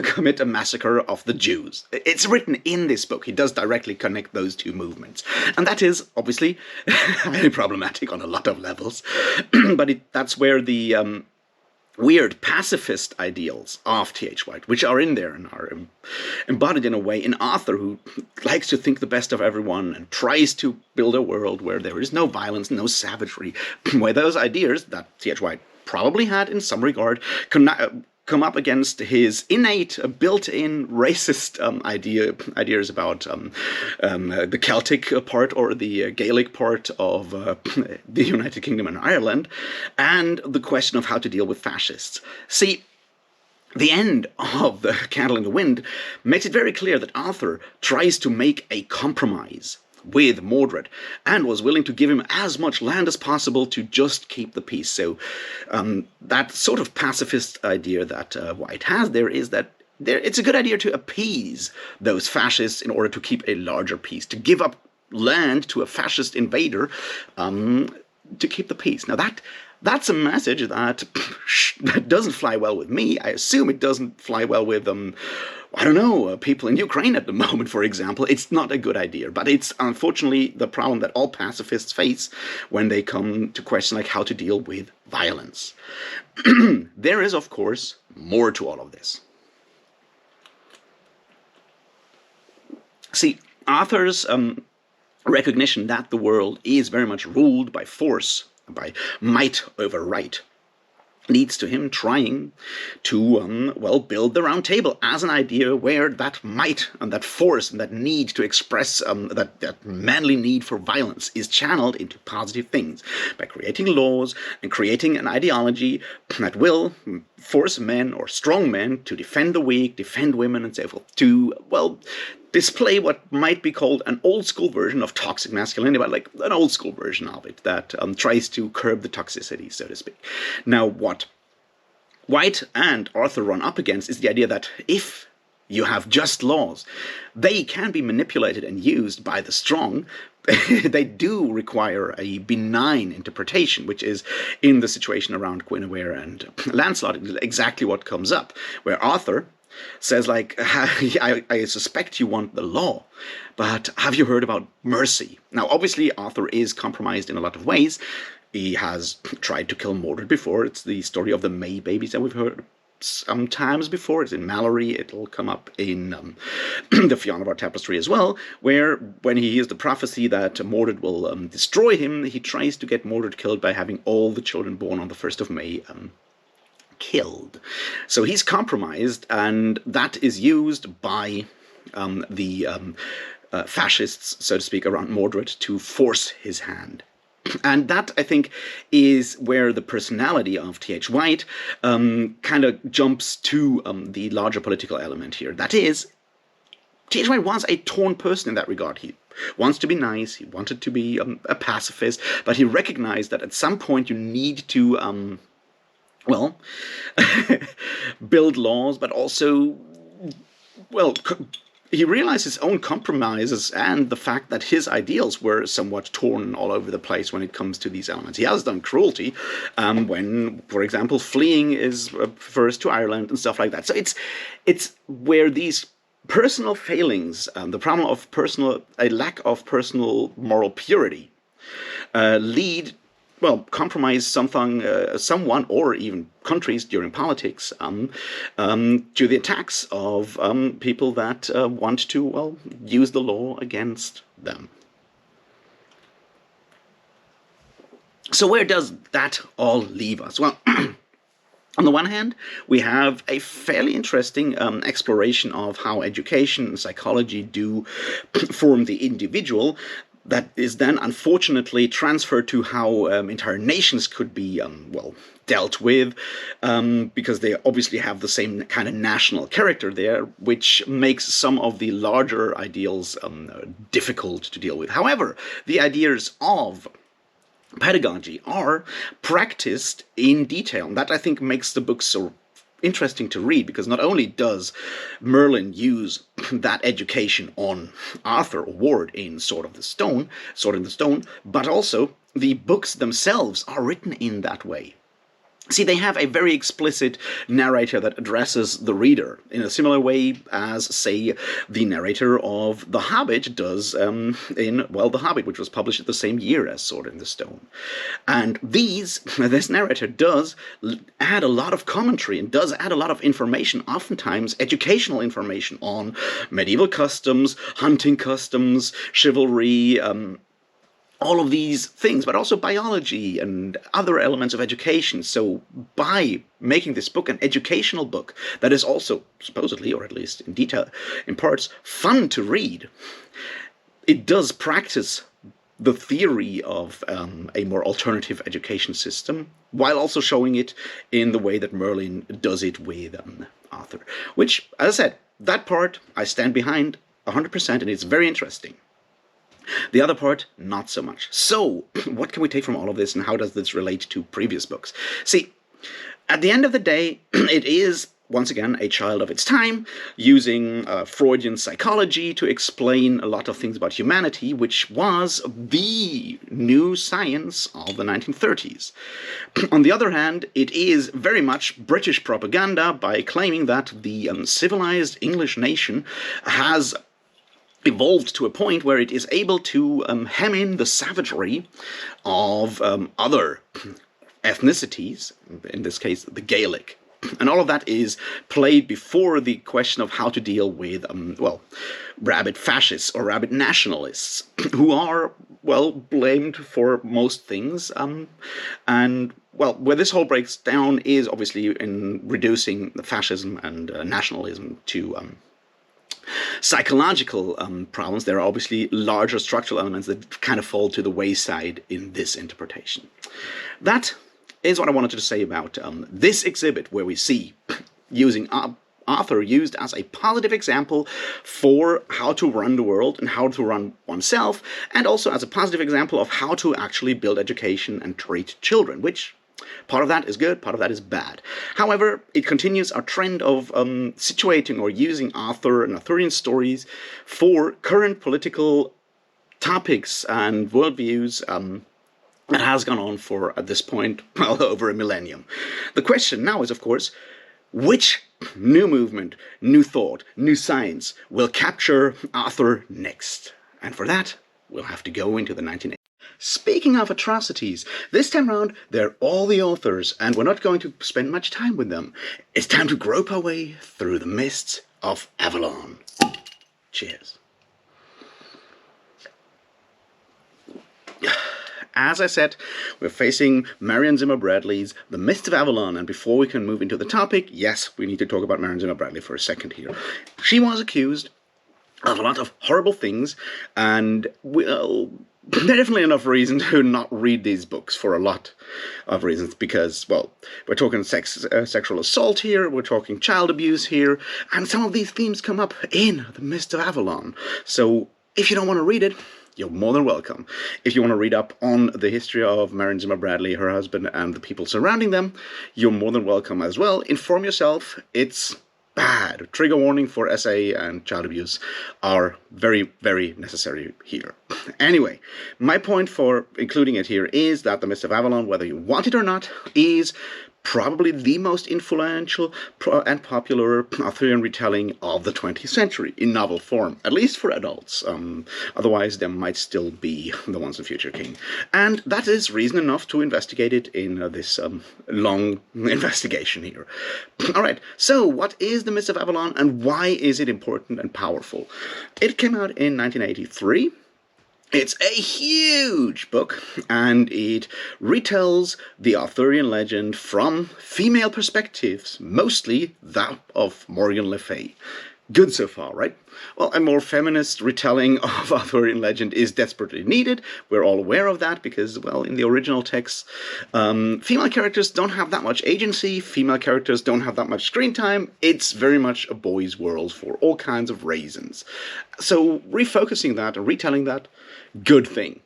commit a massacre of the Jews. It's written in this book. He does directly connect those two movements. And that is, obviously, highly problematic on a lot of levels. But that's where the weird pacifist ideals of T.H. White, which are in there and are embodied in a way in Arthur, who likes to think the best of everyone and tries to build a world where there is no violence, no savagery, where those ideas that T.H. White probably had in some regard come up against his innate, built-in racist ideas about the Celtic part or the Gaelic part of the United Kingdom and Ireland, and the question of how to deal with fascists. See, the end of The Candle in the Wind makes it very clear that Arthur tries to make a compromise with Mordred, and was willing to give him as much land as possible to just keep the peace. So that sort of pacifist idea that White has there is that it's a good idea to appease those fascists in order to keep a larger peace, to give up land to a fascist invader to keep the peace. Now that's a message that doesn't fly well with me. I assume it doesn't fly well with I don't know, people in Ukraine at the moment, for example. It's not a good idea, but it's unfortunately the problem that all pacifists face when they come to questions like how to deal with violence. There is, of course, more to all of this. See, Arthur's recognition that the world is very much ruled by force, by might over right, leads to him trying to, build the Round Table as an idea where that might and that force and that need to express that manly need for violence is channeled into positive things by creating laws and creating an ideology that will force men or strong men to defend the weak, defend women and so forth, to, display what might be called an old-school version of toxic masculinity, but like an old-school version of it that tries to curb the toxicity, so to speak. Now, what White and Arthur run up against is the idea that if you have just laws, they can be manipulated and used by the strong. They do require a benign interpretation, which is, in the situation around Guinevere and Lancelot, exactly what comes up, where Arthur says, I suspect you want the law, but have you heard about mercy? Now, obviously, Arthur is compromised in a lot of ways. He has tried to kill Mordred before. It's the story of the May babies that we've heard sometimes before. It's in Mallory. It'll come up in the Fionnuala Tapestry as well, where when he hears the prophecy that Mordred will destroy him, he tries to get Mordred killed by having all the children born on the 1st of May killed. So he's compromised, and that is used by the fascists, so to speak, around Mordred to force his hand. And that, I think, is where the personality of T.H. White kind of jumps to the larger political element here. That is, T.H. White was a torn person in that regard. He wants to be nice, he wanted to be a pacifist, but he recognized that at some point you need to, well, build laws, but also, well, he realized his own compromises and the fact that his ideals were somewhat torn all over the place when it comes to these elements. He has done cruelty when, for example, fleeing refers to Ireland and stuff like that. So it's where these personal failings, the problem of a lack of personal moral purity, lead, well, compromise someone or even countries during politics to the attacks of people that want to, well, use the law against them. So where does that all leave us? Well, on the one hand, we have a fairly interesting exploration of how education and psychology do form the individual, that is then unfortunately transferred to how entire nations could be, well, dealt with, because they obviously have the same kind of national character there, which makes some of the larger ideals difficult to deal with. However, the ideas of pedagogy are practiced in detail, and that, I think, makes the book so interesting to read, because not only does Merlin use that education on Arthur or Ward in Sword in the Stone, but also the books themselves are written in that way. See, they have a very explicit narrator that addresses the reader in a similar way as, say, the narrator of The Hobbit does in, well, The Hobbit, which was published the same year as Sword in the Stone. And this narrator does add a lot of commentary and does add a lot of information, oftentimes educational information on medieval customs, hunting customs, chivalry, all of these things, but also biology and other elements of education. So by making this book an educational book that is also supposedly, or at least in detail, in parts, fun to read, it does practice the theory of a more alternative education system, while also showing it in the way that Merlin does it with Arthur. Which, as I said, that part I stand behind 100%, and it's very interesting. The other part, not so much. So, what can we take from all of this, and how does this relate to previous books? See, at the end of the day, it is, once again, a child of its time, using Freudian psychology to explain a lot of things about humanity, which was the new science of the 1930s. On the other hand, it is very much British propaganda by claiming that the civilized English nation has evolved to a point where it is able to hem in the savagery of other ethnicities, in this case the Gaelic. And all of that is played before the question of how to deal with, well, rabid fascists or rabid nationalists, who are, well, blamed for most things. And, well, where this whole breaks down is obviously in reducing the fascism and nationalism to psychological problems. There are obviously larger structural elements that kind of fall to the wayside in this interpretation. That is what I wanted to say about this exhibit, where we see using Arthur used as a positive example for how to run the world and how to run oneself, and also as a positive example of how to actually build education and treat children, which part of that is good, part of that is bad. However, it continues our trend of situating or using Arthur and Arthurian stories for current political topics and worldviews that has gone on for, at this point, well, over a millennium. The question now is, of course, which new movement, new thought, new science will capture Arthur next? And for that, we'll have to go into the 1980s. Speaking of atrocities, this time round, they're all the authors, and we're not going to spend much time with them. It's time to grope our way through the mists of Avalon. Cheers. As I said, we're facing Marion Zimmer Bradley's The Mists of Avalon, and before we can move into the topic, yes, we need to talk about Marion Zimmer Bradley for a second here. She was accused of a lot of horrible things, and well, there's definitely enough reason to not read these books for a lot of reasons, because, well, we're talking sexual assault here, we're talking child abuse here, and some of these themes come up in The Mist of Avalon. So if you don't want to read it, you're more than welcome. If you want to read up on the history of Marion Zimmer Bradley, her husband, and the people surrounding them, you're more than welcome as well. Inform yourself. It's bad. Trigger warning for SA and child abuse are very, very necessary here. Anyway, my point for including it here is that The Mist of Avalon, whether you want it or not, is probably the most influential and popular Arthurian retelling of the 20th century in novel form, at least for adults. Otherwise, there might still be The Once and Future King. And that is reason enough to investigate it in this long investigation here. Alright, so what is The Mist of Avalon and why is it important and powerful? It came out in 1983. It's a huge book, and it retells the Arthurian legend from female perspectives, mostly that of Morgan Le Fay. Good so far, right? Well, a more feminist retelling of Arthurian legend is desperately needed. We're all aware of that because, well, in the original texts, female characters don't have that much agency, female characters don't have that much screen time. It's very much a boys' world for all kinds of reasons. So refocusing that and retelling that, good thing.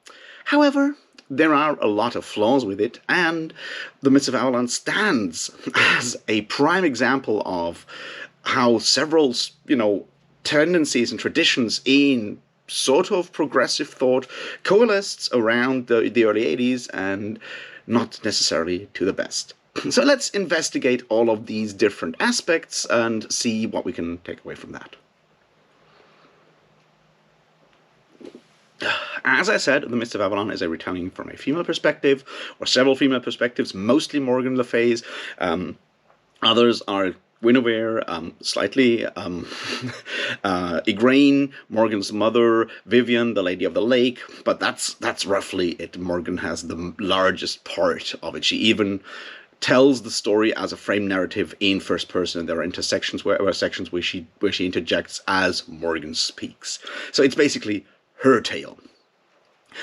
However, there are a lot of flaws with it, and The Mist of Avalon stands as a prime example of how several, tendencies and traditions in sort of progressive thought coalesced around the early 80s, and not necessarily to the best. So let's investigate all of these different aspects and see what we can take away from that. As I said, The Mist of Avalon is a retelling from a female perspective, or several female perspectives, mostly Morgan Le Fay's. Others are Guinevere, slightly Igraine, Morgan's mother, Vivian, the Lady of the Lake, but that's roughly it. Morgan has the largest part of it. She even tells the story as a frame narrative in first person. There are intersections sections where she interjects as Morgan speaks. So it's basically her tale.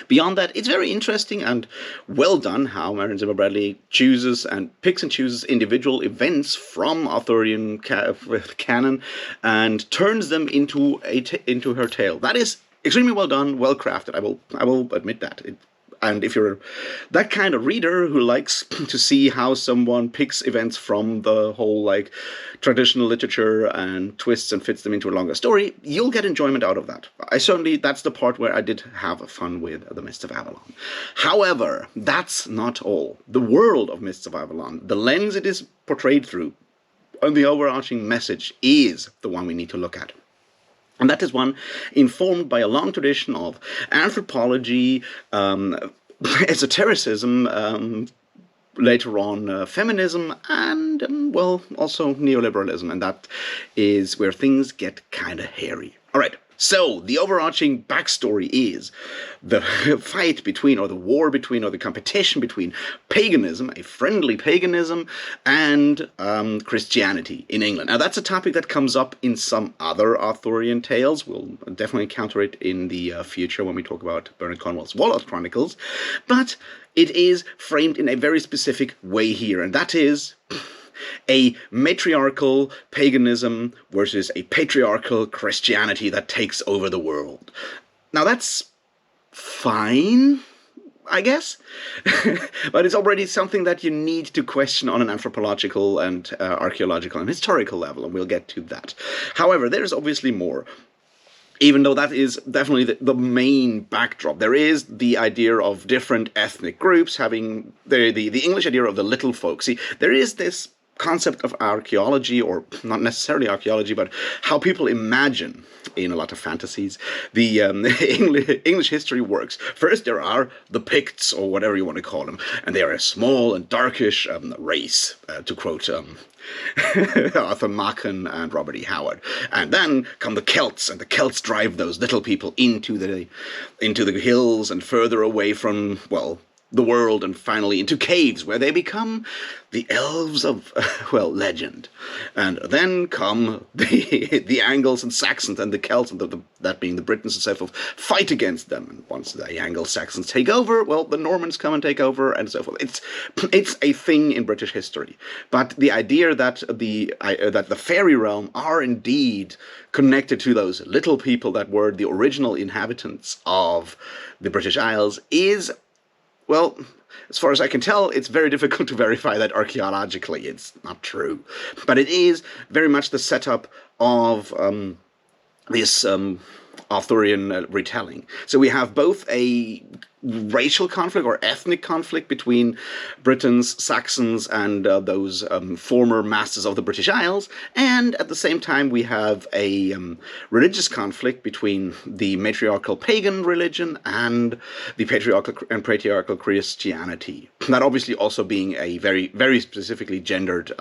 Beyond that, it's very interesting and well done how Marion Zimmer Bradley chooses and picks and chooses individual events from Arthurian canon and turns them into her tale. That is extremely well done, well crafted. I will admit that. And if you're that kind of reader who likes to see how someone picks events from the whole traditional literature and twists and fits them into a longer story, you'll get enjoyment out of that. That's the part where I did have fun with The Mist of Avalon. However, that's not all. The world of Mists of Avalon, the lens it is portrayed through, and the overarching message is the one we need to look at. And that is one informed by a long tradition of anthropology, esotericism, later on feminism, and, also neoliberalism. And that is where things get kind of hairy. All right. So, the overarching backstory is the fight between, or the war between, or the competition between paganism, a friendly paganism, and Christianity in England. Now, that's a topic that comes up in some other Arthurian tales. We'll definitely encounter it in the future when we talk about Bernard Cornwell's Warlord Chronicles. But it is framed in a very specific way here, and that is a matriarchal paganism versus a patriarchal Christianity that takes over the world. Now that's fine, I guess, but it's already something that you need to question on an anthropological and archaeological and historical level, and we'll get to that. However, there's obviously more. Even though that is definitely the main backdrop, there is the idea of different ethnic groups having the English idea of the little folk. See, there is this concept of archaeology, or not necessarily archaeology, but how people imagine in a lot of fantasies the English history works. First, there are the Picts, or whatever you want to call them, and they are a small and darkish race, to quote Arthur Machen and Robert E. Howard. And then come the Celts, and the Celts drive those little people into the hills and further away from, the world and finally into caves where they become the elves of, well, legend. And then come the Angles and Saxons and the Celts, and that being the Britons and so forth, fight against them. And once the Anglo-Saxons take over, well, the Normans come and take over, and so forth. It's a thing in British history. But the idea that the fairy realm are indeed connected to those little people that were the original inhabitants of the British Isles is, well, as far as I can tell, it's very difficult to verify that archaeologically. It's not true. But it is very much the setup of this Arthurian retelling. So we have both a racial conflict or ethnic conflict between Britons, Saxons, and those former masters of the British Isles, and at the same time we have a religious conflict between the matriarchal pagan religion and the patriarchal Christianity. That obviously also being a very, very specifically gendered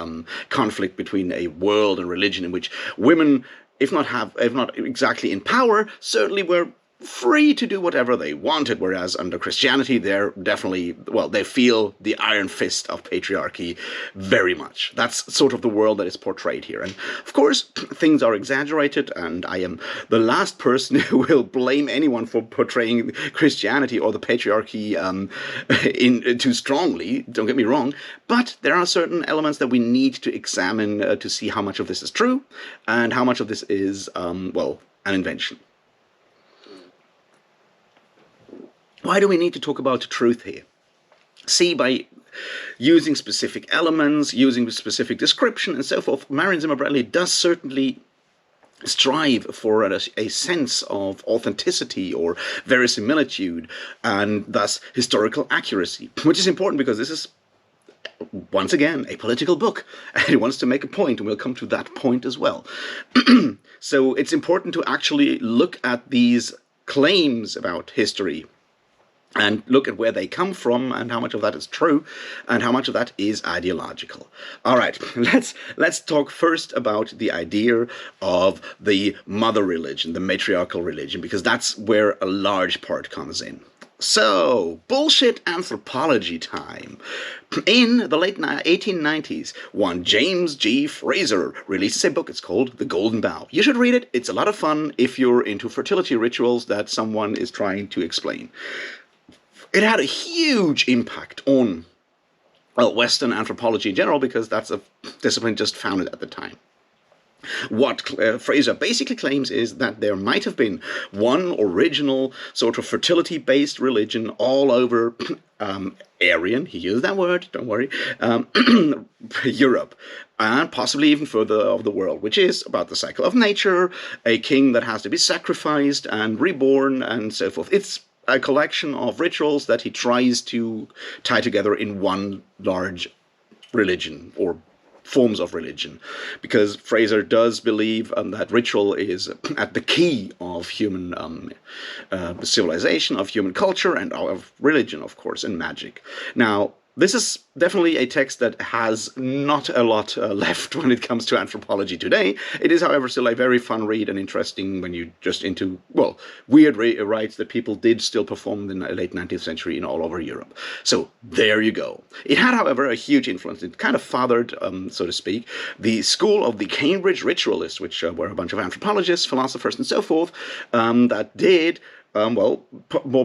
conflict between a world and religion in which women, if not exactly in power, certainly were free to do whatever they wanted, whereas under Christianity they're definitely, well, they feel the iron fist of patriarchy very much. That's sort of the world that is portrayed here. And of course, things are exaggerated, and I am the last person who will blame anyone for portraying Christianity or the patriarchy too strongly, don't get me wrong, but there are certain elements that we need to examine to see how much of this is true and how much of this is, well, an invention. Why do we need to talk about truth here? See, by using specific elements, using specific description and so forth, Marion Zimmer Bradley does certainly strive for a sense of authenticity or verisimilitude and thus historical accuracy, which is important because this is, once again, a political book, and it wants to make a point, and we'll come to that point as well. So it's important to actually look at these claims about history and look at where they come from and how much of that is true and how much of that is ideological. All right, let's talk first about the idea of the mother religion, the matriarchal religion, because that's where a large part comes in. So, bullshit anthropology time. In the late 1890s, one James G. Fraser releases a book. It's called The Golden Bough. You should read it. It's a lot of fun if you're into fertility rituals that someone is trying to explain. It had a huge impact on, well, Western anthropology in general, because that's a discipline just founded at the time. What Fraser basically claims is that there might have been one original sort of fertility-based religion all over Aryan, he used that word, don't worry, Europe, and possibly even further of the world, which is about the cycle of nature, a king that has to be sacrificed and reborn, and so forth. It's a collection of rituals that he tries to tie together in one large religion, or forms of religion, because Fraser does believe that ritual is at the key of human civilization, of human culture, and of religion, of course, and magic. Now, this is definitely a text that has not a lot left when it comes to anthropology today. It is, however, still a very fun read and interesting when you're just into, well, weird rites that people did still perform in the late 19th century in all over Europe. So there you go. It had, however, a huge influence. It kind of fathered, so to speak, the school of the Cambridge Ritualists, which were a bunch of anthropologists, philosophers, and so forth, that did more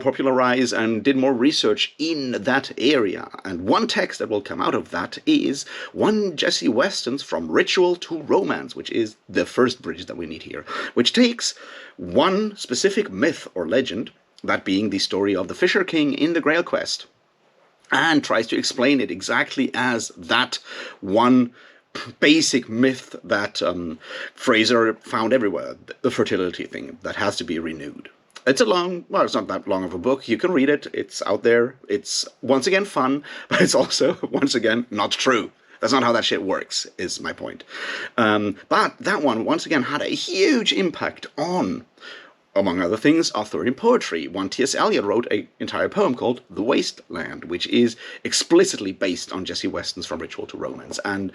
popularize and did more research in that area. And one text that will come out of that is one Jesse Weston's From Ritual to Romance, which is the first bridge that we need here, which takes one specific myth or legend, that being the story of the Fisher King in the Grail Quest, and tries to explain it exactly as that one basic myth that Fraser found everywhere, the fertility thing that has to be renewed. It's it's not that long of a book. You can read it. It's out there. It's, once again, fun, but it's also, once again, not true. That's not how that shit works, is my point. But that one, once again, had a huge impact on, among other things, Arthurian poetry. One T.S. Eliot wrote an entire poem called The Wasteland, which is explicitly based on Jesse Weston's From Ritual to Romance. And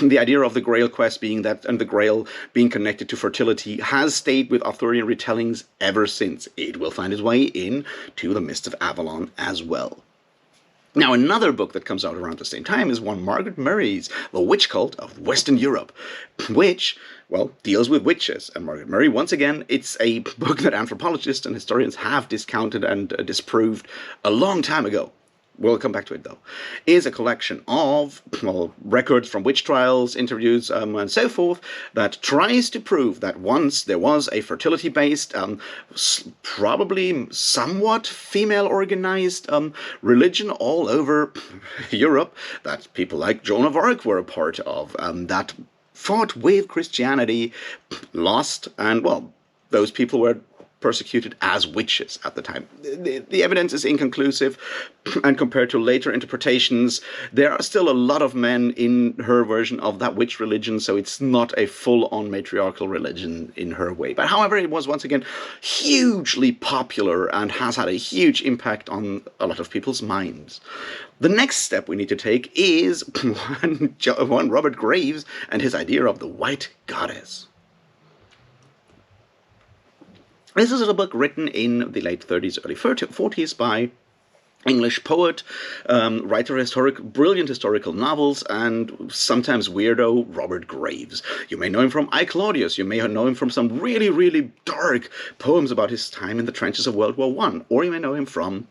the idea of the Grail Quest being that, and the Grail being connected to fertility, has stayed with Arthurian retellings ever since. It will find its way in to the Mists of Avalon as well. Now, another book that comes out around the same time is one Margaret Murray's The Witch Cult of Western Europe, which, well, deals with witches. And Margaret Murray, once again, it's a book that anthropologists and historians have discounted and disproved a long time ago. We'll come back to it, though. Is a collection of, well, records from witch trials, interviews, and so forth, that tries to prove that once there was a fertility-based, probably somewhat female-organized religion all over Europe that people like Joan of Arc were a part of, that fought with Christianity, lost, and, well, those people were persecuted as witches at the time. The evidence is inconclusive, and compared to later interpretations, there are still a lot of men in her version of that witch religion, so it's not a full-on matriarchal religion in her way. But however, it was once again hugely popular and has had a huge impact on a lot of people's minds. The next step we need to take is one Robert Graves and his idea of the White Goddess. This is a book written in the late 30s, early 40s by English poet, writer of brilliant historical novels, and sometimes weirdo Robert Graves. You may know him from I, Claudius. You may know him from some really, really dark poems about his time in the trenches of World War I. Or you may know him from,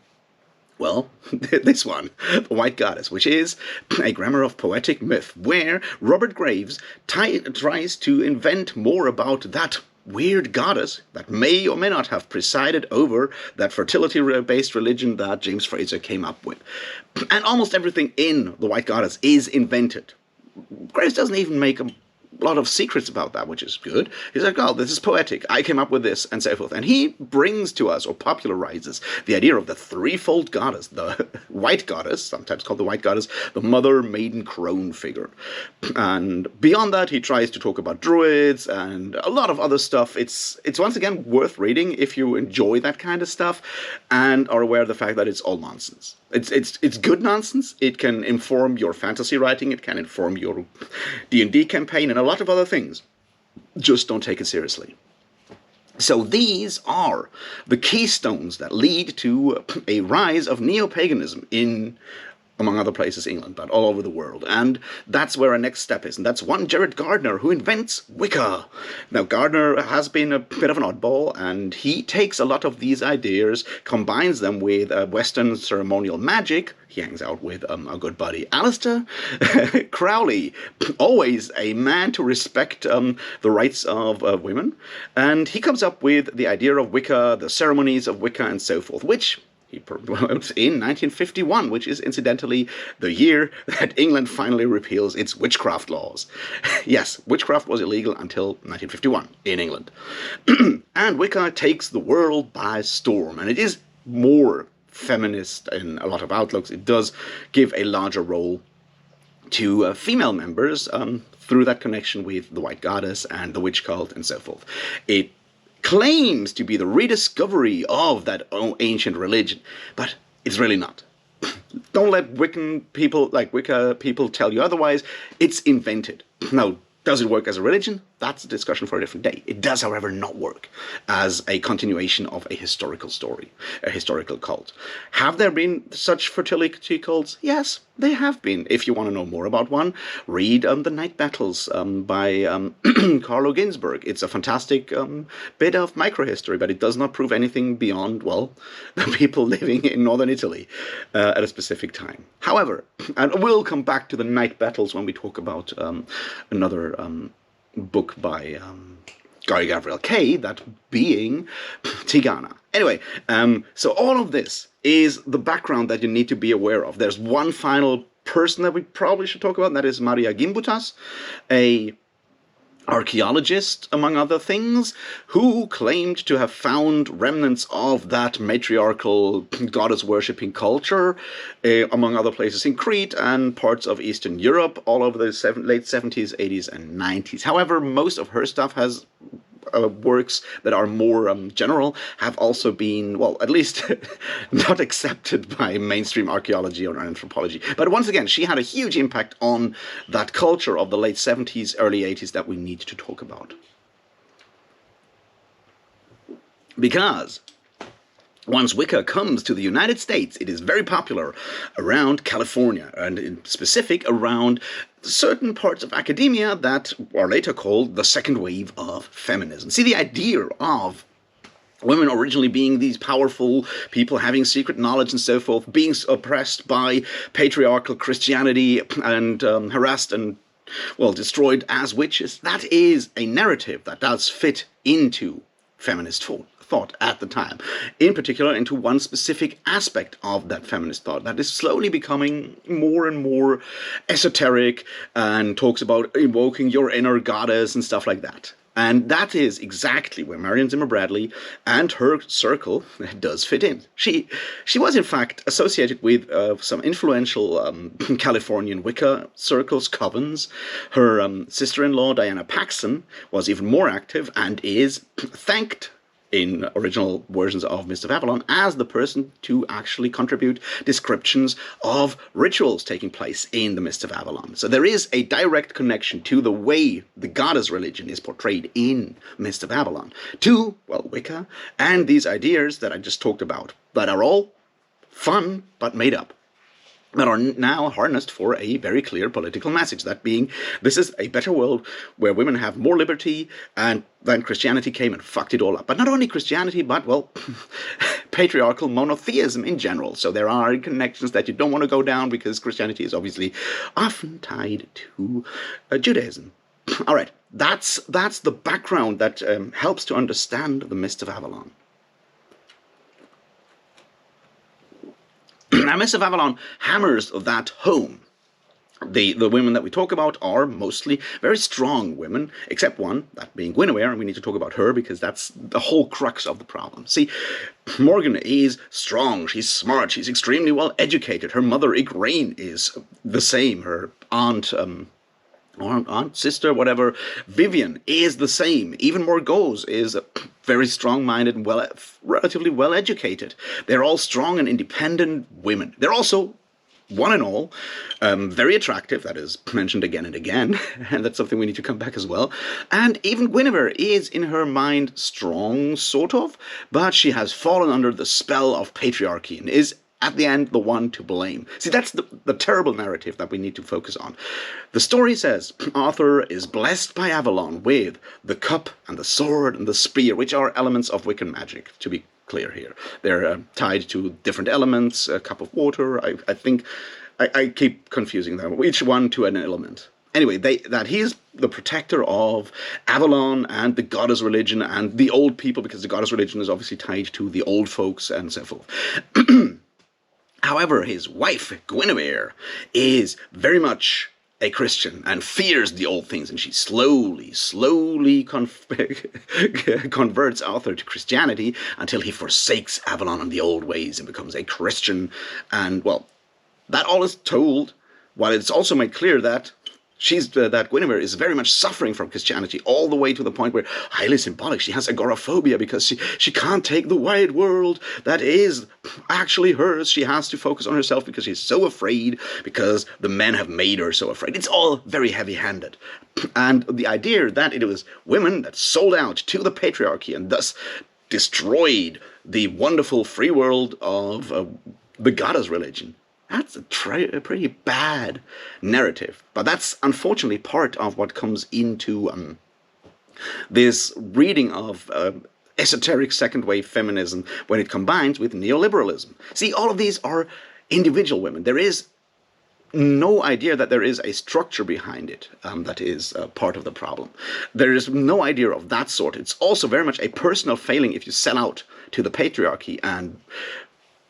well, this one, The White Goddess, which is a grammar of poetic myth, where Robert Graves tries to invent more about that weird goddess that may or may not have presided over that fertility-based religion that James Fraser came up with. And almost everything in The White Goddess is invented. Graves doesn't even make a lot of secrets about that, which is good. He's like, oh, this is poetic, I came up with this, and so forth. And he brings to us, or popularizes, the idea of the threefold goddess, the White Goddess, sometimes called the White Goddess, the mother, maiden, crone figure. And beyond that, he tries to talk about druids and a lot of other stuff. It's once again worth reading if you enjoy that kind of stuff and are aware of the fact that it's all nonsense. It's good nonsense. It can inform your fantasy writing. It can inform your D&D campaign and a lot of other things. Just don't take it seriously. So these are the keystones that lead to a rise of neo-paganism in, among other places, England, but all over the world. And that's where our next step is. And that's one Gerard Gardner, who invents Wicca. Now, Gardner has been a bit of an oddball, and he takes a lot of these ideas, combines them with Western ceremonial magic. He hangs out with our good buddy Alistair Crowley, always a man to respect the rights of women. And he comes up with the idea of Wicca, the ceremonies of Wicca, and so forth, which he promotes in 1951, which is incidentally the year that England finally repeals its witchcraft laws. Yes, witchcraft was illegal until 1951 in England. And Wicca takes the world by storm, and it is more feminist in a lot of outlooks. It does give a larger role to female members through that connection with the White Goddess and the witch cult and so forth. It claims to be the rediscovery of that ancient religion, but it's really not. Don't let Wiccan people, like Wicca people, tell you otherwise. It's invented. Now, does it work as a religion? That's a discussion for a different day. It does, however, not work as a continuation of a historical story, a historical cult. Have there been such fertility cults? Yes, they have been. If you want to know more about one, read The Night Battles by Carlo Ginzburg. It's a fantastic bit of microhistory, but it does not prove anything beyond, well, the people living in northern Italy at a specific time. However, and we'll come back to The Night Battles when we talk about another book by Gary Gabriel Kay, that being Tigana. Anyway, so all of this is the background that you need to be aware of. There's one final person that we probably should talk about, and that is Maria Gimbutas, a archaeologist, among other things, who claimed to have found remnants of that matriarchal goddess-worshipping culture, among other places in Crete and parts of Eastern Europe, all over the late 70s, 80s, and 90s. However, most of her stuff has works that are more general, have also been, well, at least not accepted by mainstream archaeology or anthropology. But once again, she had a huge impact on that culture of the late 70s, early 80s that we need to talk about. Because Once Wicca comes to the United States, it is very popular around California, and in specific around certain parts of academia that are later called the second wave of feminism. See, the idea of women originally being these powerful people having secret knowledge and so forth, being oppressed by patriarchal Christianity and harassed and, well, destroyed as witches, that is a narrative that does fit into feminist thought at the time, in particular into one specific aspect of that feminist thought that is slowly becoming more and more esoteric and talks about invoking your inner goddess and stuff like that. And that is exactly where Marion Zimmer Bradley and her circle does fit in. She was in fact associated with some influential Californian Wicca circles, covens. Her sister-in-law Diana Paxson was even more active and is thanked in original versions of Mist of Avalon as the person to actually contribute descriptions of rituals taking place in the Mist of Avalon. So there is a direct connection to the way the goddess religion is portrayed in Mist of Avalon to, well, Wicca and these ideas that I just talked about that are all fun but made up, that are now harnessed for a very clear political message, that being, this is a better world where women have more liberty, and then Christianity came and fucked it all up. But not only Christianity, but, well, patriarchal monotheism in general. So there are connections that you don't want to go down because Christianity is obviously often tied to Judaism. All right, that's the background that helps to understand the Mist of Avalon. Now, Mist of Avalon hammers that home. The women that we talk about are mostly very strong women, except one, that being Guinevere, and we need to talk about her because that's the whole crux of the problem. See, Morgan is strong, she's smart, she's extremely well educated. Her mother, Igraine, is the same. Her aunt, sister, whatever, Vivian, is the same. Even Morgause is very strong-minded and relatively well-educated. They're all strong and independent women. They're also, one and all, very attractive. That is mentioned again and again, and that's something we need to come back as well. And even Guinevere is, in her mind, strong, sort of, but she has fallen under the spell of patriarchy and is, at the end, the one to blame. See, that's the terrible narrative that we need to focus on. The story says Arthur is blessed by Avalon with the cup and the sword and the spear, which are elements of Wiccan magic, to be clear here. They're tied to different elements, a cup of water, I think. I keep confusing them, each one to an element. Anyway, that he is the protector of Avalon and the goddess religion and the old people, because the goddess religion is obviously tied to the old folks and so forth. However, his wife, Guinevere, is very much a Christian and fears the old things, and she slowly converts Arthur to Christianity until he forsakes Avalon and the old ways and becomes a Christian. And, well, that all is told, while it's also made clear that that Guinevere is very much suffering from Christianity, all the way to the point where, highly symbolic, she has agoraphobia because she can't take the wide world that is actually hers. She has to focus on herself because she's so afraid, because the men have made her so afraid. It's all very heavy-handed. And the idea that it was women that sold out to the patriarchy and thus destroyed the wonderful free world of the goddess religion, that's a pretty bad narrative. But that's unfortunately part of what comes into this reading of esoteric second-wave feminism when it combines with neoliberalism. See, all of these are individual women. There is no idea that there is a structure behind it that is part of the problem. There is no idea of that sort. It's also very much a personal failing if you sell out to the patriarchy and,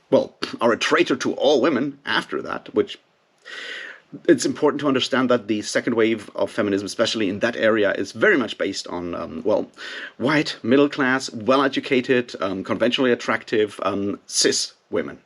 well, are a traitor to all women after that, which it's important to understand that the second wave of feminism, especially in that area, is very much based on, well, white, middle-class, well-educated, conventionally attractive, cis women.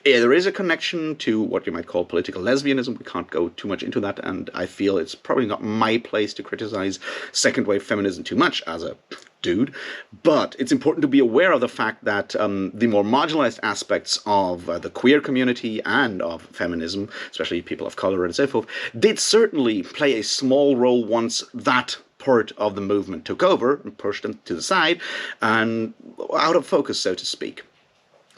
There is a connection to what you might call political lesbianism. We can't go too much into that, and I feel it's probably not my place to criticize second-wave feminism too much as a dude, but it's important to be aware of the fact that the more marginalized aspects of the queer community and of feminism, especially people of color and so forth, did certainly play a small role once that part of the movement took over and pushed them to the side and out of focus, so to speak.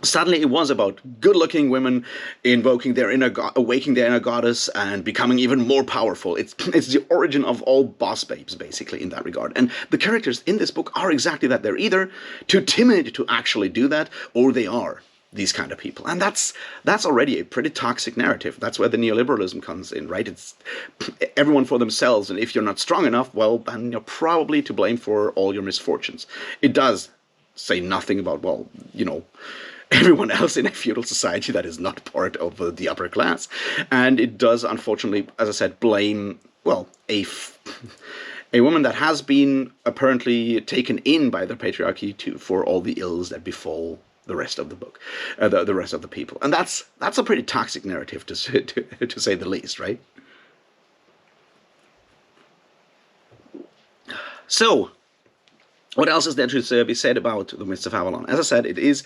Suddenly it was about good-looking women invoking their awaking their inner goddess and becoming even more powerful. It's the origin of all boss babes, basically, in that regard. And the characters in this book are exactly that. They're either too timid to actually do that, or they are these kind of people. And that's already a pretty toxic narrative. That's where the neoliberalism comes in, right? It's everyone for themselves, and if you're not strong enough, well, then you're probably to blame for all your misfortunes. It does say nothing about, well, everyone else in a feudal society that is not part of the upper class. And it does, unfortunately, as I said, blame, well, a woman that has been apparently taken in by the patriarchy for all the ills that befall the rest of the book, the rest of the people. And that's a pretty toxic narrative, to say the least, right? So, what else is there to be said about the Mists of Avalon? As I said, it is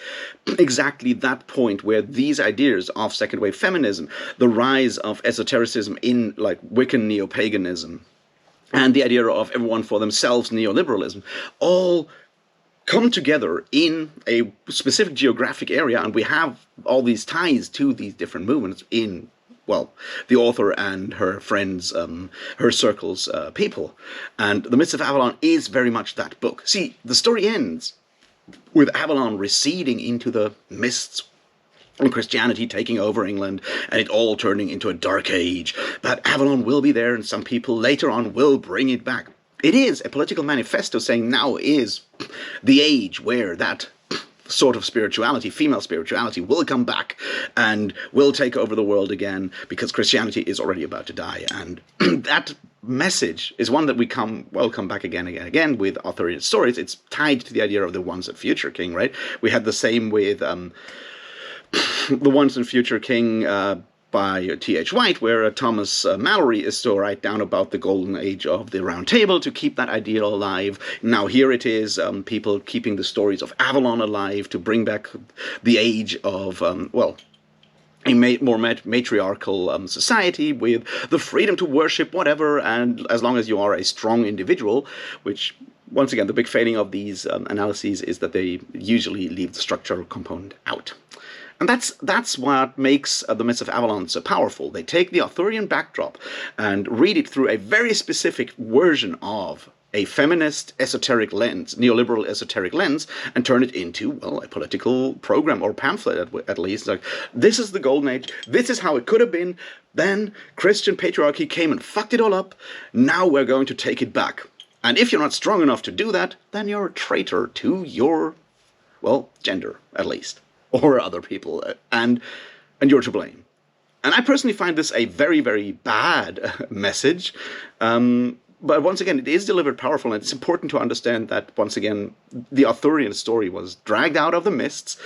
exactly that point where these ideas of second-wave feminism, the rise of esotericism in, like, Wiccan neo-paganism, and the idea of everyone for themselves neoliberalism, all come together in a specific geographic area, and we have all these ties to these different movements in, well, the author and her friends, her circle's people. And The Mists of Avalon is very much that book. See, the story ends with Avalon receding into the mists and Christianity taking over England and it all turning into a dark age. But Avalon will be there, and some people later on will bring it back. It is a political manifesto saying now is the age where that sort of spirituality, female spirituality, will come back and will take over the world again, because Christianity is already about to die. And that message is one that we come back again and again with Arthurian stories. It's tied to the idea of the Once and Future King, right? We had the same with the Once and Future King by T.H. White, where Thomas Mallory is to write down about the golden age of the Round Table to keep that ideal alive. Now here it is, people keeping the stories of Avalon alive to bring back the age of, a more matriarchal society with the freedom to worship whatever, and as long as you are a strong individual, which, once again, the big failing of these analyses is that they usually leave the structural component out. And that's what makes The Mists of Avalon so powerful. They take the Arthurian backdrop and read it through a very specific version of a feminist esoteric lens, neoliberal esoteric lens, and turn it into, well, a political program or pamphlet at least. Like, this is the golden age, this is how it could have been, then Christian patriarchy came and fucked it all up, now we're going to take it back. And if you're not strong enough to do that, then you're a traitor to your, well, gender, at least. Or other people, and you're to blame. And I personally find this a very, very bad message. But once again, it is delivered powerful, and it's important to understand that, once again, the Arthurian story was dragged out of the mists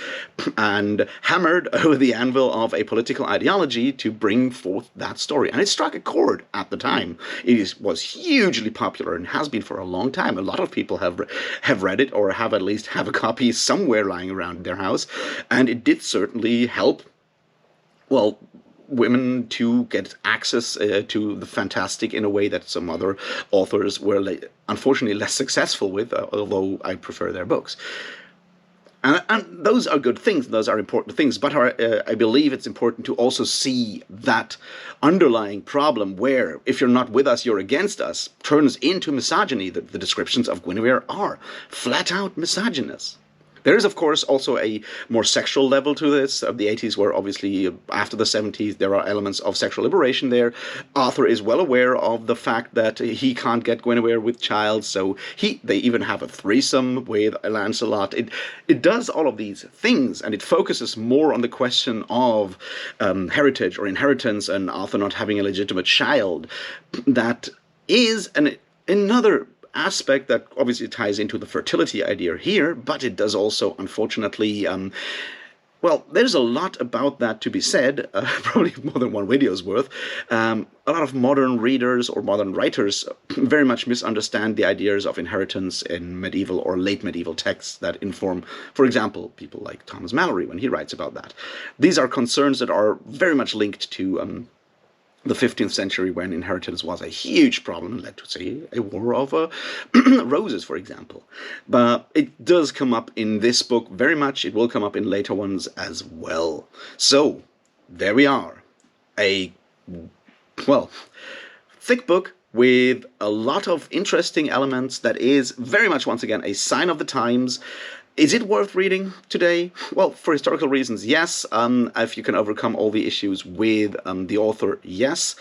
and hammered over the anvil of a political ideology to bring forth that story. And it struck a chord at the time. It was hugely popular and has been for a long time. A lot of people have read it, or have at least have a copy somewhere lying around in their house. And it did certainly help, well, women to get access to the fantastic in a way that some other authors were unfortunately less successful with, although I prefer their books. And those are good things, those are important things, but I believe it's important to also see that underlying problem where, if you're not with us, you're against us, turns into misogyny. The descriptions of Guinevere are flat-out misogynist. There is, of course, also a more sexual level to this. The 80s were obviously, after the 70s, there are elements of sexual liberation there. Arthur is well aware of the fact that he can't get Guinevere with child, so they even have a threesome with Lancelot. It does all of these things, and it focuses more on the question of heritage or inheritance and Arthur not having a legitimate child. That is another aspect that obviously ties into the fertility idea here, but it does also, unfortunately, well, there's a lot about that to be said, probably more than one video's worth. A lot of modern readers or modern writers very much misunderstand the ideas of inheritance in medieval or late medieval texts that inform, for example, people like Thomas Mallory when he writes about that. These are concerns that are very much linked to the 15th century, when inheritance was a huge problem, led to, say, a war of roses, for example. But it does come up in this book very much. It will come up in later ones as well. So, there we are. A, well, thick book with a lot of interesting elements that is very much, once again, a sign of the times. Is it worth reading today? Well, for historical reasons, yes. If you can overcome all the issues with the author, yes.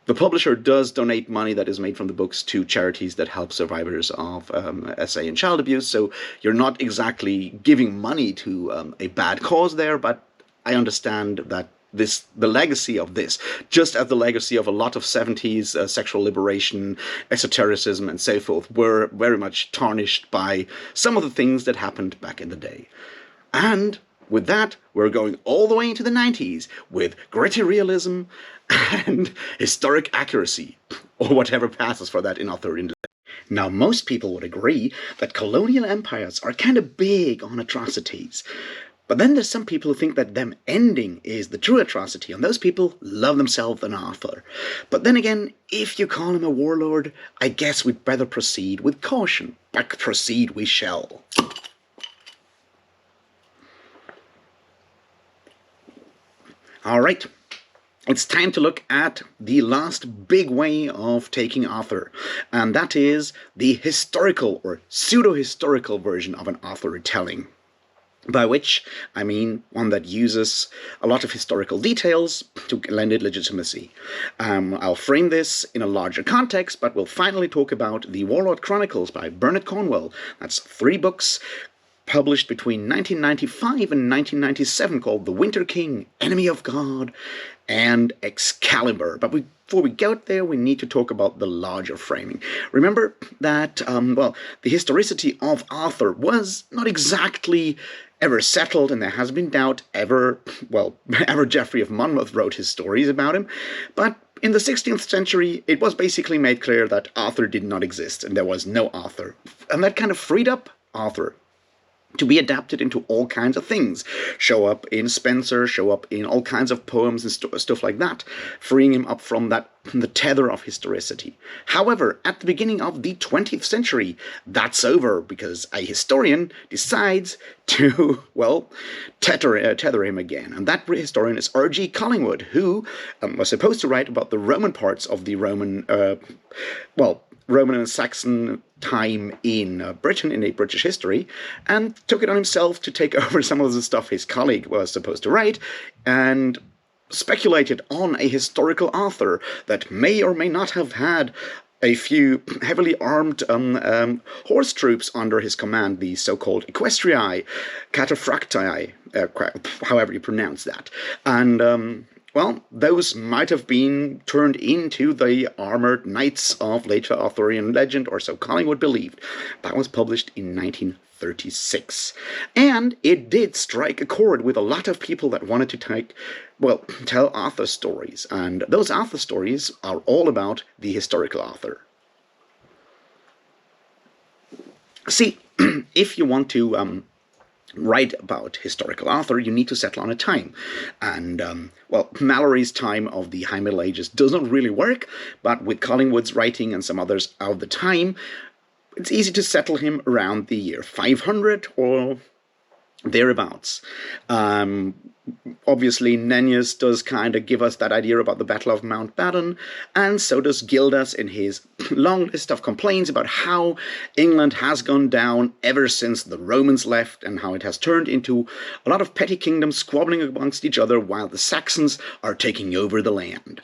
The publisher does donate money that is made from the books to charities that help survivors of SA and child abuse, so you're not exactly giving money to a bad cause there, but I understand that the legacy of this, just as the legacy of a lot of 70s sexual liberation, esotericism, and so forth, were very much tarnished by some of the things that happened back in the day. And with that, we're going all the way into the 90s with gritty realism and historic accuracy, or whatever passes for that in Arthurian. Now, most people would agree that colonial empires are kind of big on atrocities. But then there's some people who think that them ending is the true atrocity, and those people love themselves an Arthur. But then again, if you call him a warlord, I guess we'd better proceed with caution. But proceed we shall. Alright, it's time to look at the last big way of taking Arthur, and that is the historical or pseudo-historical version of an Arthur retelling. By which I mean one that uses a lot of historical details to lend it legitimacy. I'll frame this in a larger context, but we'll finally talk about the Warlord Chronicles by Bernard Cornwell. That's 3 books published between 1995 and 1997 called The Winter King, Enemy of God, and Excalibur. But before we go there, we need to talk about the larger framing. Remember that, the historicity of Arthur was not exactly ever settled, and there has been doubt ever Geoffrey of Monmouth wrote his stories about him, but in the 16th century, it was basically made clear that Arthur did not exist, and there was no Arthur. And that kind of freed up Arthur to be adapted into all kinds of things. Show up in Spenser, show up in all kinds of poems and stuff like that, freeing him up from the tether of historicity. However, at the beginning of the 20th century, that's over, because a historian decides to, tether him again. And that historian is R.G. Collingwood, who was supposed to write about the Roman parts of the Roman and Saxon time in Britain, in a British history, and took it on himself to take over some of the stuff his colleague was supposed to write, and speculated on a historical Arthur that may or may not have had a few heavily armed horse troops under his command, the so-called equestriae, cataphractii, however you pronounce that. And those might have been turned into the armored knights of later Arthurian legend, or so Collingwood believed. That was published in 1936. And it did strike a chord with a lot of people that wanted to tell Arthur stories. And those Arthur stories are all about the historical Arthur. See, if you want to write about historical Arthur, you need to settle on a time. And, Mallory's time of the High Middle Ages doesn't really work, but with Collingwood's writing and some others of the time, it's easy to settle him around the year 500 or thereabouts. Obviously, Nennius does kind of give us that idea about the Battle of Mountbatten, and so does Gildas in his long list of complaints about how England has gone down ever since the Romans left, and how it has turned into a lot of petty kingdoms squabbling amongst each other while the Saxons are taking over the land.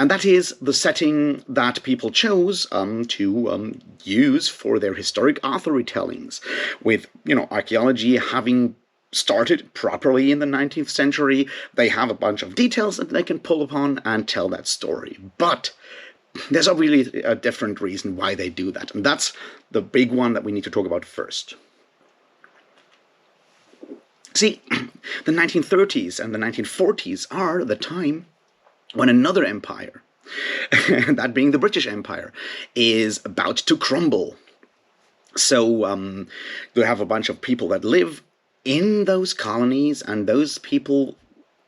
And that is the setting that people chose to use for their historic Arthur retellings, with, archaeology having started properly in the 19th century. They have a bunch of details that they can pull upon and tell that story. But there's obviously a different reason why they do that, and that's the big one that we need to talk about first. See, the 1930s and the 1940s are the time when another empire, that being the British Empire, is about to crumble. So you have a bunch of people that live in those colonies, and those people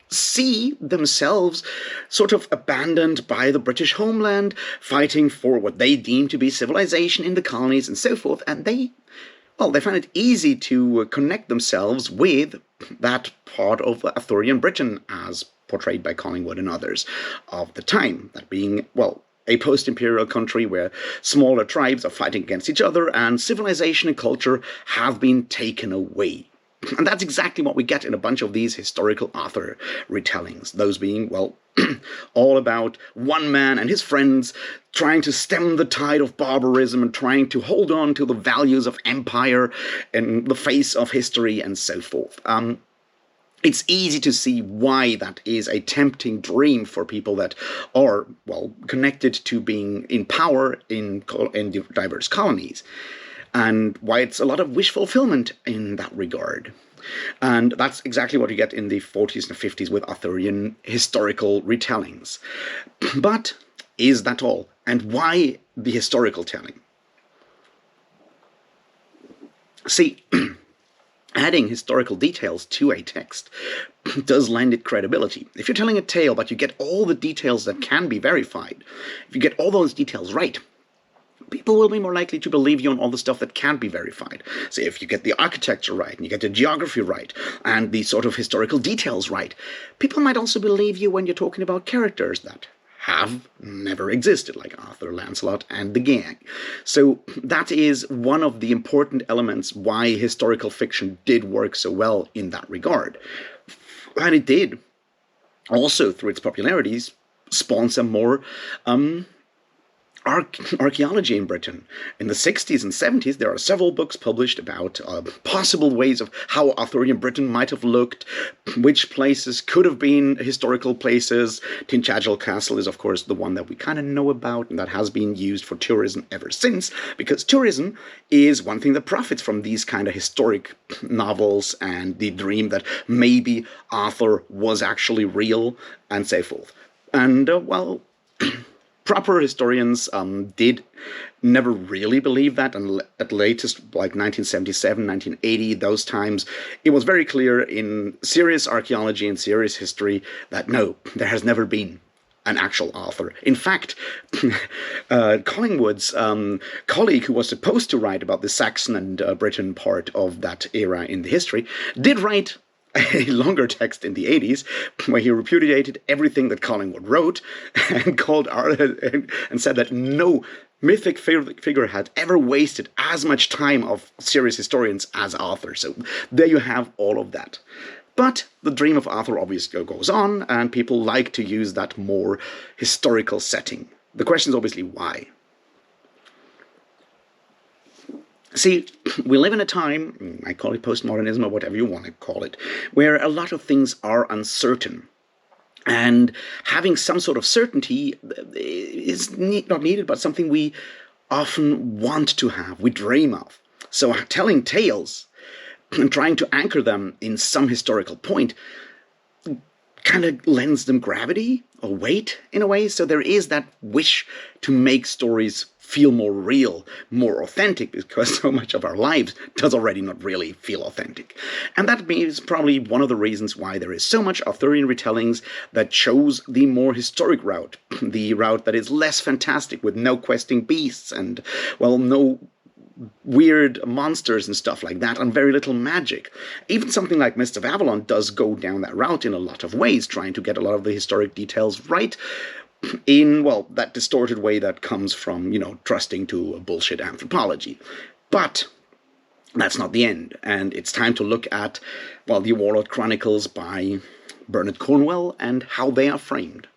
see themselves sort of abandoned by the British homeland, fighting for what they deem to be civilization in the colonies and so forth, and they find it easy to connect themselves with that part of Arthurian Britain as portrayed by Collingwood and others of the time, that being, a post-imperial country where smaller tribes are fighting against each other and civilization and culture have been taken away. And that's exactly what we get in a bunch of these historical Arthur retellings. Those being, all about one man and his friends trying to stem the tide of barbarism and trying to hold on to the values of empire in the face of history and so forth. It's easy to see why that is a tempting dream for people that are, connected to being in power in diverse colonies, and why it's a lot of wish fulfillment in that regard. And that's exactly what you get in the 40s and 50s with Arthurian historical retellings. But is that all? And why the historical telling? See, adding historical details to a text does lend it credibility. If you're telling a tale but you get all the details that can be verified, if you get all those details right, people will be more likely to believe you on all the stuff that can't be verified. So if you get the architecture right, and you get the geography right, and the sort of historical details right, people might also believe you when you're talking about characters that have never existed, like Arthur, Lancelot, and the gang. So that is one of the important elements why historical fiction did work so well in that regard. And it did also, through its popularities, spawn some more archaeology in Britain. In the 60s and 70s, there are several books published about possible ways of how Arthurian Britain might have looked, which places could have been historical places. Tinchagel Castle is, of course, the one that we kind of know about, and that has been used for tourism ever since, because tourism is one thing that profits from these kind of historic novels and the dream that maybe Arthur was actually real, and so forth. And, proper historians did never really believe that, and at latest, like 1977, 1980, those times, it was very clear in serious archaeology and serious history that no, there has never been an actual Arthur. In fact, Collingwood's colleague, who was supposed to write about the Saxon and Britain part of that era in the history, did write a longer text in the 80s where he repudiated everything that Collingwood wrote and and said that no mythic figure had ever wasted as much time of serious historians as Arthur. So there you have all of that. But the dream of Arthur obviously goes on, and people like to use that more historical setting. The question is obviously why. See, we live in a time, I call it postmodernism or whatever you want to call it, where a lot of things are uncertain. And having some sort of certainty is not needed, but something we often want to have, we dream of. So telling tales and trying to anchor them in some historical point kind of lends them gravity or weight in a way. So there is that wish to make stories feel more real, more authentic, because so much of our lives does already not really feel authentic. And that is probably one of the reasons why there is so much Arthurian retellings that chose the more historic route, the route that is less fantastic, with no questing beasts and, no weird monsters and stuff like that, and very little magic. Even something like Mists of Avalon does go down that route in a lot of ways, trying to get a lot of the historic details right, in, that distorted way that comes from, trusting to a bullshit anthropology. But that's not the end, and it's time to look at, the Warlord Chronicles by Bernard Cornwell and how they are framed.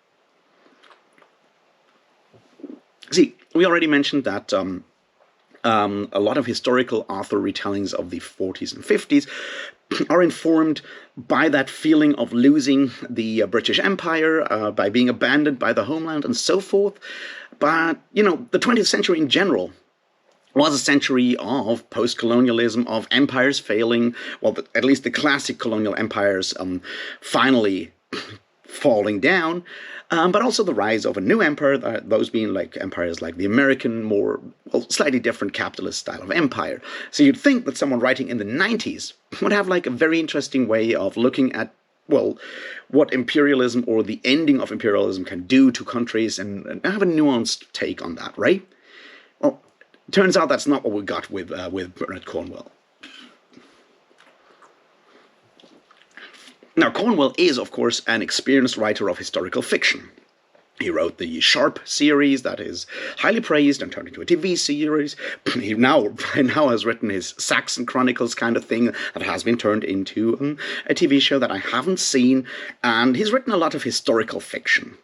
See, we already mentioned that a lot of historical Arthur retellings of the 40s and 50s are informed by that feeling of losing the British Empire, by being abandoned by the homeland and so forth. But, the 20th century in general was a century of post-colonialism, of empires failing, at least the classic colonial empires finally falling down, but also the rise of a new empire, those being like empires like the American, more slightly different capitalist style of empire. So you'd think that someone writing in the 90s would have a very interesting way of looking at well, what imperialism or the ending of imperialism can do to countries, and I have a nuanced take on that, right? Well, turns out that's not what we got with Bernard Cornwell. Now, Cornwell is, of course, an experienced writer of historical fiction. He wrote the Sharp series that is highly praised and turned into a TV series. He now has written his Saxon Chronicles kind of thing that has been turned into a TV show that I haven't seen. And he's written a lot of historical fiction.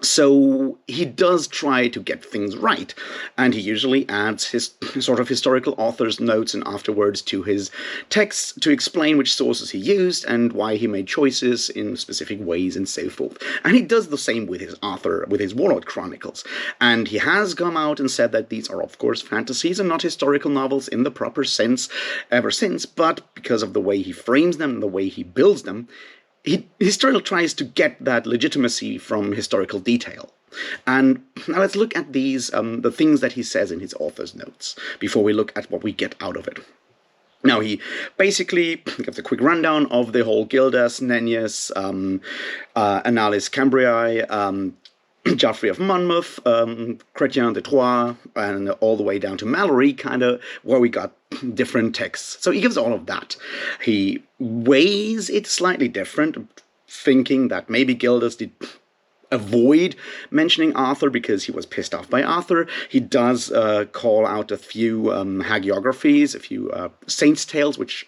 So he does try to get things right, and he usually adds his sort of historical author's notes and afterwards to his texts to explain which sources he used and why he made choices in specific ways and so forth. And he does the same with his Warlord Chronicles. And he has come out and said that these are, of course, fantasies and not historical novels in the proper sense ever since, but because of the way he frames them and the way he builds them, he still tries to get that legitimacy from historical detail. And now let's look at these, the things that he says in his author's notes, before we look at what we get out of it. Now, he basically gives a quick rundown of the whole Gildas, Nennius, Annales Cambriae, Geoffrey of Monmouth, Chrétien de Troyes, and all the way down to Mallory, kind of where we got different texts. So he gives all of that. He weighs it slightly different, thinking that maybe Gildas did avoid mentioning Arthur because he was pissed off by Arthur. He does call out a few hagiographies, a few saints' tales, which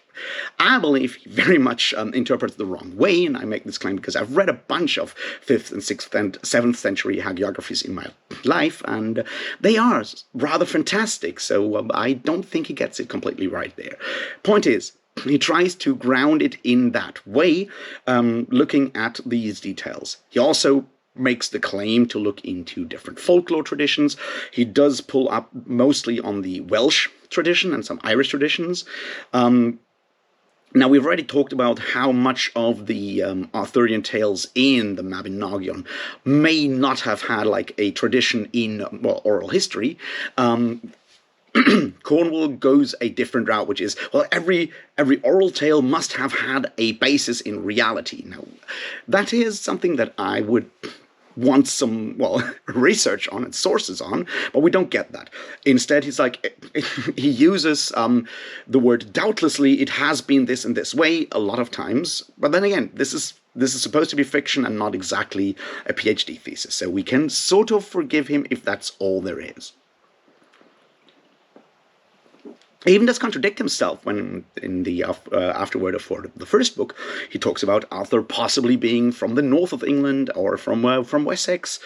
I believe he very much interprets the wrong way, and I make this claim because I've read a bunch of 5th and 6th and 7th century hagiographies in my life, and they are rather fantastic, so I don't think he gets it completely right there. Point is, he tries to ground it in that way, looking at these details. He also makes the claim to look into different folklore traditions. He does pull up mostly on the Welsh tradition and some Irish traditions. Now, we've already talked about how much of the Arthurian tales in the Mabinogion may not have had like a tradition in, well, oral history. Cornwell goes a different route, which is, well, every oral tale must have had a basis in reality. Now, that is something that I would want some, well, research on and sources on, but we don't get that. Instead, he's like, he uses the word doubtlessly, it has been this and this way a lot of times, but then again, this is supposed to be fiction and not exactly a PhD thesis, so we can sort of forgive him if that's all there is. He even does contradict himself when, in the afterword for the first book, he talks about Arthur possibly being from the north of England or from Wessex.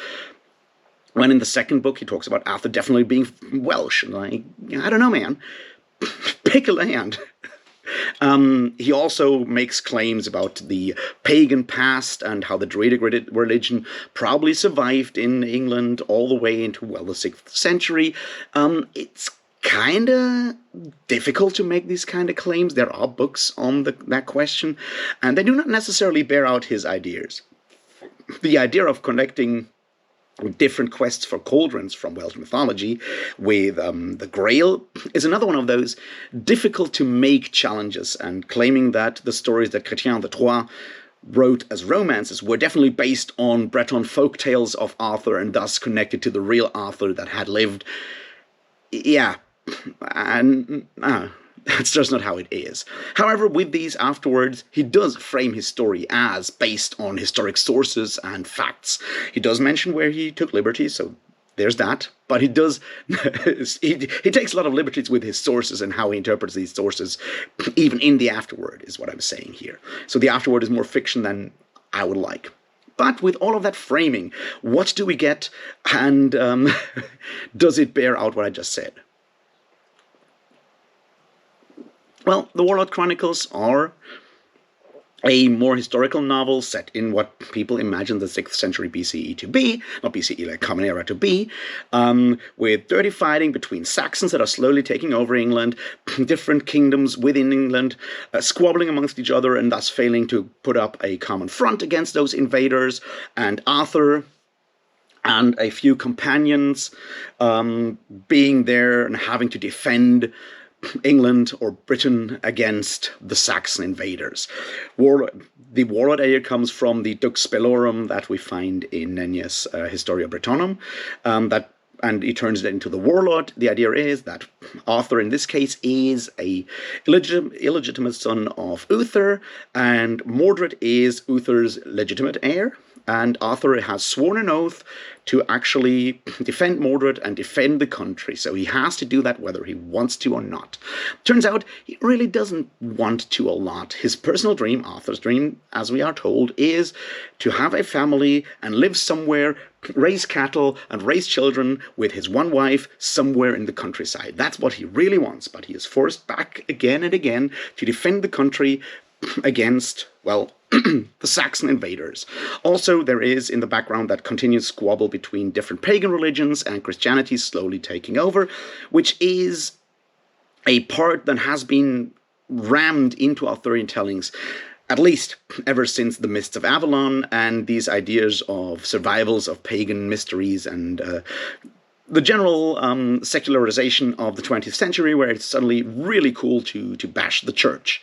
When in the second book, he talks about Arthur definitely being Welsh. And I don't know, man. Pick a land. He also makes claims about the pagan past and how the Druidic religion probably survived in England all the way into, well, the 6th century. It's kind of difficult to make these kind of claims. There are books on that question, and they do not necessarily bear out his ideas. The idea of connecting different quests for cauldrons from Welsh mythology with the Grail is another one of those difficult to make challenges, and claiming that the stories that Chrétien de Troyes wrote as romances were definitely based on Breton folk tales of Arthur and thus connected to the real Arthur that had lived. Yeah, and that's just not how it is. However, with these afterwards, he does frame his story as based on historic sources and facts. He does mention where he took liberties, so there's that. But he does, he takes a lot of liberties with his sources and how he interprets these sources, even in the afterword, is what I'm saying here. So the afterword is more fiction than I would like. But with all of that framing, what do we get, and does it bear out what I just said? Well, the Warlord Chronicles are a more historical novel set in what people imagine the 6th century BCE to be, not BCE, like Common Era to be, with dirty fighting between Saxons that are slowly taking over England, different kingdoms within England, squabbling amongst each other and thus failing to put up a common front against those invaders, and Arthur and a few companions being there and having to defend England or Britain against the Saxon invaders. The Warlord idea comes from the Dux Bellorum that we find in Nennius Historia Brittonum, and he turns it into the Warlord. The idea is that Arthur, in this case, is a illegitimate son of Uther, and Mordred is Uther's legitimate heir. And Arthur has sworn an oath to actually defend Mordred and defend the country. So he has to do that whether he wants to or not. Turns out he really doesn't want to a lot. His personal dream, Arthur's dream, as we are told, is to have a family and live somewhere, raise cattle and raise children with his one wife somewhere in the countryside. That's what he really wants, but he is forced back again and again to defend the country against, well, the Saxon invaders. Also, there is in the background that continuous squabble between different pagan religions and Christianity slowly taking over, which is a part that has been rammed into Arthurian tellings, at least ever since the Mists of Avalon and these ideas of survivals of pagan mysteries and the general secularization of the 20th century, where it's suddenly really cool to bash the church.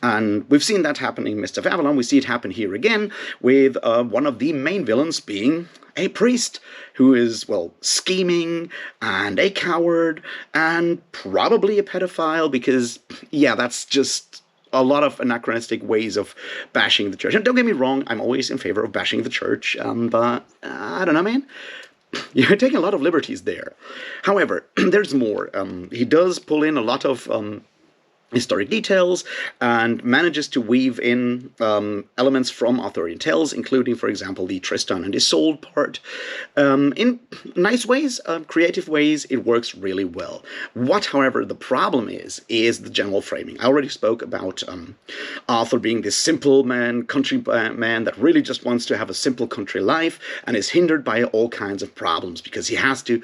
And we've seen that happen in Mist of Avalon. We see it happen here again, with one of the main villains being a priest who is, well, scheming and a coward and probably a pedophile because, yeah, that's just a lot of anachronistic ways of bashing the church. And don't get me wrong, I'm always in favor of bashing the church, but I don't know, man. You're taking a lot of liberties there. However, there's more. He does pull in a lot of historic details and manages to weave in elements from Arthurian tales, including, for example, the Tristan and Isolde part. In nice ways, creative ways, it works really well. What, however, the problem is the general framing. I already spoke about Arthur being this simple man, country man that really just wants to have a simple country life and is hindered by all kinds of problems because he has to,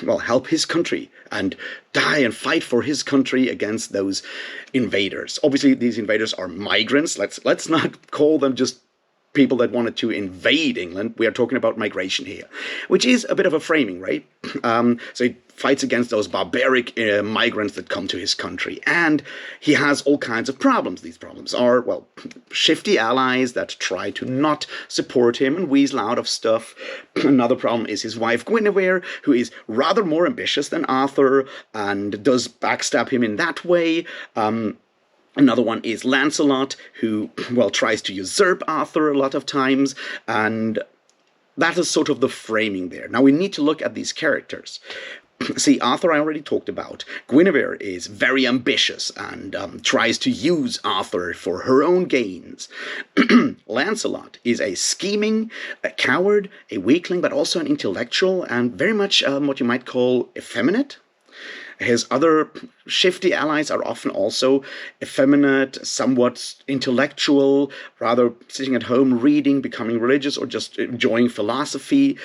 well, help his country and die and fight for his country against those invaders. Obviously, these invaders are migrants. Let's not call them just people that wanted to invade England. We are talking about migration here, which is a bit of a framing, right? So he fights against those barbaric migrants that come to his country. And he has all kinds of problems. These problems are, well, shifty allies that try to not support him and weasel out of stuff. Another problem is his wife Guinevere, who is rather more ambitious than Arthur and does backstab him in that way. Another one is Lancelot, who, well, tries to usurp Arthur a lot of times, and that is sort of the framing there. Now we need to look at these characters. See, Arthur I already talked about. Guinevere is very ambitious and tries to use Arthur for her own gains. Lancelot is a scheming, a coward, a weakling, but also an intellectual and very much what you might call effeminate. His other shifty allies are often also effeminate, somewhat intellectual, rather sitting at home reading, becoming religious, or just enjoying philosophy.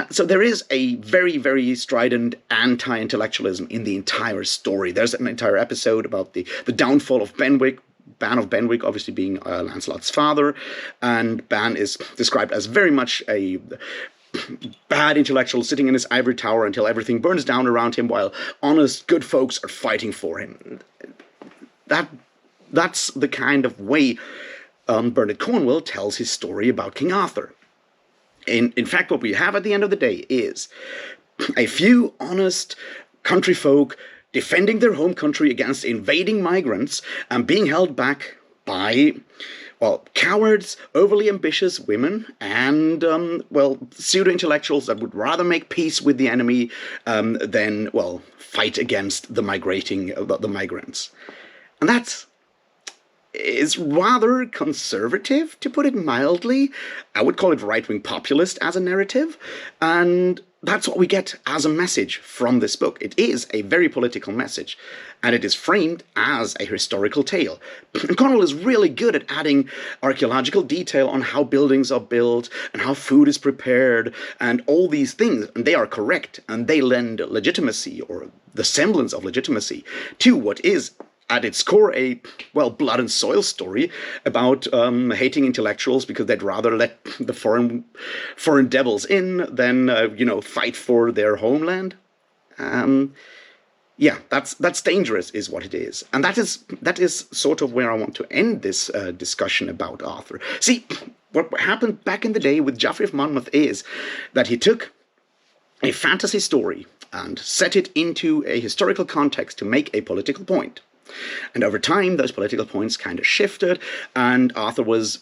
So there is a very, very strident anti-intellectualism in the entire story. There's an entire episode about the downfall of Benwick, Ban of Benwick obviously being Lancelot's father, and Ban is described as very much a bad intellectual sitting in his ivory tower until everything burns down around him while honest, good folks are fighting for him. That's the kind of way Bernard Cornwell tells his story about King Arthur. In fact, what we have at the end of the day is a few honest country folk defending their home country against invading migrants and being held back by, well, cowards, overly ambitious women, and, well, pseudo-intellectuals that would rather make peace with the enemy than, well, fight against the migrants. And that is rather conservative, to put it mildly. I would call it right-wing populist as a narrative, and that's what we get as a message from this book. It is a very political message, and it is framed as a historical tale. And Cornwell is really good at adding archaeological detail on how buildings are built and how food is prepared and all these things. And they are correct, and they lend legitimacy, or the semblance of legitimacy, to what is at its core a, well, blood and soil story about hating intellectuals because they'd rather let the foreign devils in than, fight for their homeland. Yeah, that's dangerous, is what it is, and that is sort of where I want to end this discussion about Arthur. See, what happened back in the day with Geoffrey of Monmouth is that he took a fantasy story and set it into a historical context to make a political point. And over time, those political points kind of shifted, and Arthur was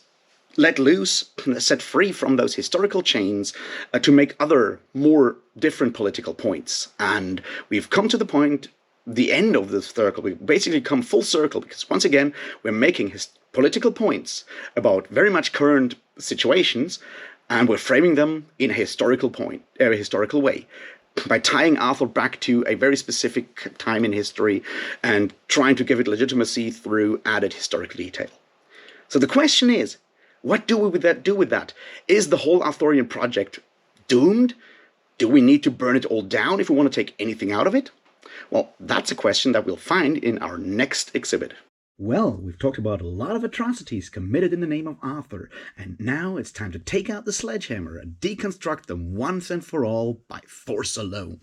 let loose, set free from those historical chains to make other, more different political points. And we've come to the point, the end of this circle. We've basically come full circle, because once again, we're making political points about very much current situations, and we're framing them in a historical way, by tying Arthur back to a very specific time in history and trying to give it legitimacy through added historical detail. So the question is, what do we do with that? Is the whole Arthurian project doomed? Do we need to burn it all down if we want to take anything out of it? Well, that's a question that we'll find in our next exhibit. Well, we've talked about a lot of atrocities committed in the name of Arthur, and now it's time to take out the sledgehammer and deconstruct them once and for all by force alone.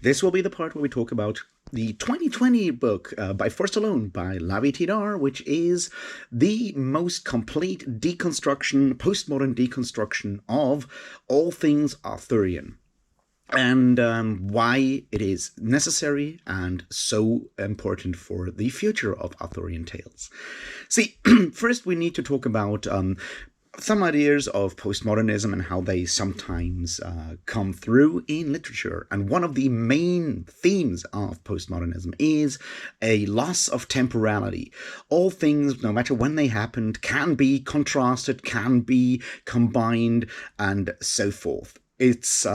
This will be the part where we talk about the 2020 book by Force Alone by Lavie Tidhar, which is the most complete deconstruction, postmodern deconstruction of all things Arthurian, and why it is necessary and so important for the future of Arthurian tales. See, first we need to talk about some ideas of postmodernism and how they sometimes come through in literature. And one of the main themes of postmodernism is a loss of temporality. All things, no matter when they happened, can be contrasted, can be combined, and so forth. It's,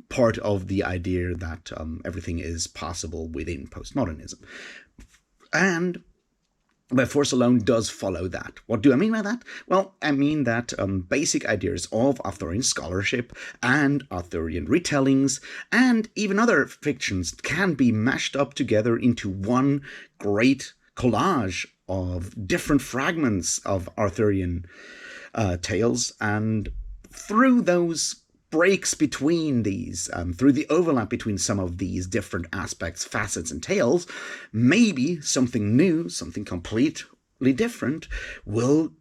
part of the idea that everything is possible within postmodernism. And by force alone does follow that. What do I mean by that? Well, I mean that basic ideas of Arthurian scholarship and Arthurian retellings and even other fictions can be mashed up together into one great collage of different fragments of Arthurian tales, and through those breaks between these, through the overlap between some of these different aspects, facets, and tales, maybe something new, something completely different will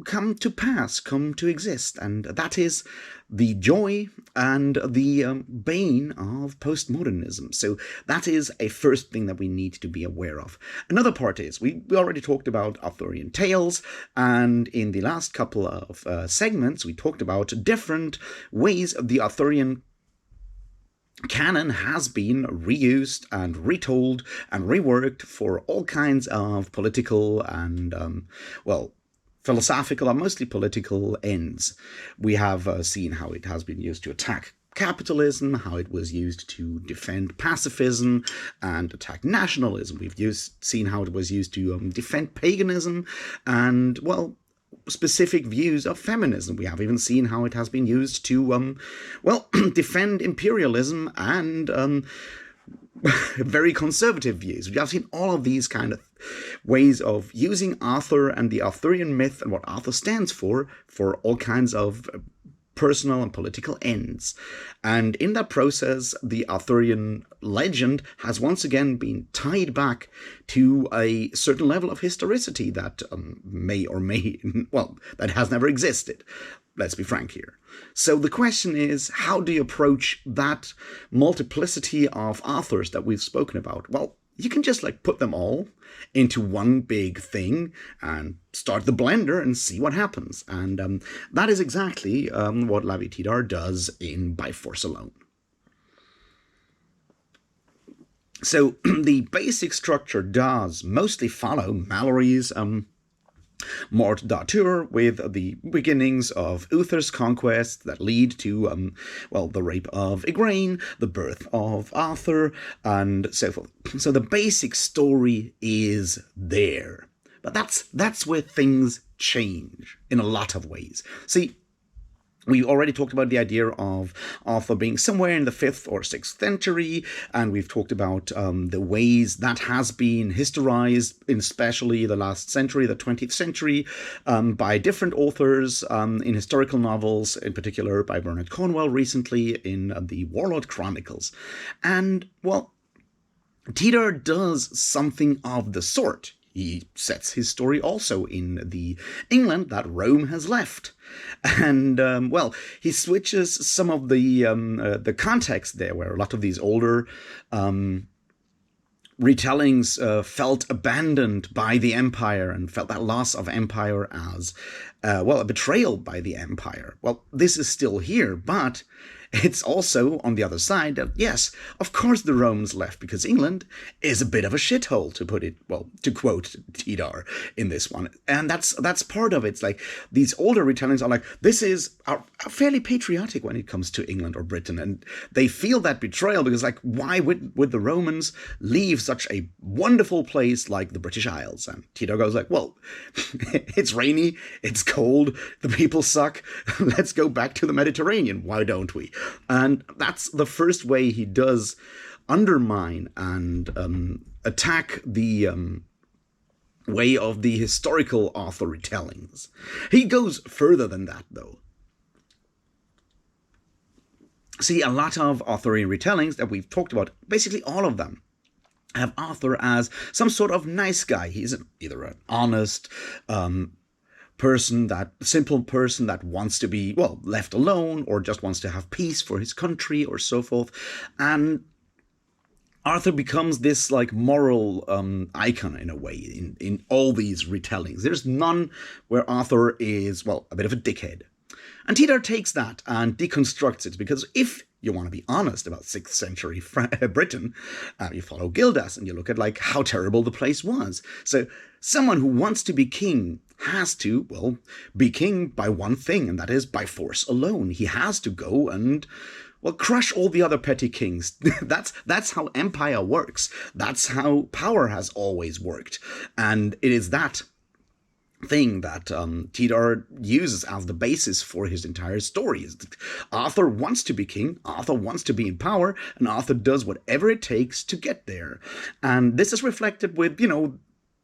come to pass, come to exist. And that is the joy and the bane of postmodernism. So that is a first thing that we need to be aware of. Another part is, we already talked about Arthurian tales, and in the last couple of segments, we talked about different ways the Arthurian canon has been reused and retold and reworked for all kinds of political and, philosophical and mostly political ends. We have seen how it has been used to attack capitalism, how it was used to defend pacifism and attack nationalism. We've seen how it was used to defend paganism and, specific views of feminism. We have even seen how it has been used to, defend imperialism and very conservative views. We have seen all of these kind of ways of using Arthur and the Arthurian myth and what Arthur stands for all kinds of personal and political ends. And in that process, the Arthurian legend has once again been tied back to a certain level of historicity that that has never existed. Let's be frank here. So the question is, how do you approach that multiplicity of authors that we've spoken about? Well, you can just put them all into one big thing and start the blender and see what happens. And that is exactly what Lavie Tidhar does in By Force Alone. So the basic structure does mostly follow Malory's Mort d'Arthur, with the beginnings of Uther's conquest that lead to, the rape of Igraine, the birth of Arthur, and so forth. So the basic story is there. But that's where things change in a lot of ways. See, We already talked about the idea of Arthur being somewhere in the 5th or 6th century, and we've talked about the ways that has been historized, in especially the last century, the 20th century, by different authors in historical novels, in particular by Bernard Cornwell recently in the Warlord Chronicles. And, well, Tidhar does something of the sort. He sets his story also in the England that Rome has left. And, well, he switches some of the context there, where a lot of these older retellings felt abandoned by the empire and felt that loss of empire as, well, a betrayal by the empire. Well, this is still here, but it's also on the other side that, yes, of course the Romans left because England is a bit of a shithole, to put it, well, to quote Tidhar in this one. And that's part of it. It's like these older retellings are like, this are fairly patriotic when it comes to England or Britain. And they feel that betrayal because, like, why would the Romans leave such a wonderful place like the British Isles? And Tidhar goes like, well, it's rainy, it's cold, the people suck, let's go back to the Mediterranean, why don't we? And that's the first way he does undermine and attack the way of the historical Arthur retellings. He goes further than that, though. See, a lot of Arthurian retellings that we've talked about, basically all of them, have Arthur as some sort of nice guy. He's either an honest, simple person that wants to be, well, left alone or just wants to have peace for his country or so forth. And Arthur becomes this, like, moral icon in a way in all these retellings. There's none where Arthur is, well, a bit of a dickhead. And Tidhar takes that and deconstructs it, because if you want to be honest about 6th century Britain, you follow Gildas and you look at, like, how terrible the place was. So someone who wants to be king has to, well, be king by one thing, and that is by force alone. He has to go and, well, crush all the other petty kings. That's how empire works. That's how power has always worked. And it is that thing that Tidhar uses as the basis for his entire story. Is that Arthur wants to be king, Arthur wants to be in power, and Arthur does whatever it takes to get there. And this is reflected with,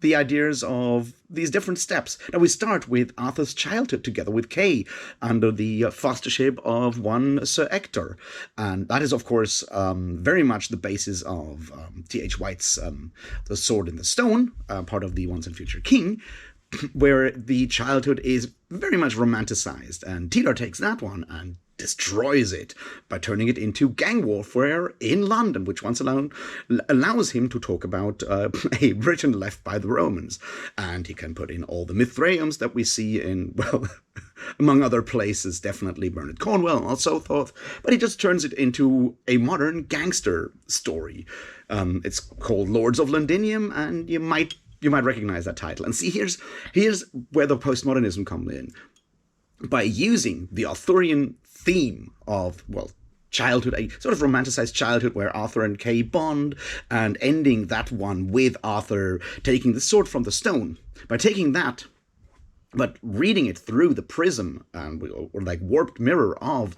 the ideas of these different steps. Now, we start with Arthur's childhood together with Kay under the fostership of one Sir Ector. And that is, of course, very much the basis of T.H. White's The Sword in the Stone, part of the Once and Future King, where the childhood is very much romanticized. And Tidhar takes that one and destroys it by turning it into gang warfare in London, which once alone allows him to talk about a Britain left by the Romans. And he can put in all the Mithraeums that we see in, well, among other places, definitely Bernard Cornwell and so forth, but he just turns it into a modern gangster story. It's called Lords of Londinium, and you might recognize that title. And see, here's where the postmodernism comes in. By using the Arthurian theme of, well, childhood, a sort of romanticized childhood where Arthur and Kay bond, and ending that one with Arthur taking the sword from the stone. By taking that, but reading it through the prism or like warped mirror of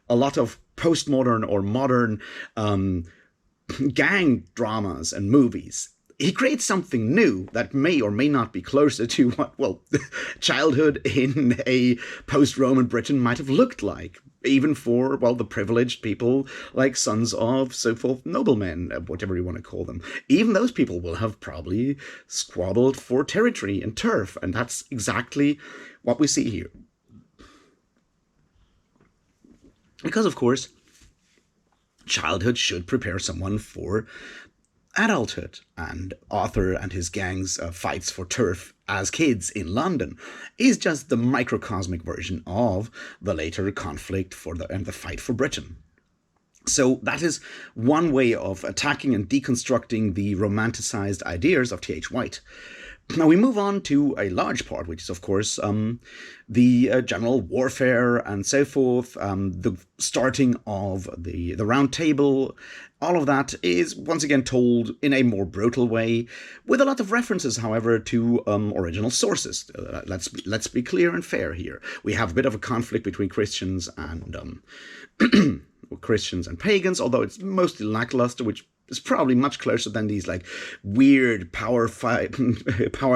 a lot of postmodern or modern gang dramas and movies, he creates something new that may or may not be closer to what, well, childhood in a post-Roman Britain might have looked like, even for, well, the privileged people like sons of so-forth noblemen, whatever you want to call them. Even those people will have probably squabbled for territory and turf, and that's exactly what we see here. Because, of course, childhood should prepare someone for adulthood, and Arthur and his gang's fights for turf as kids in London is just the microcosmic version of the later conflict and the fight for Britain. So that is one way of attacking and deconstructing the romanticized ideas of T.H. White. Now we move on to a large part, which is, of course, the general warfare and so forth, the starting of the Round Table. All of that is once again told in a more brutal way, with a lot of references, however, to original sources. Let's be clear and fair here. We have a bit of a conflict between Christians and Christians and pagans, although it's mostly lackluster, which is probably much closer than these like weird power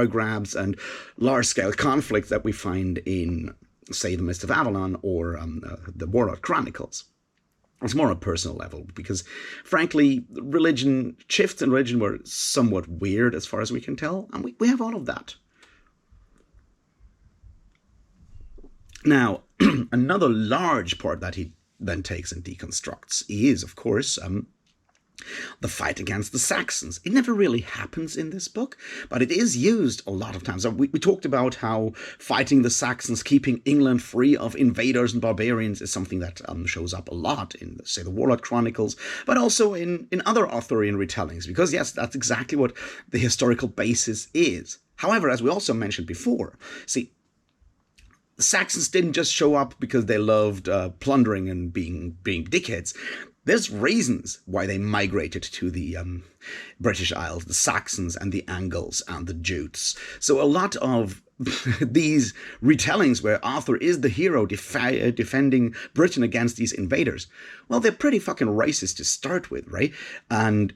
grabs and large-scale conflicts that we find in, say, the Mist of Avalon or the Warlord Chronicles. It's more on a personal level because, frankly, shifts in religion were somewhat weird as far as we can tell, and we have all of that. Now, another large part that he then takes and deconstructs is, of course, the fight against the Saxons. It never really happens in this book, but it is used a lot of times. We talked about how fighting the Saxons, keeping England free of invaders and barbarians, is something that shows up a lot in, say, the Warlord Chronicles, but also in other Arthurian retellings, because, yes, that's exactly what the historical basis is. However, as we also mentioned before, see, the Saxons didn't just show up because they loved plundering and being dickheads. There's reasons why they migrated to the British Isles, the Saxons and the Angles and the Jutes. So a lot of these retellings where Arthur is the hero defending Britain against these invaders, well, they're pretty fucking racist to start with, right? And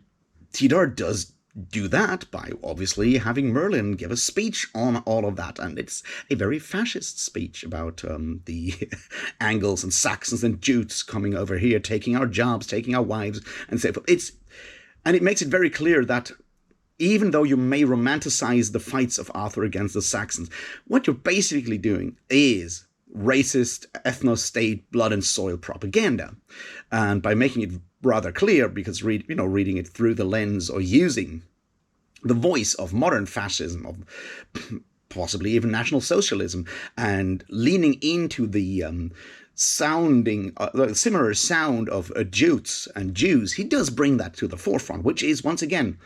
Tidhar does do that by obviously having Merlin give a speech on all of that, and it's a very fascist speech about the Angles and Saxons and Jutes coming over here, taking our jobs, taking our wives, and so forth. And it makes it very clear that even though you may romanticize the fights of Arthur against the Saxons, what you're basically doing is racist, ethno-state, blood and soil propaganda. And by making it rather clear, because reading it through the lens or using the voice of modern fascism, of possibly even National Socialism, and leaning into the similar sound of Jutes and Jews, he does bring that to the forefront, which is, once again,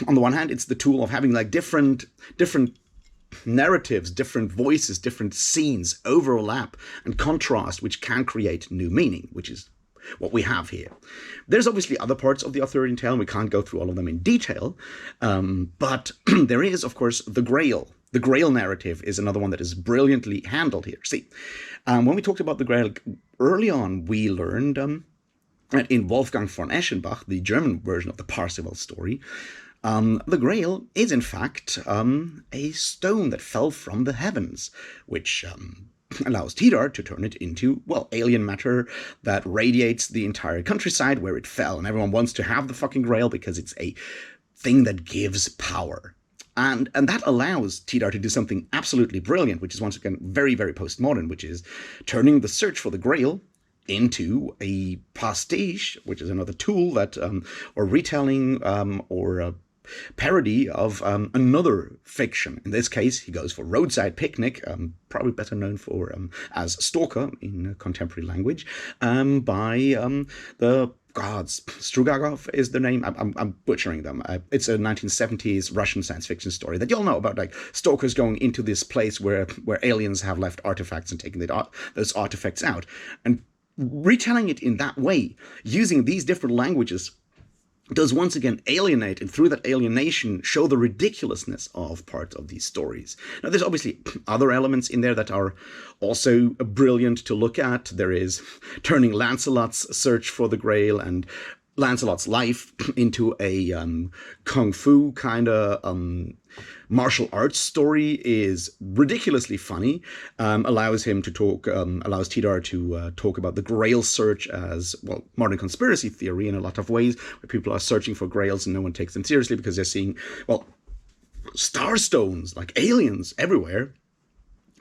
on the one hand, it's the tool of having like different narratives, different voices, different scenes overlap and contrast, which can create new meaning, which is what we have here. There's obviously other parts of the Arthurian tale, and we can't go through all of them in detail, but there is, of course, the Grail. The Grail narrative is another one that is brilliantly handled here. See, when we talked about the Grail early on, we learned that in Wolfgang von Eschenbach, the German version of the Parsifal story, the Grail is in fact a stone that fell from the heavens, which allows Tidhar to turn it into, well, alien matter that radiates the entire countryside where it fell, and everyone wants to have the fucking Grail because it's a thing that gives power. And that allows Tidhar to do something absolutely brilliant, which is once again very, very postmodern, which is turning the search for the Grail into a pastiche, which is another tool that, or retelling, or a parody of another fiction. In this case, he goes for Roadside Picnic, probably better known for as Stalker in contemporary language, by the gods. Strugagov is the name. I'm butchering them. It's a 1970s Russian science fiction story that you'll know about, like stalkers going into this place where aliens have left artifacts and taking those artifacts out. And retelling it in that way, using these different languages, does once again alienate, and through that alienation show the ridiculousness of parts of these stories. Now, there's obviously other elements in there that are also brilliant to look at. There is turning Lancelot's search for the Grail and Lancelot's life into a kung fu kind of martial arts story is ridiculously funny. Allows Tidhar to talk about the Grail search as, well, modern conspiracy theory in a lot of ways, where people are searching for Grails and no one takes them seriously because they're seeing, well, star stones like aliens everywhere.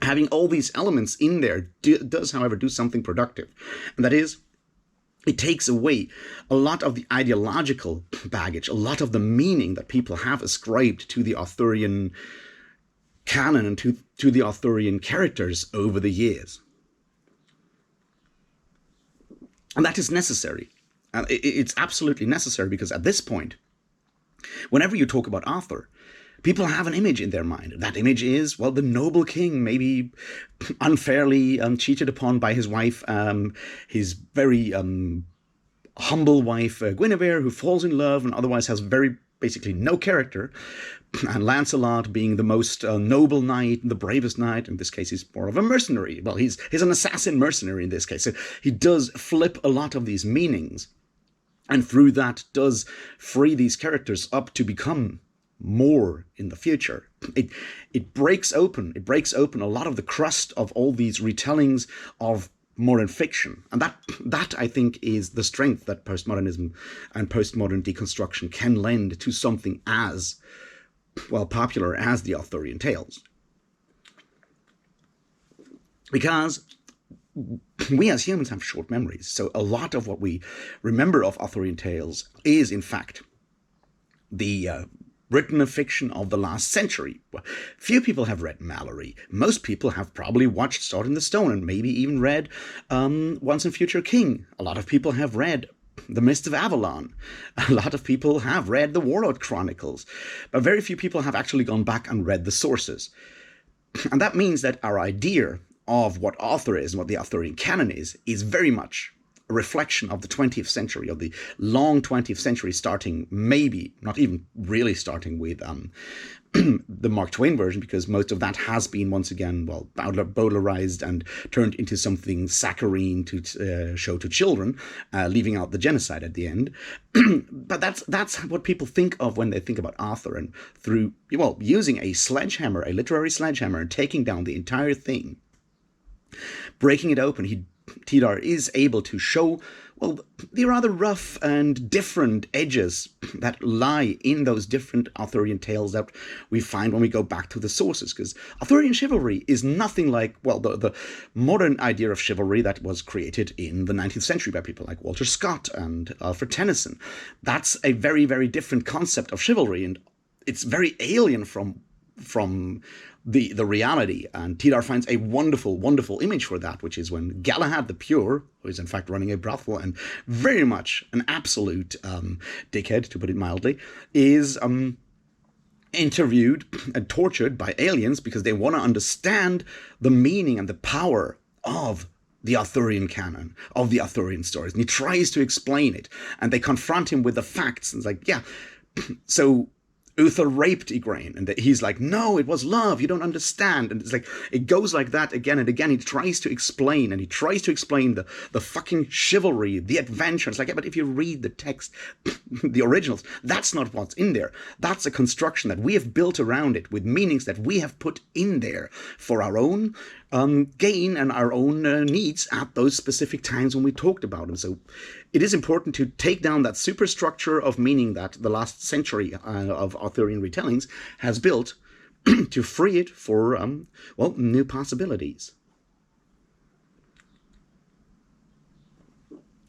Having all these elements in there does, however, do something productive, and that is, it takes away a lot of the ideological baggage, a lot of the meaning that people have ascribed to the Arthurian canon and to the Arthurian characters over the years. And that is necessary. It's absolutely necessary, because at this point, whenever you talk about Arthur, people have an image in their mind. That image is, well, the noble king, maybe unfairly cheated upon by his wife, his very humble wife, Guinevere, who falls in love and otherwise has very basically no character, and Lancelot being the most noble knight, the bravest knight. In this case, he's more of a mercenary. Well, he's an assassin mercenary in this case. So he does flip a lot of these meanings, and through that does free these characters up to become more in the future. It breaks open a lot of the crust of all these retellings of modern fiction, and that I think is the strength that postmodernism and postmodern deconstruction can lend to something as well popular as the Arthurian tales. Because we as humans have short memories, so a lot of what we remember of Arthurian tales is in fact the written fiction of the last century. Few people have read Mallory. Most people have probably watched Sword in the Stone and maybe even read Once and Future King. A lot of people have read The Mist of Avalon. A lot of people have read the Warlord Chronicles. But very few people have actually gone back and read the sources. And that means that our idea of what Arthur is and what the Arthurian canon is very much a reflection of the 20th century, of the long 20th century, starting maybe, not even really starting with the Mark Twain version, because most of that has been once again, well, bowdlerized and turned into something saccharine to show to children, leaving out the genocide at the end. But that's what people think of when they think about Arthur, and through, well, using a sledgehammer, a literary sledgehammer, and taking down the entire thing, breaking it open, Tidhar is able to show, well, the rather rough and different edges that lie in those different Arthurian tales that we find when we go back to the sources. Because Arthurian chivalry is nothing like, well, the modern idea of chivalry that was created in the 19th century by people like Walter Scott and Alfred Tennyson. That's a very, very different concept of chivalry, and it's very alien from the reality, and Tidhar finds a wonderful, wonderful image for that, which is when Galahad the Pure, who is in fact running a brothel and very much an absolute dickhead, to put it mildly, is interviewed and tortured by aliens because they want to understand the meaning and the power of the Arthurian canon, of the Arthurian stories, and he tries to explain it, and they confront him with the facts, and it's like, yeah, so Uther raped Igraine, and he's like, no, it was love, you don't understand. And it's like, it goes like that again and again. He tries to explain, and he tries to explain the fucking chivalry, the adventure. It's like, yeah, but if you read the text, the originals, that's not what's in there. That's a construction that we have built around it with meanings that we have put in there for our own gain and our own needs at those specific times when we talked about them. So it is important to take down that superstructure of meaning that the last century of Arthurian retellings has built to free it for, well, new possibilities.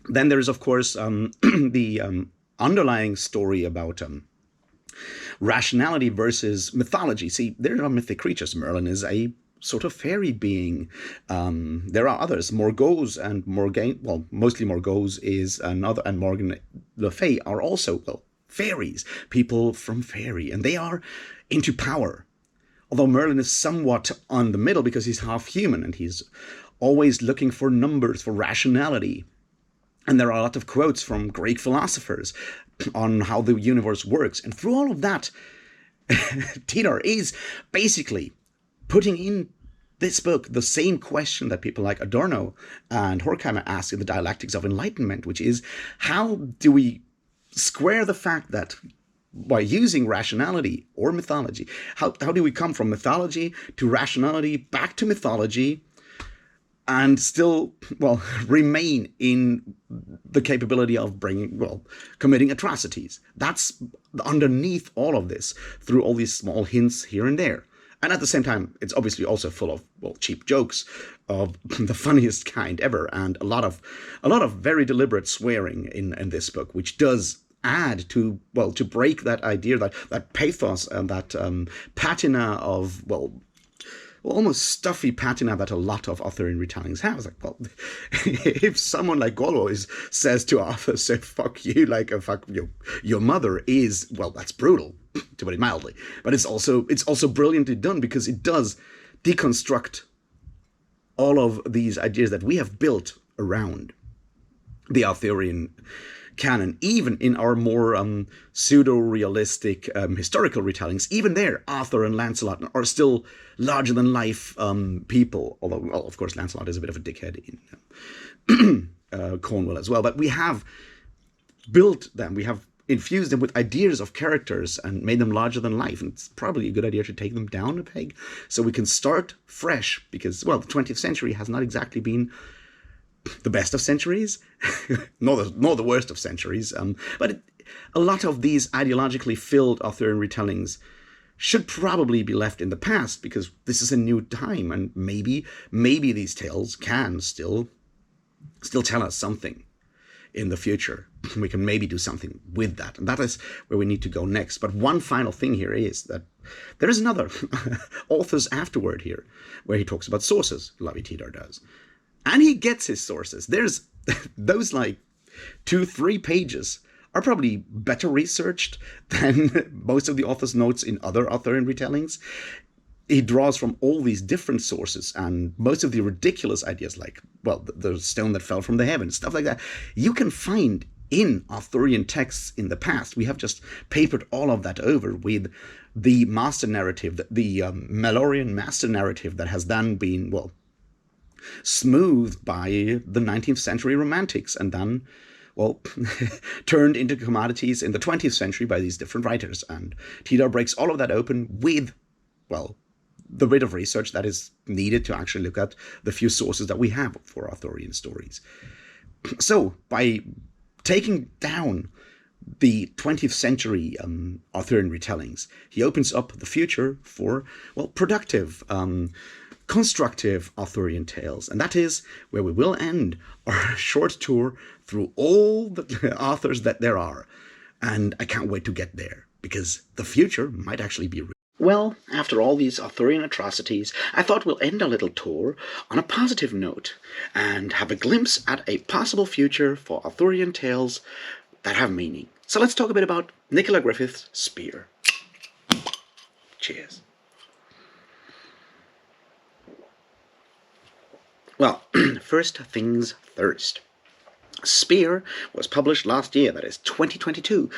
Then there is, of course, the underlying story about rationality versus mythology. See, there are mythic creatures. Merlin is a sort of fairy being. There are others. Morgause and Morgaine, well, mostly Morgause is another, and Morgan Le Fay are also, well, fairies, people from fairy, and they are into power. Although Merlin is somewhat on the middle because he's half human and he's always looking for numbers, for rationality. And there are a lot of quotes from Greek philosophers on how the universe works. And through all of that, Tidhar is basically putting in this book the same question that people like Adorno and Horkheimer ask in the Dialectics of Enlightenment, which is, how do we square the fact that by using rationality or mythology, how do we come from mythology to rationality, back to mythology, and still, well, remain in the capability of committing atrocities? That's underneath all of this, through all these small hints here and there. And at the same time, it's obviously also full of, well, cheap jokes of the funniest kind ever, and a lot of very deliberate swearing in this book, which does add to, well, to break that idea, that pathos and that patina of, well, almost stuffy patina that a lot of Arthurian retellings have. It's like, well, if someone like Gollo says to Arthur, "So fuck you," like a fuck your mother is, well, that's brutal. to put it mildly. But it's also brilliantly done, because it does deconstruct all of these ideas that we have built around the Arthurian canon, even in our more pseudo-realistic historical retellings. Even there, Arthur and Lancelot are still larger-than-life people, although, well, of course, Lancelot is a bit of a dickhead in Cornwell as well. But we have built them, we have infused them with ideas of characters and made them larger than life. And it's probably a good idea to take them down a peg so we can start fresh, because, well, the 20th century has not exactly been the best of centuries, nor the worst of centuries. But a lot of these ideologically filled Arthurian retellings should probably be left in the past, because this is a new time, and maybe these tales can still tell us something in the future. We can maybe do something with that, and that is where we need to go next. But one final thing here is that there is another author's afterword here, where he talks about sources. Lavie Tidhar does. And he gets his sources. There's those like 2-3 pages are probably better researched than most of the author's notes in other Arthurian retellings. He draws from all these different sources, and most of the ridiculous ideas, like, well, the stone that fell from the heavens, stuff like that, you can find in Arthurian texts in the past. We have just papered all of that over with the master narrative, the Mallorean master narrative that has then been, well, smoothed by the 19th century romantics, and then, well, turned into commodities in the 20th century by these different writers. And Tidhar breaks all of that open with, well, the bit of research that is needed to actually look at the few sources that we have for Arthurian stories. So, by taking down the 20th century Arthurian retellings, he opens up the future for, well, productive, constructive Arthurian tales. And that is where we will end our short tour through all the authors that there are. And I can't wait to get there, because the future might actually be real. Well, after all these Arthurian atrocities, I thought we'll end our little tour on a positive note and have a glimpse at a possible future for Arthurian tales that have meaning. So let's talk a bit about Nicola Griffith's Spear. Cheers. Well, first things first. Spear was published last year, that is 2022,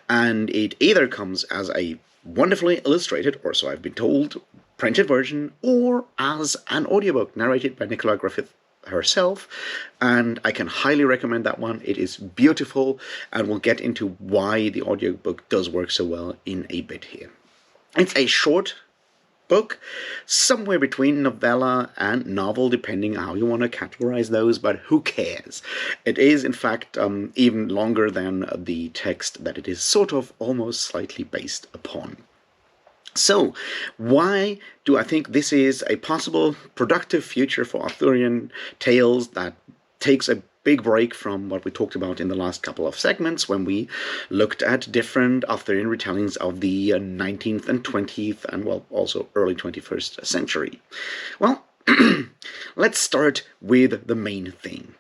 and it either comes as a wonderfully illustrated, or so I've been told, printed version, or as an audiobook narrated by Nicola Griffith herself, and I can highly recommend that one. It is beautiful, and we'll get into why the audiobook does work so well in a bit here. It's a short book, somewhere between novella and novel, depending on how you want to categorize those, but who cares? It is, in fact, even longer than the text that it is sort of almost slightly based upon. So, why do I think this is a possible productive future for Arthurian tales that takes a big break from what we talked about in the last couple of segments when we looked at different Arthurian retellings of the 19th and 20th and, well, also early 21st century? Well, let's start with the main thing.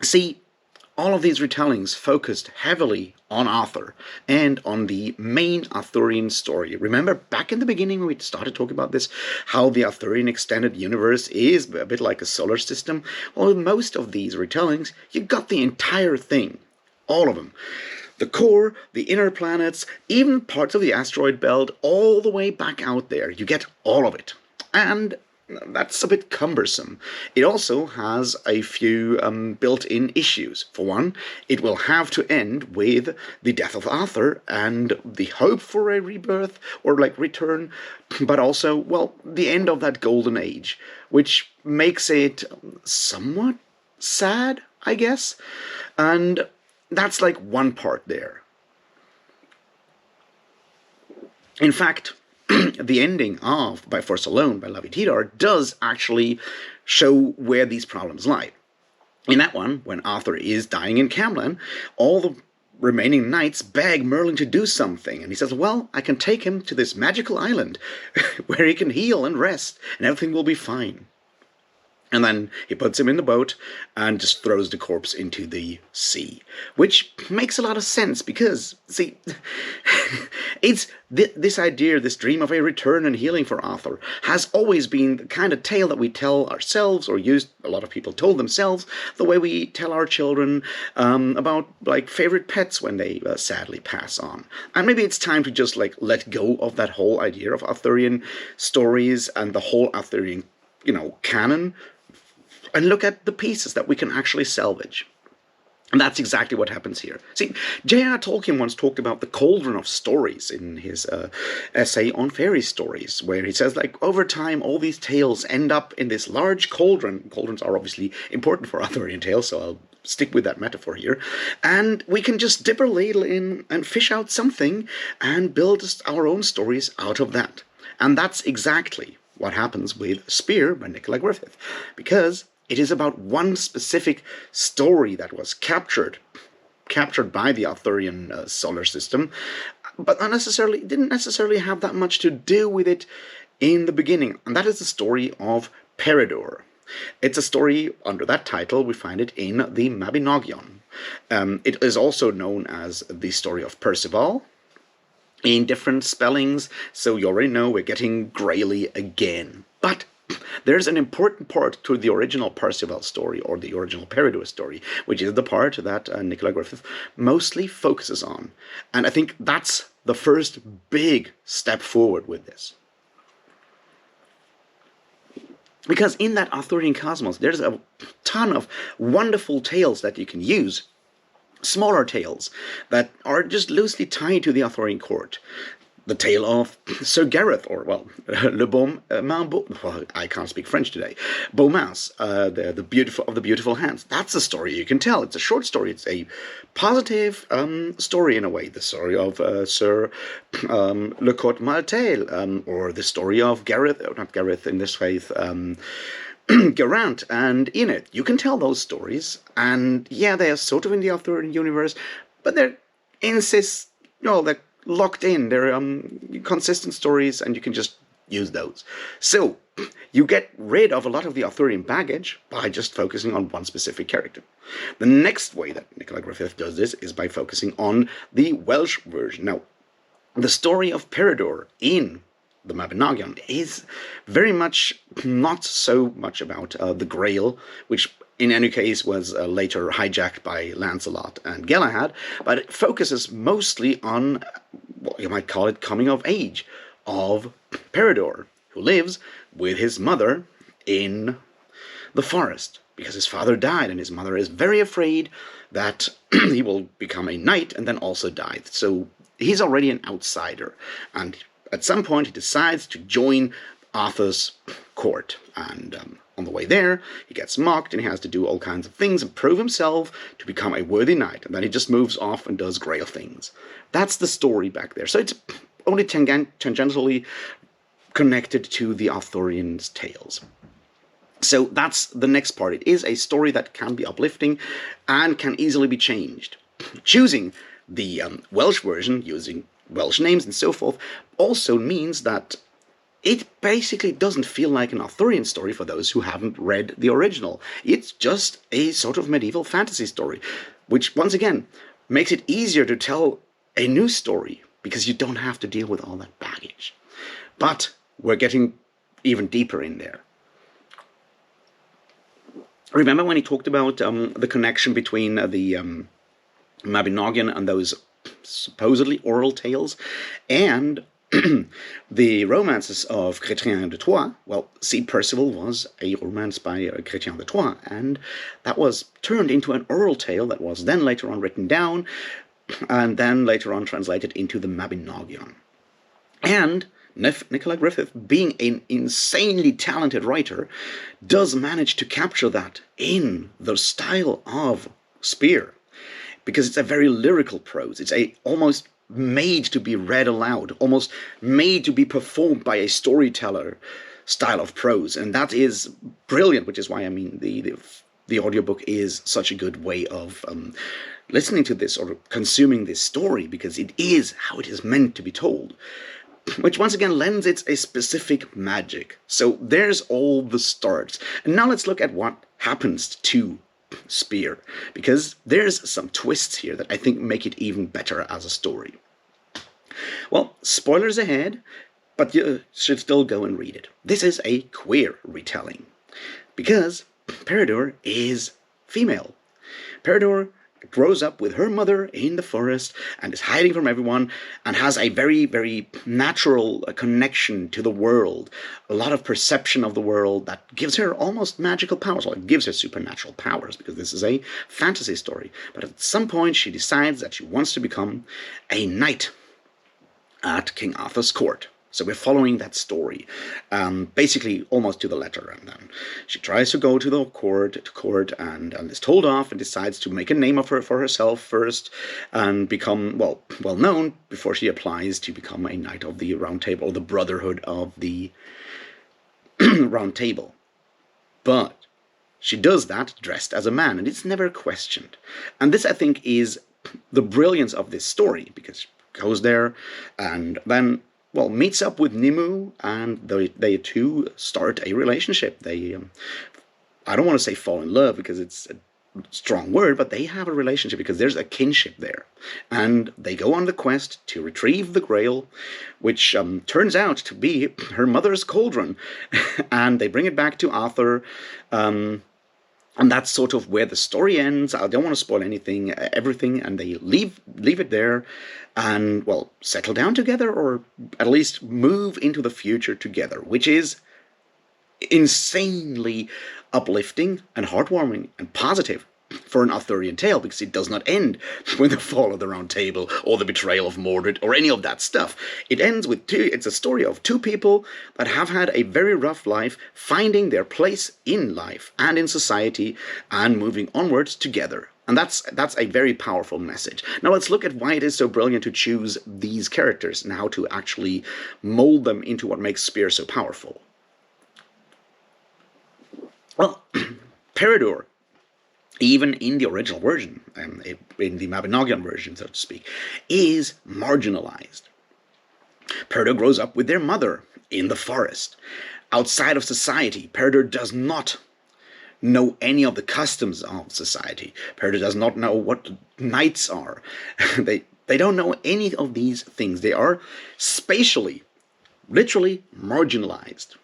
See, all of these retellings focused heavily on Arthur and on the main Arthurian story. Remember, back in the beginning when we started talking about this, how the Arthurian extended universe is a bit like a solar system? Well, with most of these retellings, you got the entire thing. All of them. The core, the inner planets, even parts of the asteroid belt, all the way back out there. You get all of it. And that's a bit cumbersome. It also has a few built-in issues. For one, it will have to end with the death of Arthur and the hope for a rebirth or like return, but also, well, the end of that golden age, which makes it somewhat sad, I guess. And that's like one part there. In fact, the ending of By Force Alone by Lavie Tidhar does actually show where these problems lie. In that one, when Arthur is dying in Camlan, all the remaining knights beg Merlin to do something, and he says, well, I can take him to this magical island where he can heal and rest, and everything will be fine. And then he puts him in the boat and just throws the corpse into the sea. Which makes a lot of sense because, see, it's this idea, this dream of a return and healing for Arthur has always been the kind of tale that we tell ourselves, or used, a lot of people told themselves, the way we tell our children about, like, favorite pets when they sadly pass on. And maybe it's time to just, like, let go of that whole idea of Arthurian stories and the whole Arthurian, canon, and look at the pieces that we can actually salvage. And that's exactly what happens here. See, J.R. Tolkien once talked about the cauldron of stories in his essay on fairy stories, where he says, like, over time, all these tales end up in this large cauldron. Cauldrons are obviously important for Arthurian tales, so I'll stick with that metaphor here. And we can just dip our ladle in and fish out something and build our own stories out of that. And that's exactly what happens with Spear by Nicola Griffith, because it is about one specific story that was captured by the Arthurian solar system, but didn't necessarily have that much to do with it in the beginning, and that is the story of Peridor. It's a story under that title. We find it in the Mabinogion. It is also known as the story of Percival, in different spellings, so you already know we're getting Grayley again. But there's an important part to the original Percival story, or the original Peridor story, which is the part that Nicola Griffith mostly focuses on. And I think that's the first big step forward with this. Because in that Arthurian cosmos, there's a ton of wonderful tales that you can use, smaller tales that are just loosely tied to the Arthurian court. The tale of Sir Gareth, or, well, Le Bon well, I can't speak French today. Beaumas, the beautiful hands. That's a story you can tell. It's a short story. It's a positive story in a way. The story of Sir Le Court Maltais, or the story of Gareth, not Gareth in this case, Geraint and Enid. You can tell those stories, and yeah, they are sort of in the Arthurian universe, but they're they're locked in. They're consistent stories, and you can just use those. So you get rid of a lot of the Arthurian baggage by just focusing on one specific character. The next way that Nicola Griffith does this is by focusing on the Welsh version. Now, the story of Peridor in the Mabinogion is very much not so much about the Grail, which in any case was later hijacked by Lancelot and Galahad, but it focuses mostly on what you might call it coming of age of Peridor, who lives with his mother in the forest because his father died, and his mother is very afraid that he will become a knight and then also die. So he's already an outsider, and at some point, he decides to join Arthur's court, and on the way there, he gets mocked, and he has to do all kinds of things and prove himself to become a worthy knight, and then he just moves off and does Grail things. That's the story back there. So it's only tangentially connected to the Arthurian tales. So that's the next part. It is a story that can be uplifting and can easily be changed. Choosing the Welsh version, using Welsh names and so forth, also means that it basically doesn't feel like an Arthurian story for those who haven't read the original. It's just a sort of medieval fantasy story, which, once again, makes it easier to tell a new story, because you don't have to deal with all that baggage. But we're getting even deeper in there. Remember when he talked about the connection between the Mabinogion and those supposedly oral tales and the romances of Chrétien de Troyes? Well, see, Percival was a romance by Chrétien de Troyes, and that was turned into an oral tale that was then later on written down and then later on translated into the Mabinogion. And Nicola Griffith, being an insanely talented writer, does manage to capture that in the style of Spear, because it's a very lyrical prose. It's almost made to be read aloud, almost made to be performed by a storyteller style of prose, and that is brilliant, which is why, I mean, the audiobook is such a good way of listening to this or consuming this story, because it is how it is meant to be told. which once again lends it a specific magic. So there's all the starts. And now let's look at what happens to Spear, because there's some twists here that I think make it even better as a story. Well, spoilers ahead, but you should still go and read it. This is a queer retelling, because Peridor is female. Peridor grows up with her mother in the forest and is hiding from everyone and has a very, very natural connection to the world, a lot of perception of the world that gives her almost magical powers. Well, it gives her supernatural powers because this is a fantasy story. But at some point she decides that she wants to become a knight at King Arthur's court. So we're following that story, basically almost to the letter. And then she tries to go to the court and is told off and decides to make a name of her for herself first and become, well known before she applies to become a Knight of the Round Table, or the Brotherhood of the Round Table. But she does that dressed as a man, and it's never questioned. And this, I think, is the brilliance of this story, because she goes there and then, well, meets up with Nimue, and they two start a relationship. They, I don't want to say fall in love because it's a strong word, but they have a relationship because there's a kinship there. And they go on the quest to retrieve the Grail, which turns out to be her mother's cauldron. And they bring it back to Arthur. And that's sort of where the story ends. I don't want to spoil everything, and they leave it there and, well, settle down together, or at least move into the future together, which is insanely uplifting and heartwarming and positive for an Arthurian tale, because it does not end with the fall of the Round Table or the betrayal of Mordred or any of that stuff. It ends with it's a story of two people that have had a very rough life, finding their place in life and in society and moving onwards together. And that's a very powerful message. Now let's look at why it is so brilliant to choose these characters and how to actually mold them into what makes Spear so powerful. Well, Peridor, even in the original version, in the Mabinogion version, so to speak, is marginalized. Peridor grows up with their mother in the forest. Outside of society, Peridor does not know any of the customs of society. Peridor does not know what knights are. They don't know any of these things. They are spatially, literally marginalized.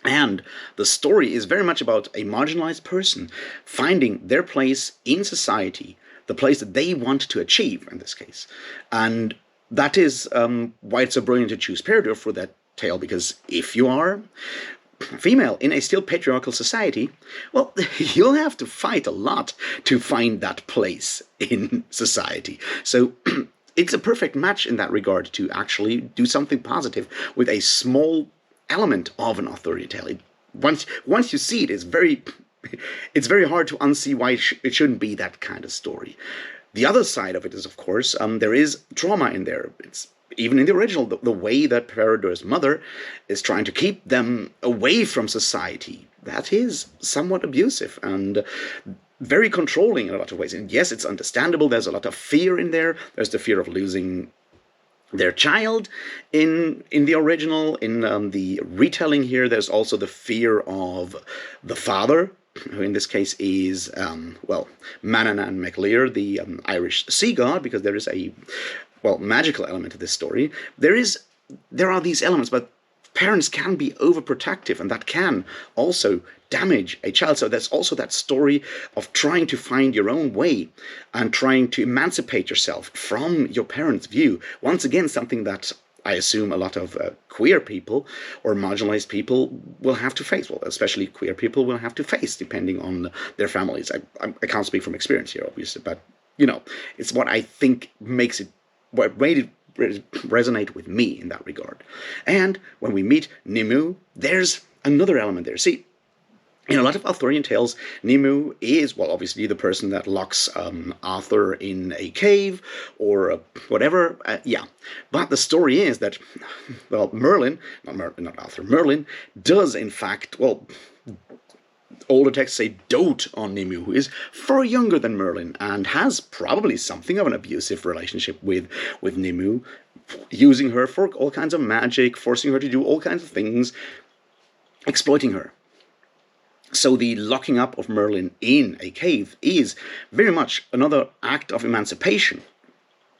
And the story is very much about a marginalized person finding their place in society, the place that they want to achieve in this case. And that is why it's so brilliant to choose Peridor for that tale, because if you are female in a still patriarchal society, well, you'll have to fight a lot to find that place in society. So it's a perfect match in that regard to actually do something positive with a small element of an Arthurian tale. Once you see it, it's very hard to unsee why it shouldn't be that kind of story. The other side of it is, of course, there is trauma in there. It's even in the original, the way that Peridor's mother is trying to keep them away from society. That is somewhat abusive and very controlling in a lot of ways. And yes, it's understandable. There's a lot of fear in there. There's the fear of losing their child in the original. In the retelling here, there's also the fear of the father, who in this case is, Manannán mac Lir, the Irish sea god, because there is a, magical element to this story. There are these elements, but parents can be overprotective, and that can also damage a child. So there's also that story of trying to find your own way and trying to emancipate yourself from your parents' view. Once again, something that I assume a lot of queer people or marginalized people will have to face. Well, especially queer people will have to face, depending on their families. I can't speak from experience here, obviously, but, it's what I think makes it, what made it resonate with me in that regard. And when we meet Nimue, there's another element there. See, in a lot of Arthurian tales, Nimue is, obviously the person that locks Arthur in a cave or whatever. But the story is that, Merlin does in fact, older texts say dote on Nimue, who is far younger than Merlin and has probably something of an abusive relationship with Nimue using her for all kinds of magic, forcing her to do all kinds of things, exploiting her. So the locking up of Merlin in a cave is very much another act of emancipation,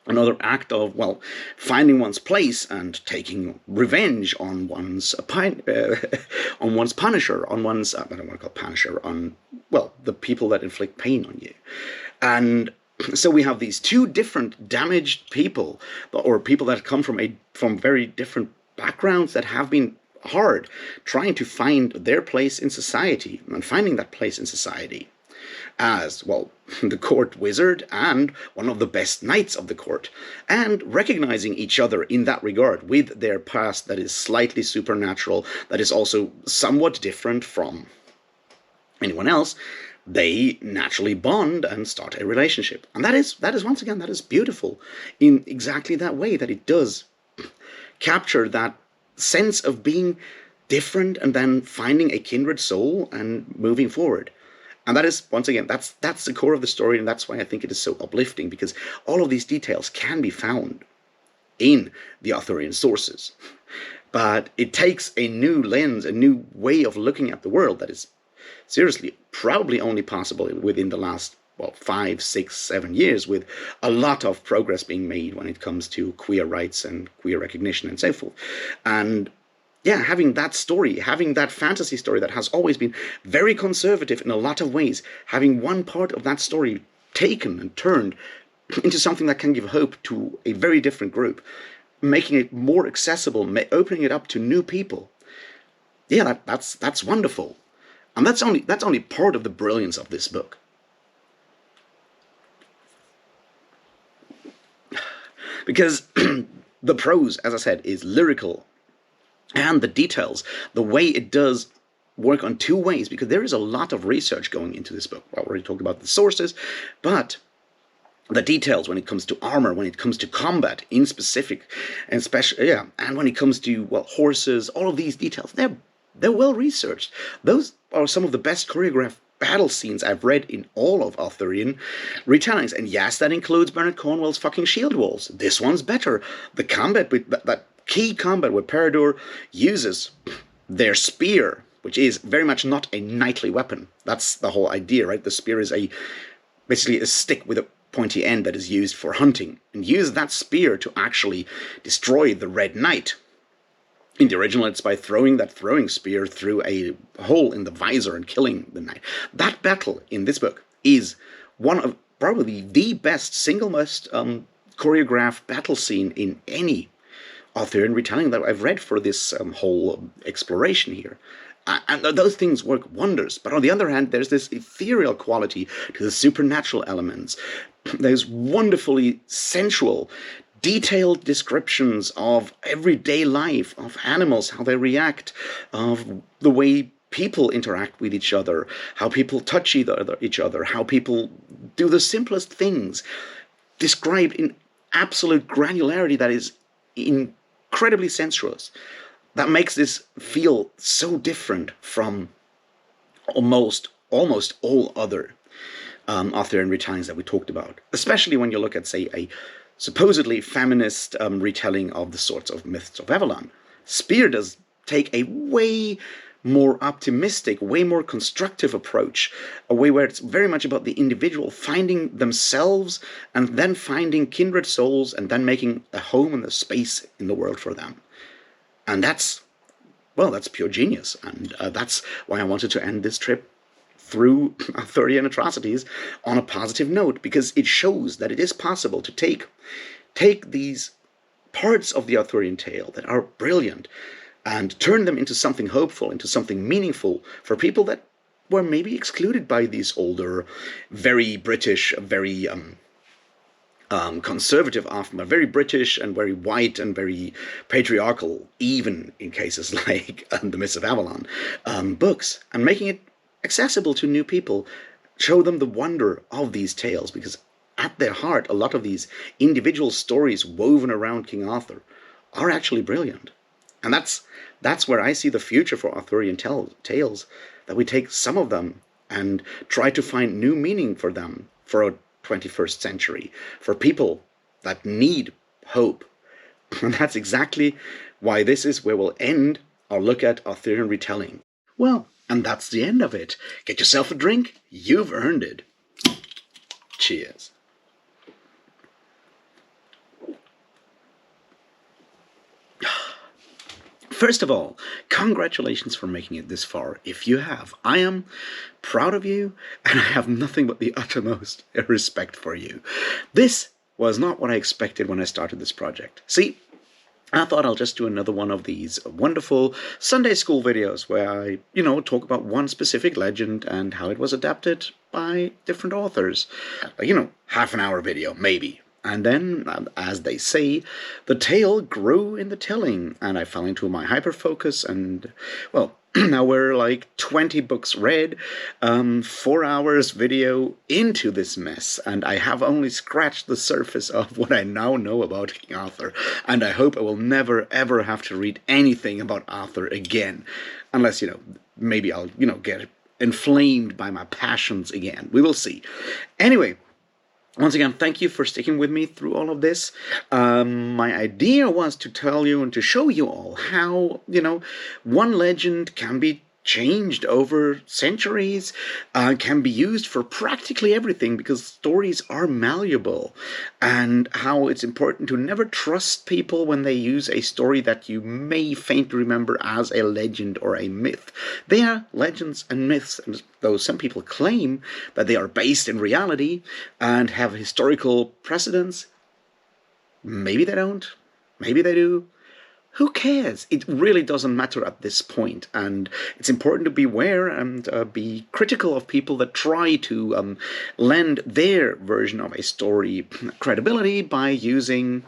another act of, well, finding one's place and taking revenge on one's on one's punisher, on one's, I don't want to call punisher, on, well, the people that inflict pain on you. And so we have these two different damaged people, or people that come from very different backgrounds, that have been hard trying to find their place in society, and finding that place in society as, well, the court wizard and one of the best knights of the court, and recognizing each other in that regard, with their past that is slightly supernatural, that is also somewhat different from anyone else. They naturally bond and start a relationship. And that is once again, that is beautiful in exactly that way, that it does capture that sense of being different and then finding a kindred soul and moving forward. And that is, once again, that's the core of the story, and that's why I think it is so uplifting, because all of these details can be found in the Arthurian sources. But it takes a new lens, a new way of looking at the world that is seriously probably only possible within the last, well, 5, 6, 7 years, with a lot of progress being made when it comes to queer rights and queer recognition and so forth. And yeah, having that story, having that fantasy story that has always been very conservative in a lot of ways, having one part of that story taken and turned into something that can give hope to a very different group, making it more accessible, opening it up to new people. Yeah, that's wonderful. And that's only part of the brilliance of this book. Because the prose, as I said, is lyrical, and the details, the way it does work on two ways, because there is a lot of research going into this book. I already talked about the sources, but the details when it comes to armor, when it comes to combat in specific, and and when it comes to, well, horses, all of these details, they're well researched. Those are some of the best choreographed battle scenes I've read in all of Arthurian retellings. And yes, that includes Bernard Cornwell's fucking shield walls. This one's better. The combat with that key combat where Peredur uses their spear, which is very much not a knightly weapon. That's the whole idea, right? The spear is basically a stick with a pointy end that is used for hunting, and use that spear to actually destroy the Red Knight. In the original, it's by throwing that throwing spear through a hole in the visor and killing the knight. That battle in this book is one of probably the best, single most choreographed battle scene in any Arthurian retelling that I've read for this whole exploration here. And those things work wonders. But on the other hand, there's this ethereal quality to the supernatural elements. There's wonderfully sensual, detailed descriptions of everyday life, of animals, how they react, of the way people interact with each other, how people touch each other, how people do the simplest things, described in absolute granularity that is incredibly sensuous. That makes this feel so different from almost all other Arthurian retellings that we talked about, especially when you look at, say, a supposedly feminist retelling of the sorts of myths of Avalon. Spear does take a way more optimistic, way more constructive approach, a way where it's very much about the individual finding themselves and then finding kindred souls and then making a home and a space in the world for them. And that's pure genius. And that's why I wanted to end this trip through Arthurian atrocities on a positive note, because it shows that it is possible to take these parts of the Arthurian tale that are brilliant and turn them into something hopeful, into something meaningful for people that were maybe excluded by these older, very British, very conservative, often very British and very white and very patriarchal, even in cases like the Myths of Avalon books, and making it accessible to new people, show them the wonder of these tales, because at their heart, a lot of these individual stories woven around King Arthur are actually brilliant. And that's where I see the future for Arthurian tales, that we take some of them and try to find new meaning for them for a 21st century, for people that need hope, And that's exactly why this is where we'll end our look at Arthurian retelling. Well, and that's the end of it. Get yourself a drink. You've earned it. Cheers. First of all, congratulations for making it this far. If you have, I am proud of you, and I have nothing but the uttermost respect for you. This was not what I expected when I started this project. See, I thought I'll just do another one of these wonderful Sunday school videos where I, talk about one specific legend and how it was adapted by different authors. Half an hour video, maybe. And then, as they say, the tale grew in the telling, and I fell into my hyperfocus, and, well, now we're like 20 books read, 4 hours video into this mess, and I have only scratched the surface of what I now know about King Arthur, and I hope I will never ever have to read anything about Arthur again, unless, maybe I'll, get inflamed by my passions again. We will see. Anyway, once again, thank you for sticking with me through all of this. My idea was to tell you and to show you all how, one legend can be changed over centuries, can be used for practically everything because stories are malleable, and how it's important to never trust people when they use a story that you may faintly remember as a legend or a myth. They are legends and myths, and though some people claim that they are based in reality and have historical precedence, maybe they don't, maybe they do. Who cares? It really doesn't matter at this point, and it's important to beware and be critical of people that try to lend their version of a story credibility by using,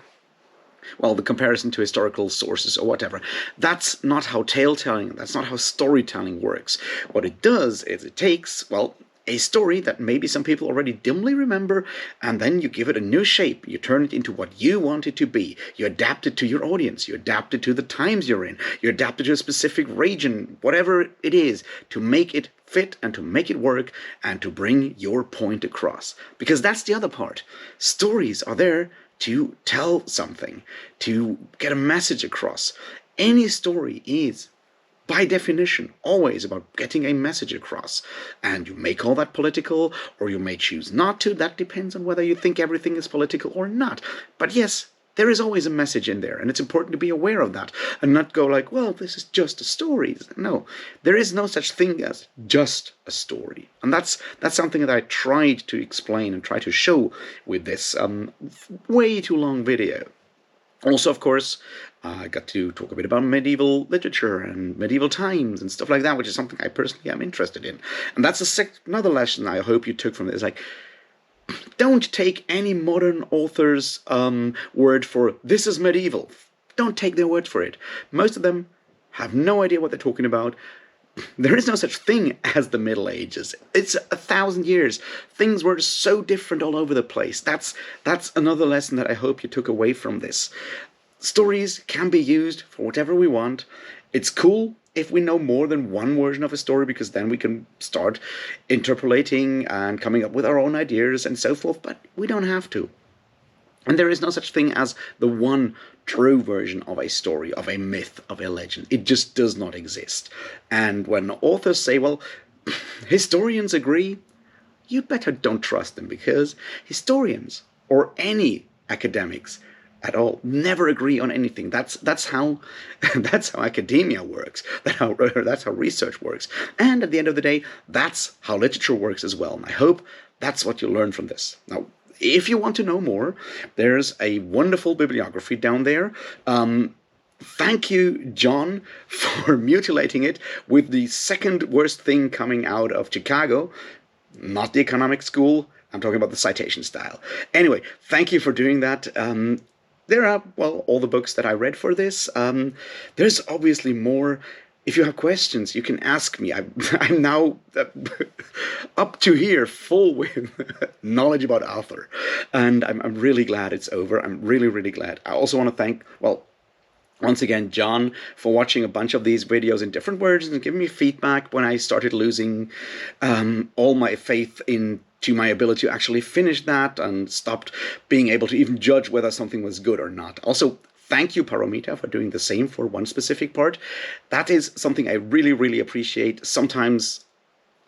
well, the comparison to historical sources or whatever. That's not how tale-telling, that's not how storytelling works. What it does is it takes, well, a story that maybe some people already dimly remember, and then you give it a new shape. You turn it into what you want it to be. You adapt it to your audience. You adapt it to the times you're in. You adapt it to a specific region, whatever it is, to make it fit and to make it work and to bring your point across. Because that's the other part. Stories are there to tell something, to get a message across. Any story is, by definition, always about getting a message across. And you may call that political, or you may choose not to. That depends on whether you think everything is political or not. But yes, there is always a message in there, and it's important to be aware of that, and not go like, well, this is just a story. No, there is no such thing as just a story. And that's something that I tried to explain and try to show with this way too long video. Also, of course, I got to talk a bit about medieval literature and medieval times and stuff like that, which is something I personally am interested in. And that's another lesson I hope you took from this. Like, don't take any modern author's word for this is medieval. Don't take their word for it. Most of them have no idea what they're talking about. There is no such thing as the Middle Ages. It's 1,000 years. Things were so different all over the place. That's another lesson that I hope you took away from this. Stories can be used for whatever we want. It's cool if we know more than one version of a story, because then we can start interpolating and coming up with our own ideas and so forth, but we don't have to. And there is no such thing as the one true version of a story, of a myth, of a legend. It just does not exist. And when authors say, well, historians agree, you better don't trust them, because historians, or any academics at all, never agree on anything. That's how academia works. That's how research works. And at the end of the day, that's how literature works as well. And I hope that's what you learn from this. Now, if you want to know more, there's a wonderful bibliography down there. Thank you, John, for mutilating it with the second worst thing coming out of Chicago. Not the economic school. I'm talking about the citation style. Anyway, thank you for doing that. There are, well, all the books that I read for this. There's obviously more. If you have questions, you can ask me. I'm now up to here, full with knowledge about Arthur. And I'm really glad it's over. I'm really, really glad. I also want to thank, well, once again, John, for watching a bunch of these videos in different versions and giving me feedback when I started losing all my faith into my ability to actually finish that and stopped being able to even judge whether something was good or not. Also, thank you, Paramita, for doing the same for one specific part. That is something I really, really appreciate. Sometimes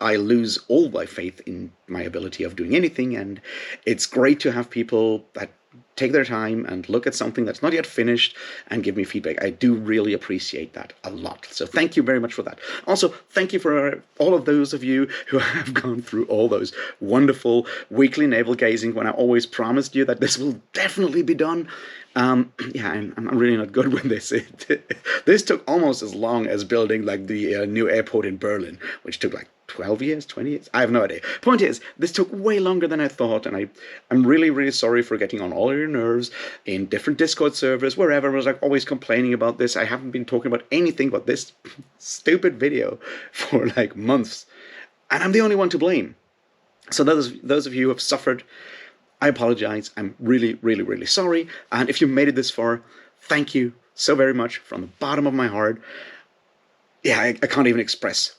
I lose all my faith in my ability of doing anything, and it's great to have people that take their time and look at something that's not yet finished and give me feedback. I do really appreciate that a lot. So thank you very much for that. Also, thank you for all of those of you who have gone through all those wonderful weekly navel gazing when I always promised you that this will definitely be done. Yeah, I'm really not good with this. This took almost as long as building like the new airport in Berlin, which took like 12 years, 20 years? I have no idea. Point is, this took way longer than I thought, and I'm really, really sorry for getting on all your nerves in different Discord servers, wherever. I was like always complaining about this. I haven't been talking about anything but this stupid video for like months, and I'm the only one to blame. So those of you who have suffered, I apologize. I'm really, really, really sorry. And if you made it this far, thank you so very much from the bottom of my heart. Yeah, I can't even express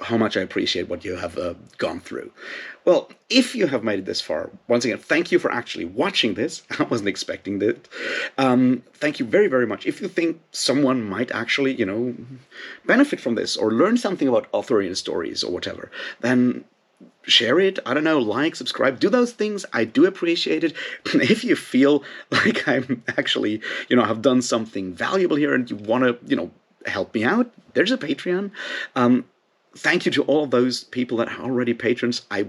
how much I appreciate what you have gone through. Well, if you have made it this far, once again, thank you for actually watching this. I wasn't expecting that. Thank you very, very much. If you think someone might actually, benefit from this or learn something about Arthurian stories or whatever, then share it. I don't know, like, subscribe, do those things. I do appreciate it. If you feel like I'm actually, have done something valuable here and you want to, help me out, there's a Patreon. Thank you to all those people that are already patrons. I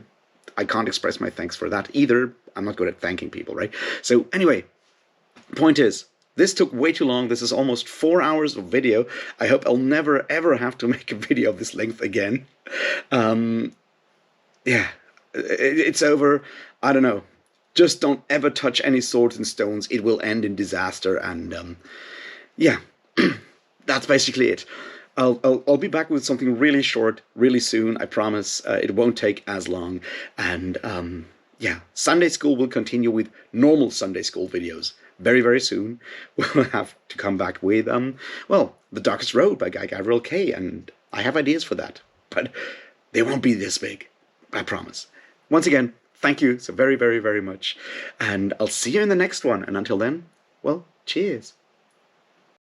can't express my thanks for that either. I'm not good at thanking people, right? So anyway, point is, this took way too long. This is almost 4 hours of video. I hope I'll never, ever have to make a video of this length again. Yeah, it's over. I don't know. Just don't ever touch any swords and stones. It will end in disaster. And yeah, that's basically it. I'll be back with something really short, really soon. I promise. It won't take as long. And yeah, Sunday school will continue with normal Sunday school videos very, very soon. We'll have to come back with well, The Darkest Road by Guy Gabriel Kay, and I have ideas for that, but they won't be this big. I promise. Once again, thank you so very, very, very much, and I'll see you in the next one. And until then, well, cheers.